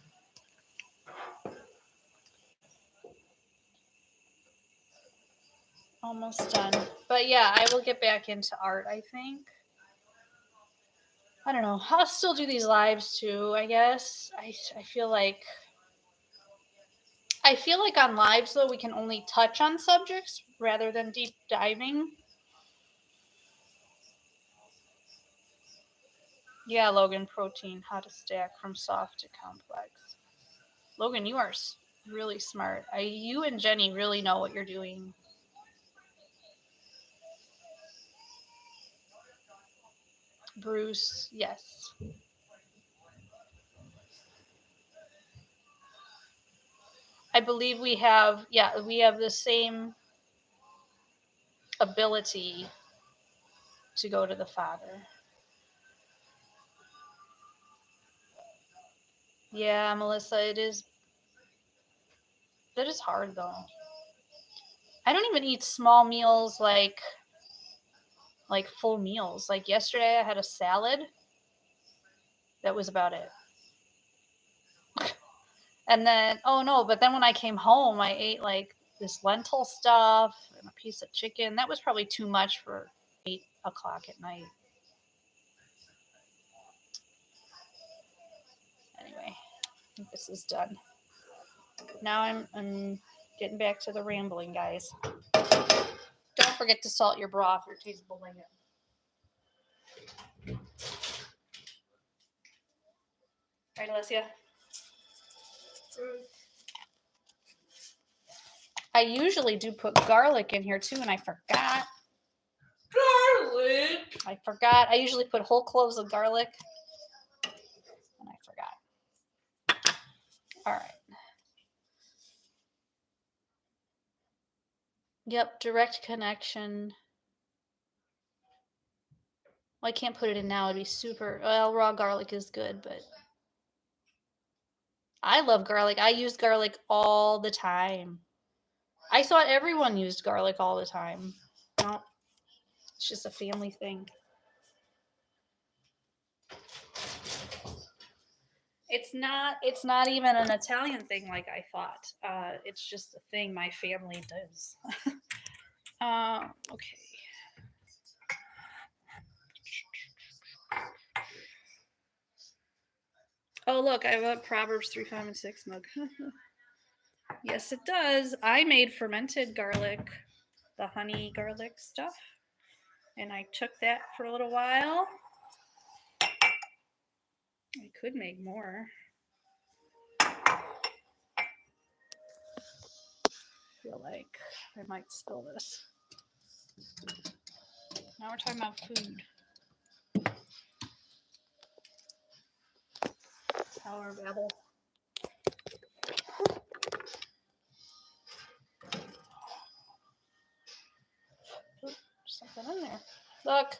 Almost done. But yeah, I will get back into art, I think. I don't know. I'll still do these lives too, I guess. I feel like on lives though we can only touch on subjects rather than deep diving. Yeah, Logan, protein, how to stack from soft to complex. Logan, you are really smart. You and Jenny really know what you're doing. Bruce, yes. I believe we have the same ability to go to the Father. Yeah, Melissa, that is hard though. I don't even eat small meals like full meals. Like yesterday I had a salad. That was about it. And then but then when I came home I ate like this lentil stuff and a piece of chicken. That was probably too much for 8:00 at night. Anyway, I think this is done. Now I'm getting back to the rambling, guys. Don't forget to salt your broth or taste bubbling it. Right, Alessia? I usually do put garlic in here too, and I forgot. Garlic? I forgot. I usually put whole cloves of garlic, and I forgot. All right. Yep, direct connection. Well, I can't put it in now. It'd be super. Well, raw garlic is good, but I love garlic. I use garlic all the time. I thought everyone used garlic all the time. No. It's just a family thing. It's not even an Italian thing like I thought. It's just a thing my family does. Okay. Oh look, I have a Proverbs 3, 5, and 6 mug. Yes, it does. I made fermented garlic, the honey garlic stuff, and I took that for a little while. I could make more. I feel like I might spill this. Now we're talking about food. Power babble. Ooh, something in there. Look.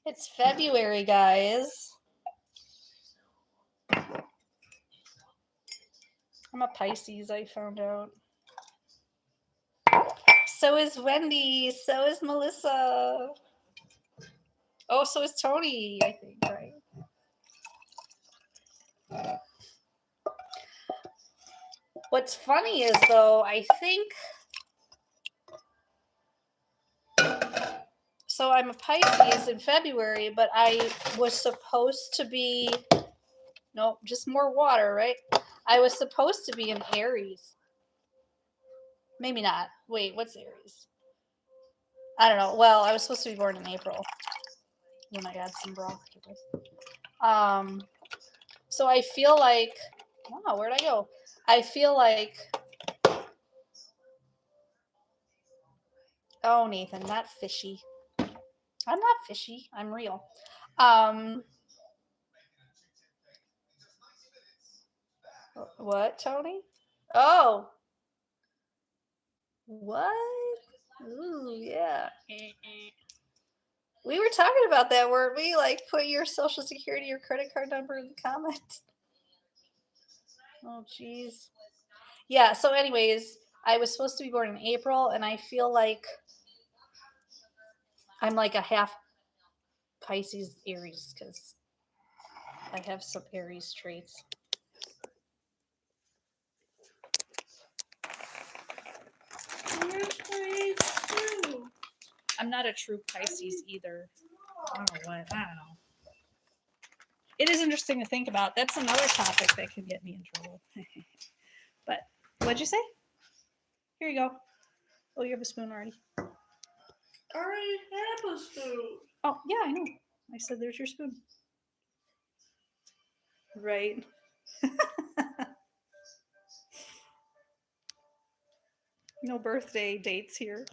It's February, guys. I'm a Pisces, I found out. So is Wendy. So is Melissa. Oh, so is Tony, I think, right? What's funny is, though, I think... So I'm a Pisces in February, but I was supposed to be... Nope, just more water, right? I was supposed to be in Aries. Maybe not. Wait, what's Aries? I don't know. Well, I was supposed to be born in April when I had some bronchitis. So I feel like... Wow, where'd I go? I feel like... Oh, Nathan, not fishy. I'm not fishy. I'm real. What, Tony? Oh. What? Ooh, yeah. We were talking about that, weren't we? Like, put your social security or credit card number in the comments. Oh, jeez. Yeah, so anyways, I was supposed to be born in April, and I feel like I'm like a half Pisces Aries, because I have some Aries traits. I'm not a true Pisces either. I don't know what. I don't know. It is interesting to think about. That's another topic that could get me in trouble. But what'd you say? Here you go. Oh, you have a spoon already. I already have a spoon. Oh, yeah, I know. I said there's your spoon. Right. No birthday dates here.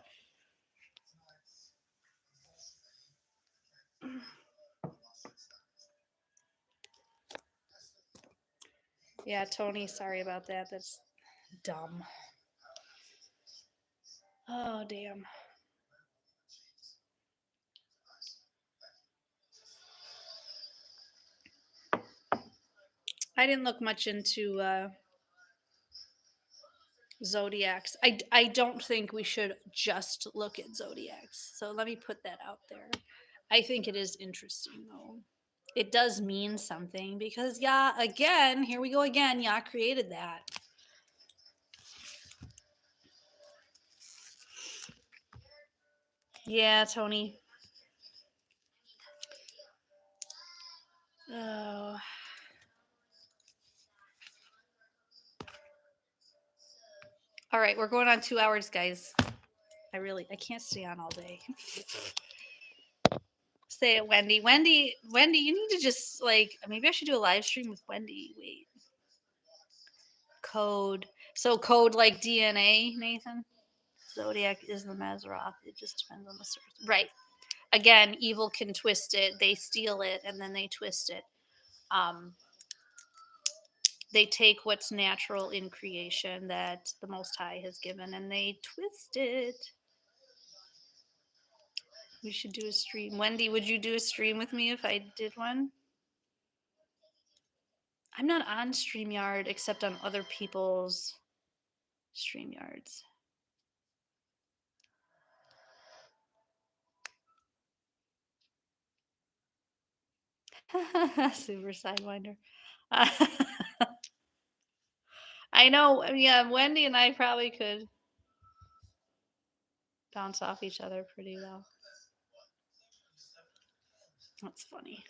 Yeah, Tony, sorry about that. That's dumb. Oh, damn. I didn't look much into zodiacs. I don't think we should just look at zodiacs. So let me put that out there. I think it is interesting, though. It does mean something because, yeah, again, here we go again. Yah created that. Yeah, Tony. Oh. All right, we're going on 2 hours, guys. I can't stay on all day. Say it, Wendy. Wendy, you need to just, like, maybe I should do a live stream with Wendy. Wait. Code. So code like DNA, Nathan? Zodiac is the Mazzaroth. It just depends on the source. Right. Again, evil can twist it. They steal it and then they twist it. They take what's natural in creation that the Most High has given and they twist it. We should do a stream. Wendy, would you do a stream with me if I did one? I'm not on StreamYard except on other people's. StreamYards. Super Sidewinder. I know. Yeah, Wendy and I probably could bounce off each other pretty well. That's funny.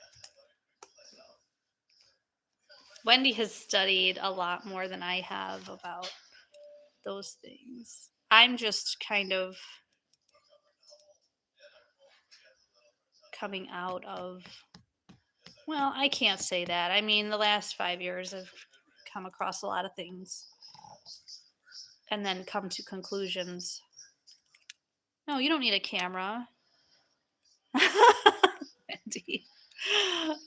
Wendy has studied a lot more than I have about those things. I'm just kind of coming out of, well, I can't say that. I mean, the last 5 years I've come across a lot of things and then come to conclusions. No, you don't need a camera. Wendy.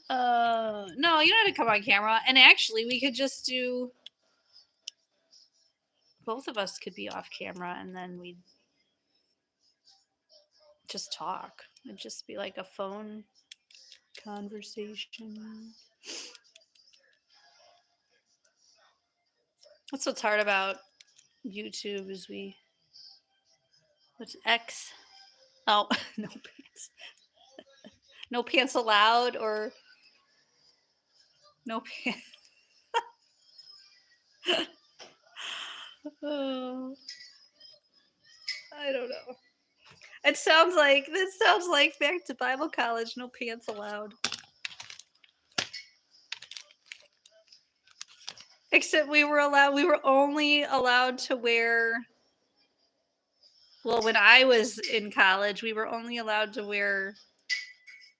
No, you don't have to come on camera. And actually, we could just do, both of us could be off camera and then we'd just talk. It'd just be like a phone conversation. That's what's hard about YouTube is what's X? Oh, no pants. No pants allowed or no pants. Oh, I don't know. It sounds like back to Bible college, no pants allowed. Except we were only allowed to wear, well, when I was in college, we were only allowed to wear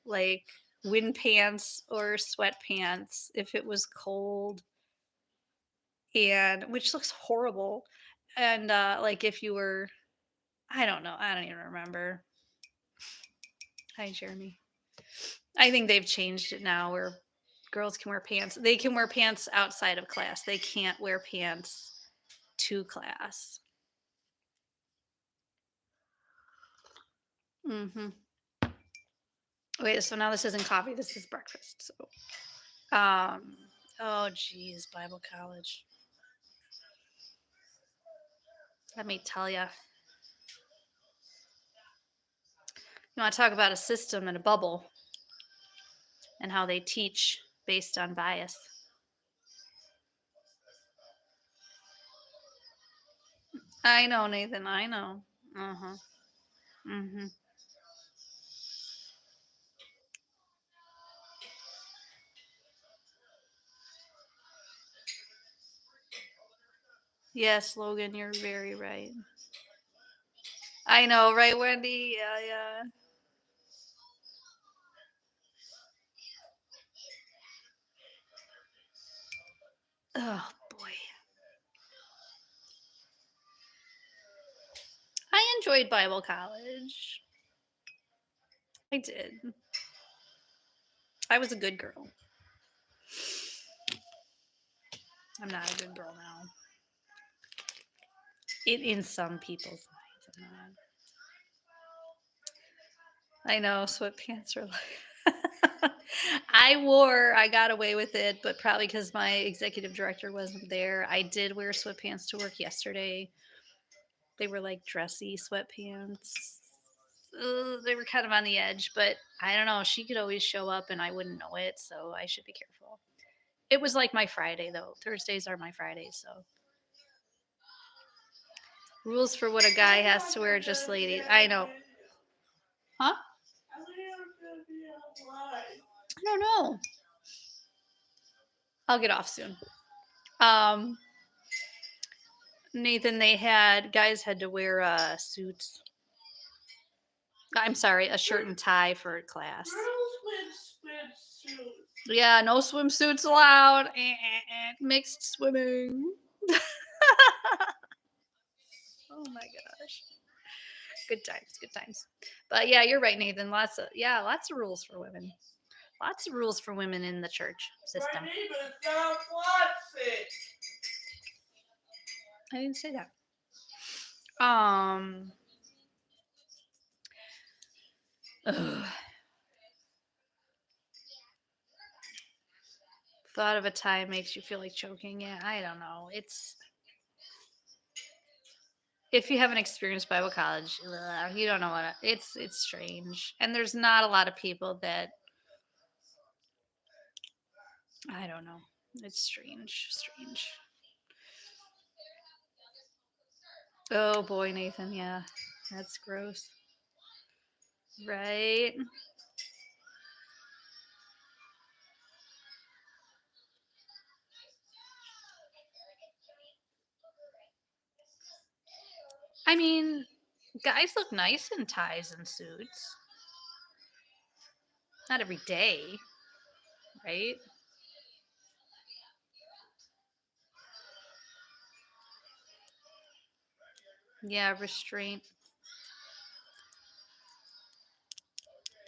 like wind pants or sweatpants if it was cold, and which looks horrible. And like if you were, I don't know, I don't even remember. Hi, Jeremy. I think they've changed it now where girls can wear pants. They can wear pants outside of class. They can't wear pants to class. Mm-hmm. Wait, so now this isn't coffee. This is breakfast. So, oh geez, Bible college. Let me tell you. You want to talk about a system and a bubble and how they teach based on bias. I know, Nathan. I know. Uh huh. Mm-hmm. Yes, Logan, you're very right. I know, right, Wendy? Yeah, yeah. Oh boy, I enjoyed Bible college. I did. I was a good girl. I'm not a good girl now. In some people's minds, I'm not. I know sweatpants are like. I got away with it, but probably because my executive director wasn't there. I did wear sweatpants to work yesterday. They were like dressy sweatpants. They were kind of on the edge, but I don't know. She could always show up and I wouldn't know it, so I should be careful. It was like my Friday, though. Thursdays are my Fridays, so. Rules for what a guy has to wear, just ladies. I know. Huh? I don't know. I'll get off soon. Um, Nathan, guys had to wear suits. I'm sorry, a shirt and tie for class. Girls with swimsuits. Yeah, no swimsuits allowed. Mixed swimming. Oh my gosh. Good times, good times. But yeah, you're right, Nathan. Lots of rules for women. Lots of rules for women in the church system. My name is John Watson. I didn't say that. Um. Ugh. Thought of a tie makes you feel like choking. Yeah, I don't know. if you haven't experienced Bible college, you don't know it's strange. And there's not a lot of people that I don't know. It's strange, strange. Oh boy, Nathan, yeah. That's gross. Right? I mean, guys look nice in ties and suits. Not every day, right? Yeah, restraint.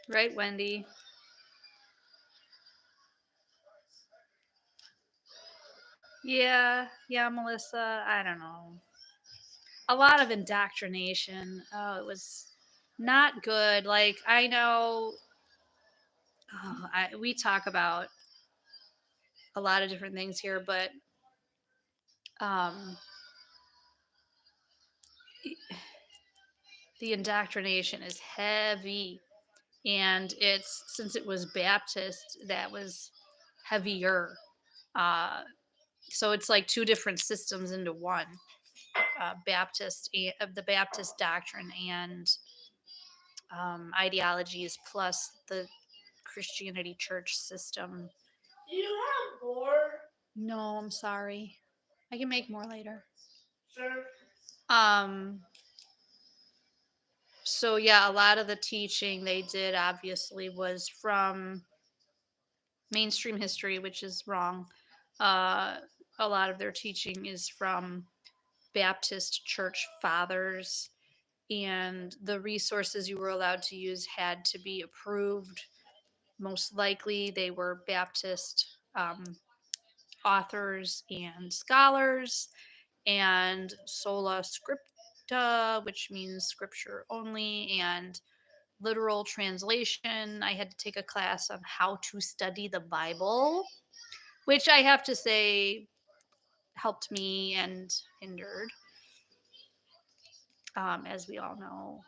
Right, Wendy? Yeah, Melissa. I don't know. A lot of indoctrination. Oh, it was not good. Like, I know we talk about a lot of different things here, but um, the indoctrination is heavy. And it's since it was Baptist, that was heavier. Uh, so it's like two different systems into one. Baptist of the Baptist doctrine and ideologies plus the Christianity church system. Do you have more? No, I'm sorry. I can make more later. Sure. Um so yeah, a lot of the teaching they did obviously was from mainstream history, which is wrong. Uh a lot of their teaching is from Baptist church fathers, and the resources you were allowed to use had to be approved. Most likely, they were Baptist authors and scholars, and sola scripta, which means scripture only, and literal translation. I had to take a class on how to study the Bible, which I have to say helped me and hindered, as we all know.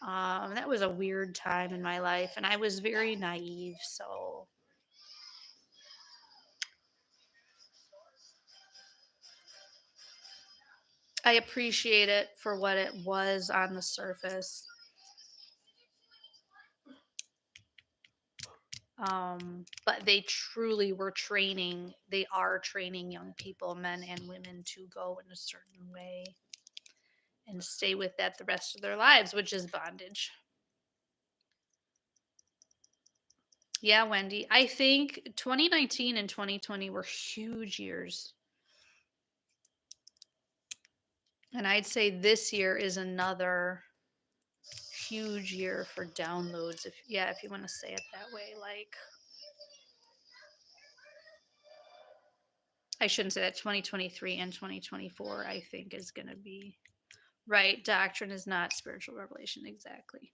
That was a weird time in my life, and I was very naive, so I appreciate it for what it was on the surface. But they truly were training, they are training young people, men and women, to go in a certain way and stay with that the rest of their lives, which is bondage. Yeah, Wendy. I think 2019 and 2020 were huge years. And I'd say this year is another huge year for downloads. If you want to say it that way, like I shouldn't say that 2023 and 2024 I think is going to be right. Doctrine is not spiritual revelation exactly.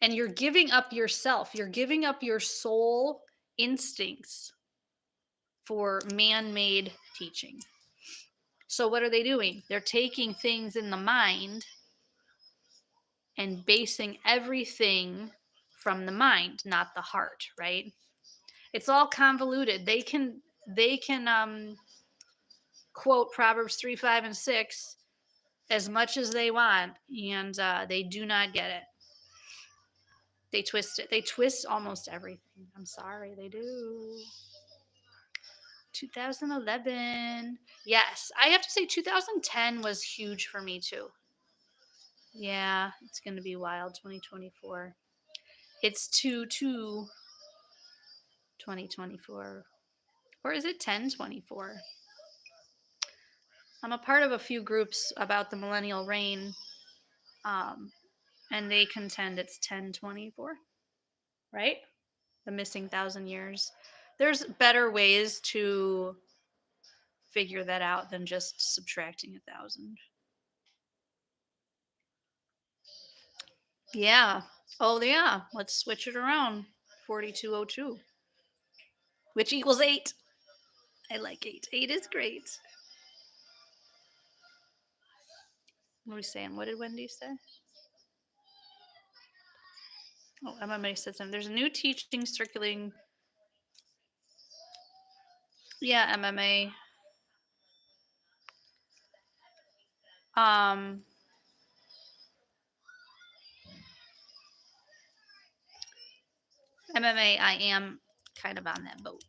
And you're giving up yourself. You're giving up your soul instincts for man-made teaching. So what are they doing? They're taking things in the mind and basing everything from the mind, not the heart, right? It's all convoluted. They can quote Proverbs 3, 5, and 6 as much as they want, and they do not get it. They twist it. They twist almost everything. I'm sorry, they do. 2011. Yes, I have to say 2010 was huge for me too. Yeah, it's going to be wild 2024. It's 2 2024. Or is it 1024? I'm a part of a few groups about the millennial reign, um, and they contend it's 1024, right? The missing 1,000 years. There's better ways to figure that out than just subtracting 1,000. Yeah. Oh, yeah. Let's switch it around. 4202, which equals 8. I like 8. 8 is great. What are we saying? What did Wendy say? Oh, MMA said something. There's a new teaching circulating. Yeah, MMA. Um, MMA. I am kind of on that boat.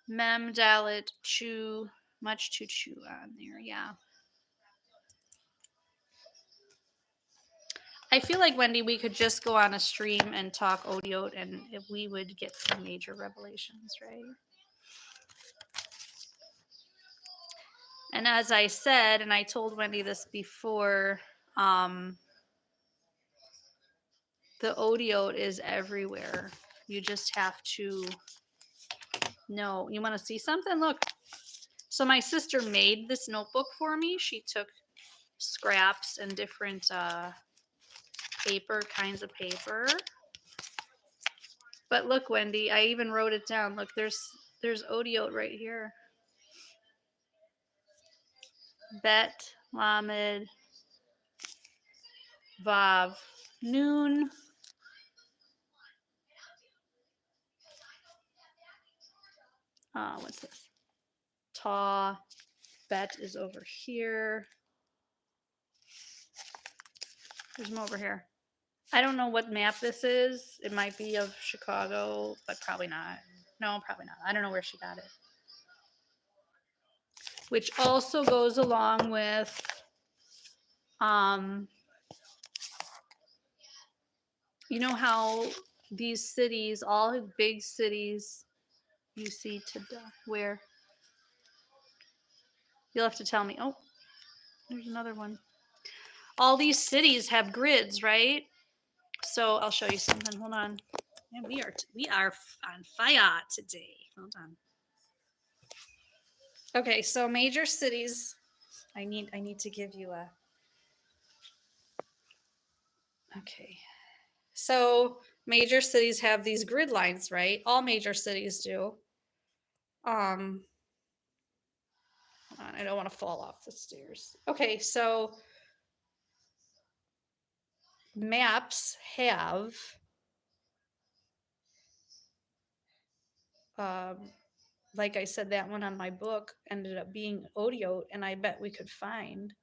Mem, Dalit, Chew. Much to chew on there. Yeah. I feel like, Wendy, we could just go on a stream and talk Odiot, and if we would get some major revelations, right? And as I said, and I told Wendy this before, the Odiot is everywhere. You just have to know. You want to see something? Look. So my sister made this notebook for me. She took scraps and different kinds of paper. But look, Wendy, I even wrote it down. Look, there's Odiot right here. Bet, Lamed, Vav, Noon. What's this? Ta. Bet is over here. There's more over here. I don't know what map this is. It might be of Chicago, but probably not. No, probably not. I don't know where she got it. Which also goes along with you know how these cities, all big cities you see where you'll have to tell me. Oh, there's another one. All these cities have grids, right? So I'll show you something. Hold on. Man, we are on fire today. Hold on. Okay, so major cities. I need to give you a. Okay. So major cities have these grid lines, right? All major cities do. I don't want to fall off the stairs. Okay, so maps have like I said, that one on my book ended up being Odiot, and I bet we could find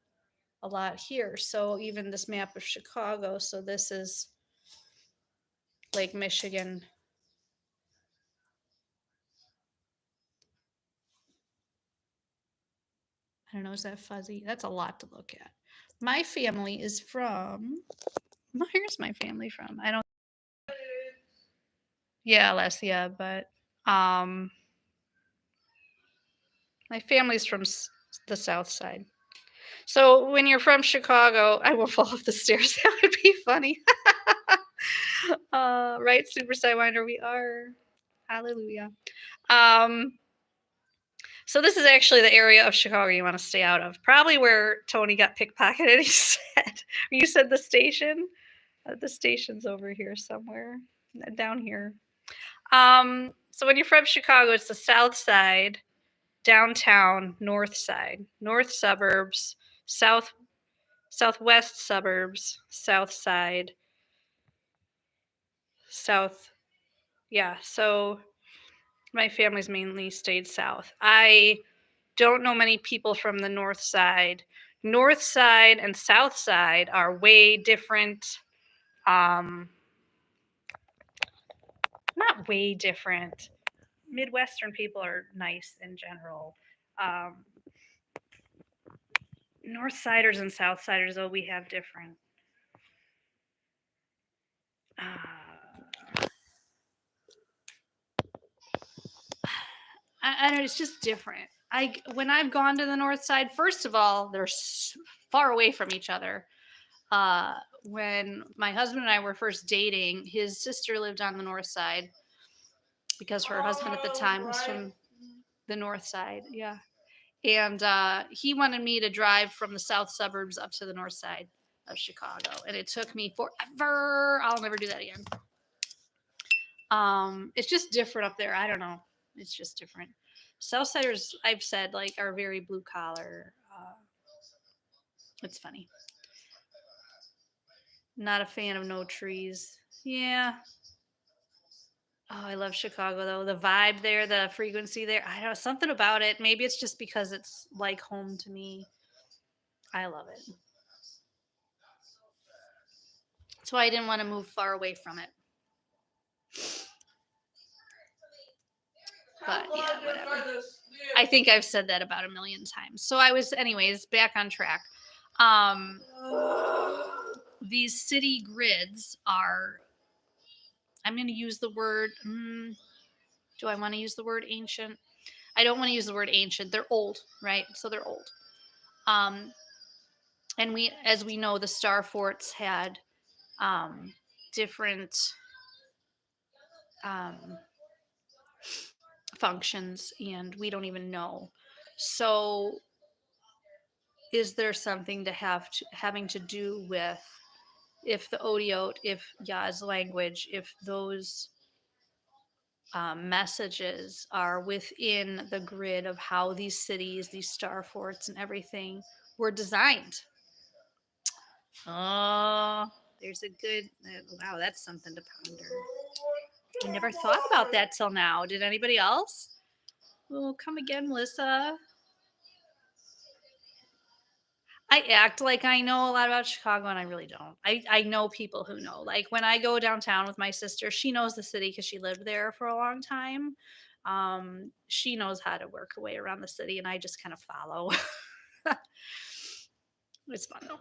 a lot here. So even this map of Chicago, so this is Lake Michigan. I don't know, is that fuzzy? That's a lot to look at. My family is from, where's my family from? I don't, yeah, Alessia, but my family's from the south side. So when you're from Chicago, I won't fall off the stairs. That would be funny. Right, Super Sidewinder, we are. Hallelujah. So this is actually the area of Chicago you want to stay out of. Probably where Tony got pickpocketed. He said, you said the station. The station's over here somewhere, down here. So when you're from Chicago, it's the south side, downtown, north side, north suburbs, southwest suburbs, south side, south. Yeah, so my family's mainly stayed south. I don't know many people from the north side. North side and south side are way different. Not way different. Midwestern people are nice in general. North siders and south siders, though, we have different. I don't know, it's just different. When I've gone to the north side, first of all, they're far away from each other. When my husband and I were first dating, his sister lived on the north side because her husband at the time was from the north side. Yeah. And he wanted me to drive from the south suburbs up to the north side of Chicago. And it took me forever. I'll never do that again. It's just different up there. I don't know. It's just different. Southsiders, I've said, like, are very blue collar. It's funny. Not a fan of no trees. Yeah. Oh, I love Chicago though. The vibe there, the frequency there. I don't know, something about it. Maybe it's just because it's like home to me. I love it. That's why I didn't want to move far away from it. But yeah, whatever. I think I've said that about a million times. So I was, anyways, back on track. Um, these city grids are, I'm going to use the word, do I want to use the word ancient? I don't want to use the word ancient. They're old, right? So they're old. Um, and we, as we know, the star forts had different um, functions, and we don't even know. So, is there something to having to do with if the Odiot, if Yah's language, if those messages are within the grid of how these cities, these star forts, and everything were designed? Oh, there's a good. Wow, that's something to ponder. I never thought about that till now. Did anybody else? Oh, come again, Melissa. I act like I know a lot about Chicago, and I really don't. I know people who know. Like when I go downtown with my sister, she knows the city because she lived there for a long time. She knows how to work her way around the city, and I just kind of follow. It's fun though.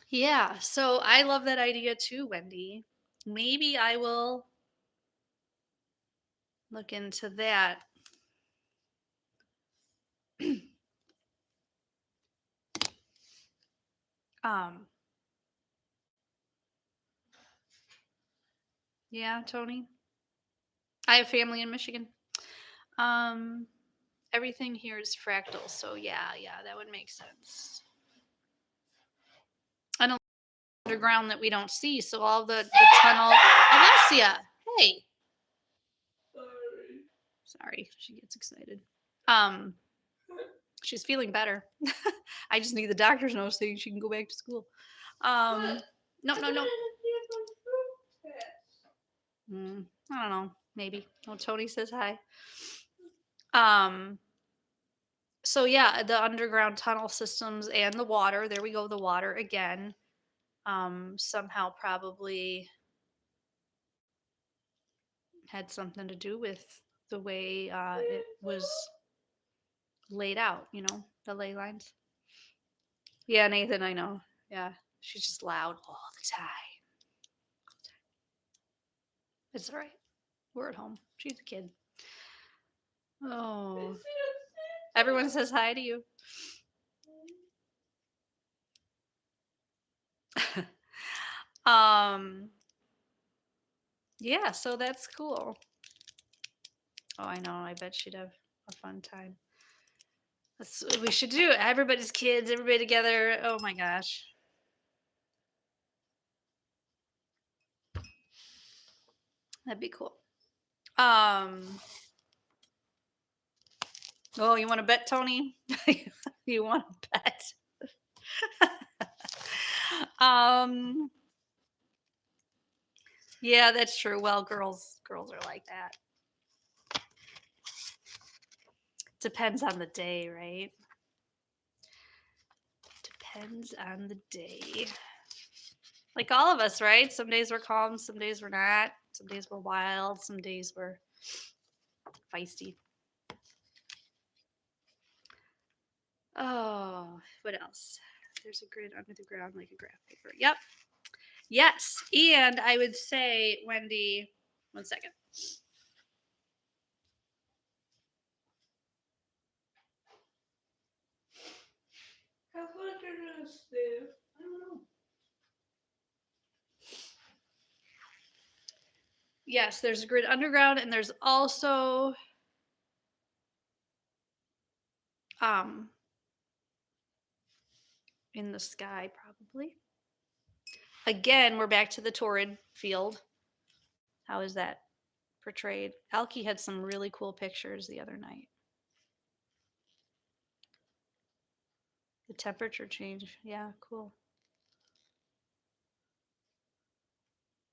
Yeah, so I love that idea too, Wendy. Maybe I will look into that. um, yeah, Tony. I have family in Michigan. Um, everything here is fractal, so yeah, that would make sense. And underground that we don't see, so all the tunnel. Alessia, hey, sorry, she gets excited. Um, she's feeling better. I just need the doctor's note saying she can go back to school. No. I don't know. Maybe. Oh, Tony says hi. Um, so yeah, the underground tunnel systems and the water. There we go. The water again. Somehow probably had something to do with the way it was laid out. You know, the ley lines. Yeah, Nathan. I know. Yeah, she's just loud all the time. It's all right. We're at home. She's a kid. Oh, everyone says hi to you. um, yeah, so that's cool. Oh, I know. I bet she'd have a fun time. That's what we should do. Everybody's kids, everybody together. Oh my gosh. That'd be cool. Oh, you want to bet, Tony? You want to bet? um, yeah, that's true. Well, girls are like that. Depends on the day, right? Depends on the day. Like all of us, right? Some days we're calm, some days we're not. Some days we're wild, some days we're feisty. Oh, what else? There's a grid under the ground like a graph paper. Yep. Yes. And I would say, Wendy, 1 second. How much are this, Steve? I don't know. Yes, there's a grid underground, and there's also um in the sky, probably. Again, we're back to the torrid field. How is that portrayed? Alki had some really cool pictures the other night. The temperature change. Yeah, cool.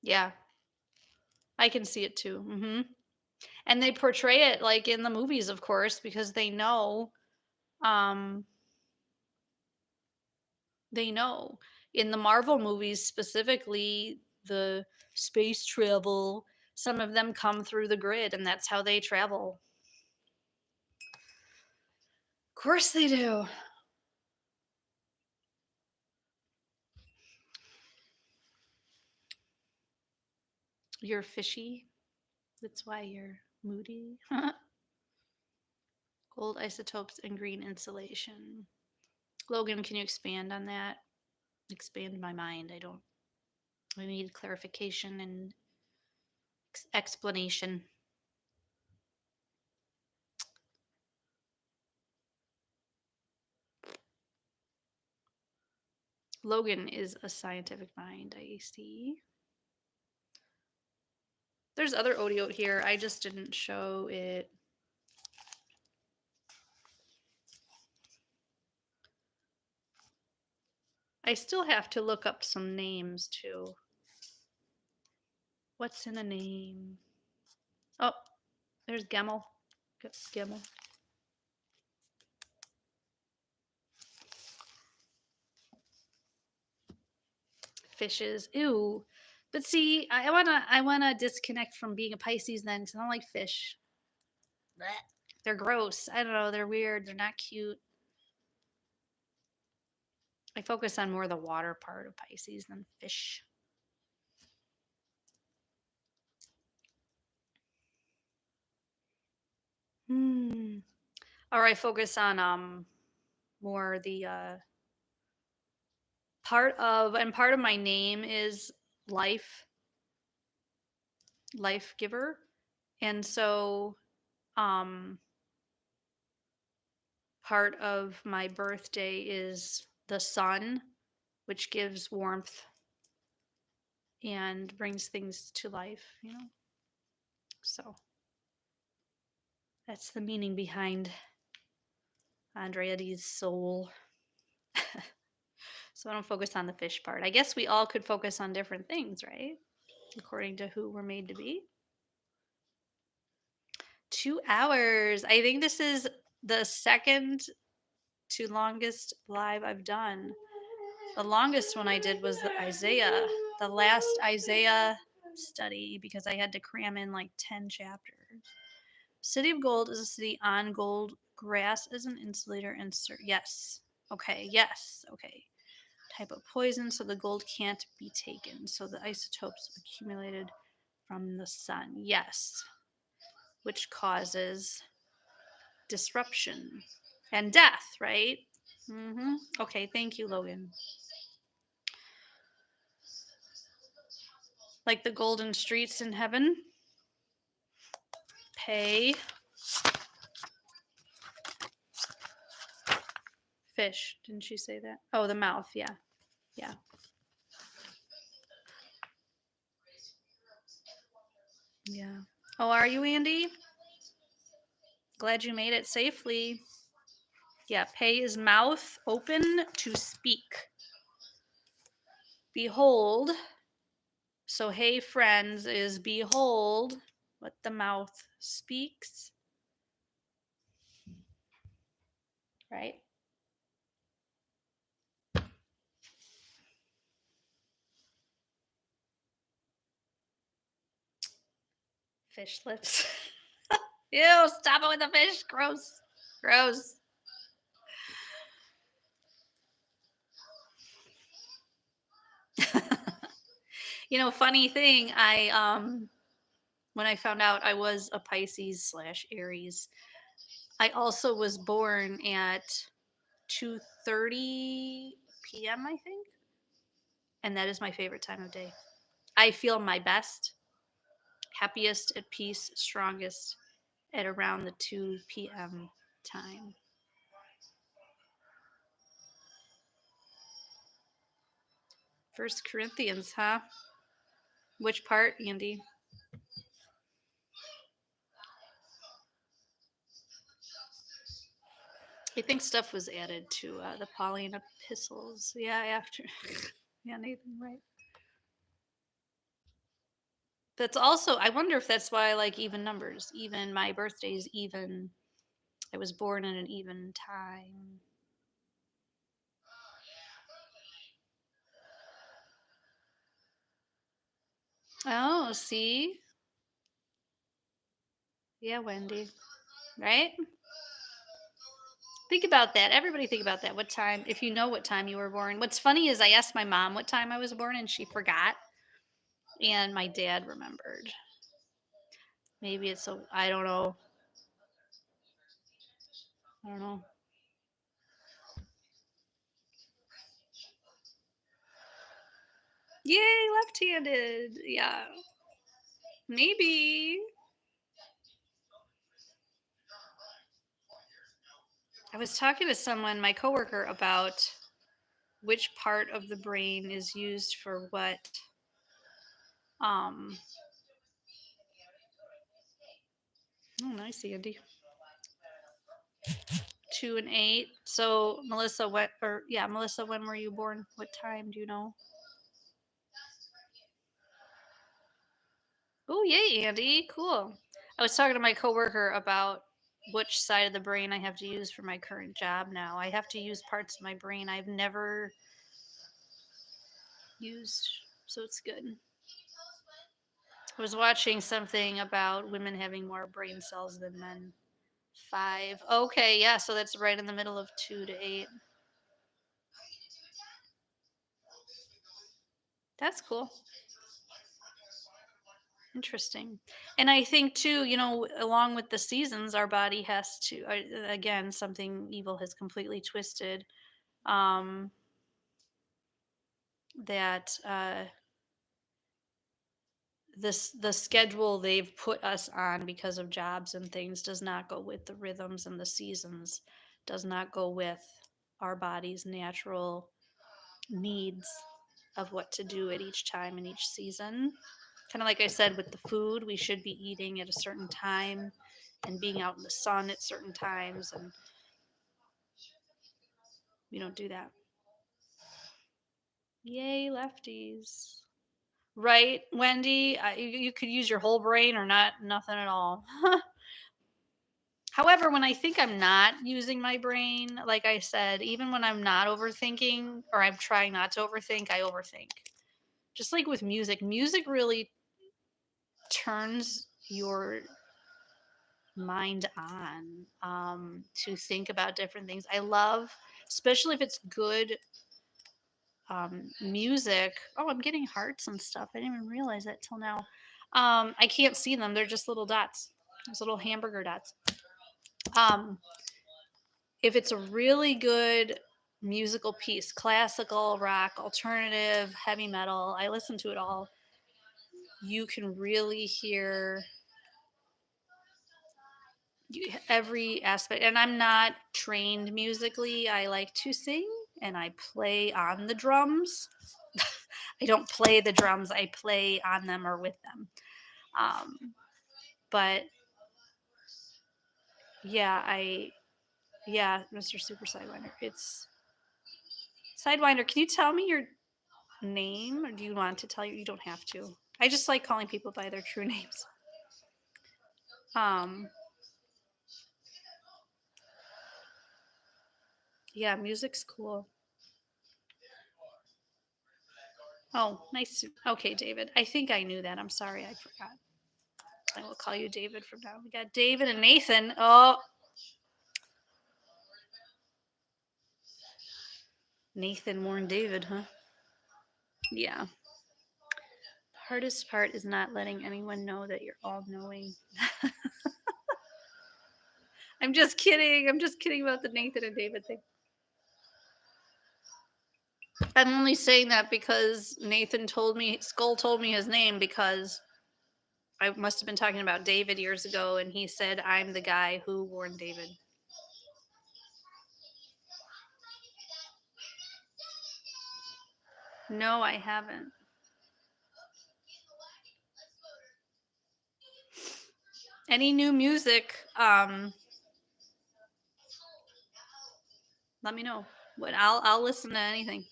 Yeah, I can see it too. And they portray it like in the movies, of course, because um they know in the Marvel movies specifically the space travel, some of them come through the grid and that's how they travel. Of course they do. You're fishy. That's why you're moody. Gold isotopes and green insulation. Logan, can you expand on that? Expand my mind. I need clarification and explanation. Logan is a scientific mind, I see. There's other audio here. I just didn't show it. I still have to look up some names too. What's in a name? Oh, there's Gemmel. Gemmel. Fishes. Ew. But see, I wanna disconnect from being a Pisces then because I don't like fish. Blech. They're gross. I don't know. They're weird. They're not cute. I focus on more the water part of Pisces than fish. Or I focus on more the part of my name is life, life giver. And so um part of my birthday is the sun, which gives warmth and brings things to life. So that's the meaning behind Andrea D's soul. So I don't focus on the fish part. I guess we all could focus on different things, right? According to who we're made to be. 2 hours. I think this is the second to longest live I've done. The longest one I did was the last Isaiah study, because I had to cram in like 10 chapters. City of Gold is a city on gold. Grass is an insulator and yes. Okay, yes. Okay. Type of poison, so the gold can't be taken. So the isotopes accumulated from the sun. Yes. Which causes disruption and death, right? Okay, thank you, Logan. Like the golden streets in heaven. Pay. Fish. Didn't she say that? Oh, the mouth. Yeah. Yeah. Yeah. Oh, are you, Andy? Glad you made it safely. Yeah. Pay is mouth open to speak. Behold. So, hey, friends, is behold what the mouth speaks. Right? Fish lips. Ew, stop it with the fish. Gross. Gross. Funny thing, when I found out I was a Pisces / Aries, I also was born at 2:30 p.m., I think. And that is my favorite time of day. I feel my best, happiest, at peace, strongest at around the 2 p.m. time. First Corinthians, huh? Which part, Andy? I think stuff was added to the Pauline epistles. Yeah, after. Yeah, Nathan, right. That's also, I wonder if that's why I like even numbers. Even my birthday's even. I was born in an even time. Oh, see? Yeah, Wendy. Right? Think about that. Everybody think about that. What time, if you know what time you were born. What's funny is I asked my mom what time I was born and she forgot. And my dad remembered. Maybe it's a, I don't know. I don't know. Yay, left handed. Yeah. Maybe. I was talking to someone, my coworker, about which part of the brain is used for what. Um, oh, nice, Andy. 2 and 8. So, Melissa, what, or yeah, Melissa, when were you born? What time do you know? Oh, yay, Andy. Cool. I was talking to my coworker about which side of the brain I have to use for my current job now. I have to use parts of my brain I've never used, so it's good. I was watching something about women having more brain cells than men. 5. Okay, yeah, so that's right in the middle of 2 to 8. That's cool. Interesting. And I think too, along with the seasons, our body has to, again, something evil has completely twisted. Um, that this the schedule they've put us on because of jobs and things does not go with the rhythms and the seasons, does not go with our body's natural needs of what to do at each time in each season. Kind of like I said with the food, we should be eating at a certain time and being out in the sun at certain times, and we don't do that. Yay, lefties. Right, Wendy? You could use your whole brain or not, nothing at all. However, when I think I'm not using my brain, like I said, even when I'm not overthinking or I'm trying not to overthink, I overthink. Just like with music, music really turns your mind on to think about different things. I love, especially if it's good music. Oh, I'm getting hearts and stuff. I didn't even realize that till now. I can't see them. They're just little dots. Those little hamburger dots. Um, if it's a really good musical piece, classical, rock, alternative, heavy metal, I listen to it all. You can really hear every aspect. And I'm not trained musically. I like to sing and I play on the drums. I don't play the drums, I play on them or with them. Um, but yeah, yeah, Mr. Super Sidewinder. It's Sidewinder. Can you tell me your name, or do you want to tell you? You don't have to. I just like calling people by their true names. Um, yeah, music's cool. Oh, nice. Okay, David. I think I knew that. I'm sorry, I forgot. I will call you David from now. We got David and Nathan. Oh, Nathan warned David, huh? Yeah. The hardest part is not letting anyone know that you're all knowing. I'm just kidding. I'm just kidding about the Nathan and David thing. I'm only saying that because Skull told me his name because I must have been talking about David years ago, and he said, I'm the guy who warned David. No, I haven't. Any new music? Let me know. What I'll listen to anything.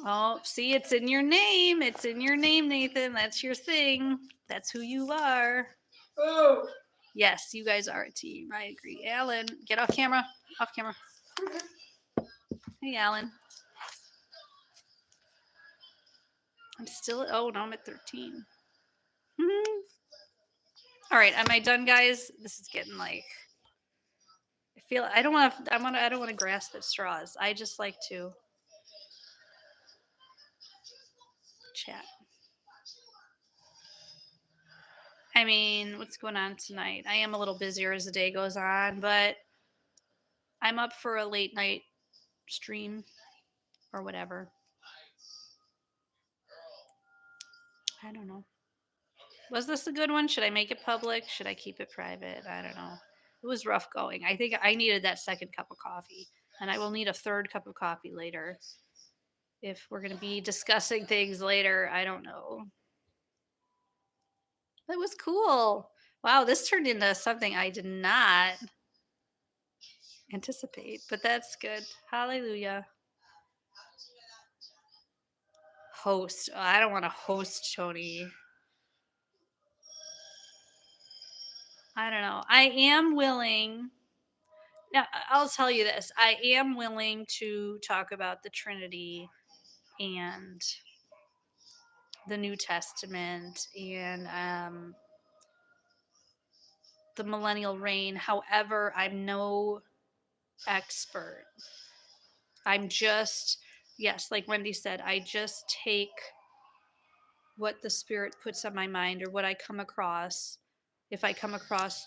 Oh, see, it's in your name. It's in your name, Nathan. That's your thing. That's who you are. Oh. Yes, you guys are a team. I agree. Alan, get off camera. Off camera. Hey, Alan. I'm still. Oh no, I'm at 13. Hmm. All right, am I done, guys? This is getting like. I feel. I don't want to. I don't want to grasp at straws. I just like to chat. I mean, what's going on tonight? I am a little busier as the day goes on, but I'm up for a late night stream or whatever. I don't know. Was this a good one? Should I make it public? Should I keep it private? I don't know. It was rough going. I think I needed that second cup of coffee, and I will need a third cup of coffee later. If we're going to be discussing things later, I don't know. That was cool. Wow, this turned into something I did not anticipate, but that's good. Hallelujah. Host. Oh, I don't want to host, Tony. I don't know. I am willing. Now, I'll tell you this. I am willing to talk about the Trinity and the New Testament and the millennial reign. However, I'm no expert. I'm just, yes, like Wendy said, I just take what the Spirit puts on my mind or what I come across. If I come across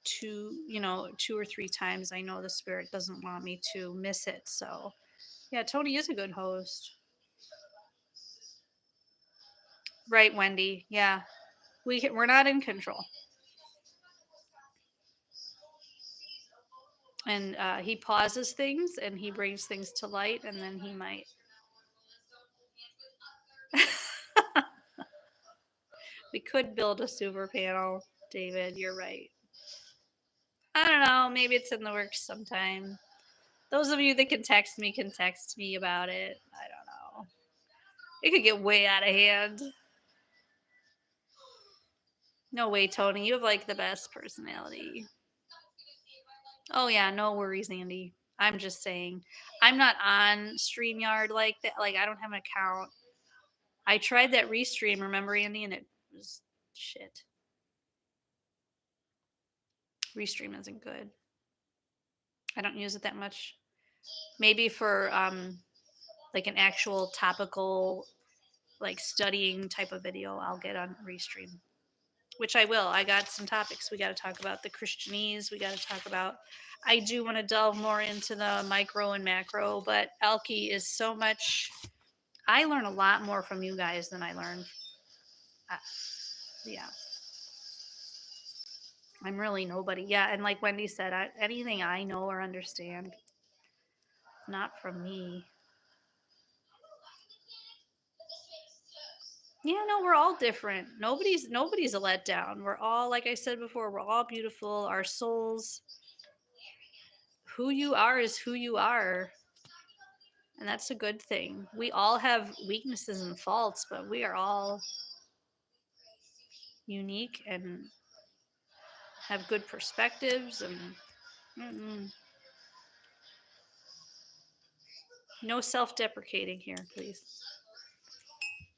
two or three times, I know the Spirit doesn't want me to miss it. So, yeah, Tony is a good host. Right, Wendy. Yeah. We're not in control. And he pauses things and he brings things to light and then he might. We could build a super panel, David. You're right. I don't know. Maybe it's in the works sometime. Those of you that can text me about it. I don't know. It could get way out of hand. No way, Tony. You have like the best personality. Oh yeah, no worries, Andy. I'm just saying. I'm not on StreamYard like that. Like I don't have an account. I tried that restream, remember, Andy, and it was shit. Restream isn't good. I don't use it that much. Maybe for like an actual topical, like studying type of video, I'll get on Restream, which I will. I got some topics. We got to talk about the Christianese. We got to talk about. I do want to delve more into the micro and macro, but Elkie is so much. I learn a lot more from you guys than I learn. Yeah. I'm really nobody. Yeah, and like Wendy said, anything I know or understand, not from me. Yeah, no, we're all different. Nobody's a letdown. We're all, like I said before, we're all beautiful. Our souls, who you are is who you are, and that's a good thing. We all have weaknesses and faults, but we are all unique and have good perspectives and mm-mm. No self-deprecating here, please.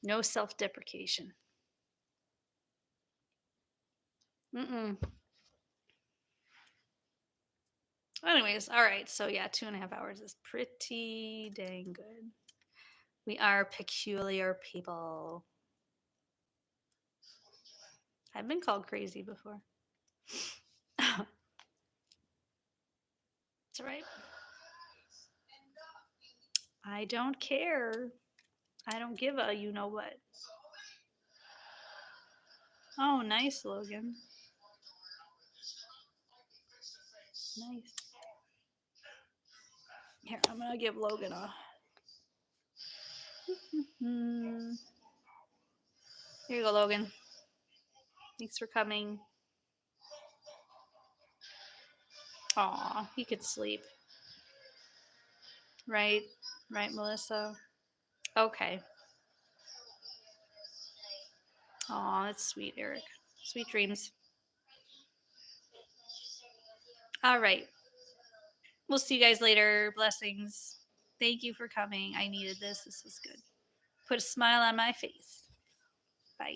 No self-deprecation. Mm-mm. Anyways, all right. So yeah, 2.5 hours is pretty dang good. We are peculiar people. I've been called crazy before. That's right. I don't care. I don't give a you know what. Oh, nice, Logan. Nice. Here, I'm gonna give Logan a. Here you go, Logan. Thanks for coming. Aw, he could sleep. Right. Right, Melissa. Okay. Oh, that's sweet, Eric. Sweet dreams. All right. We'll see you guys later. Blessings. Thank you for coming. I needed this. This was good. Put a smile on my face. Bye.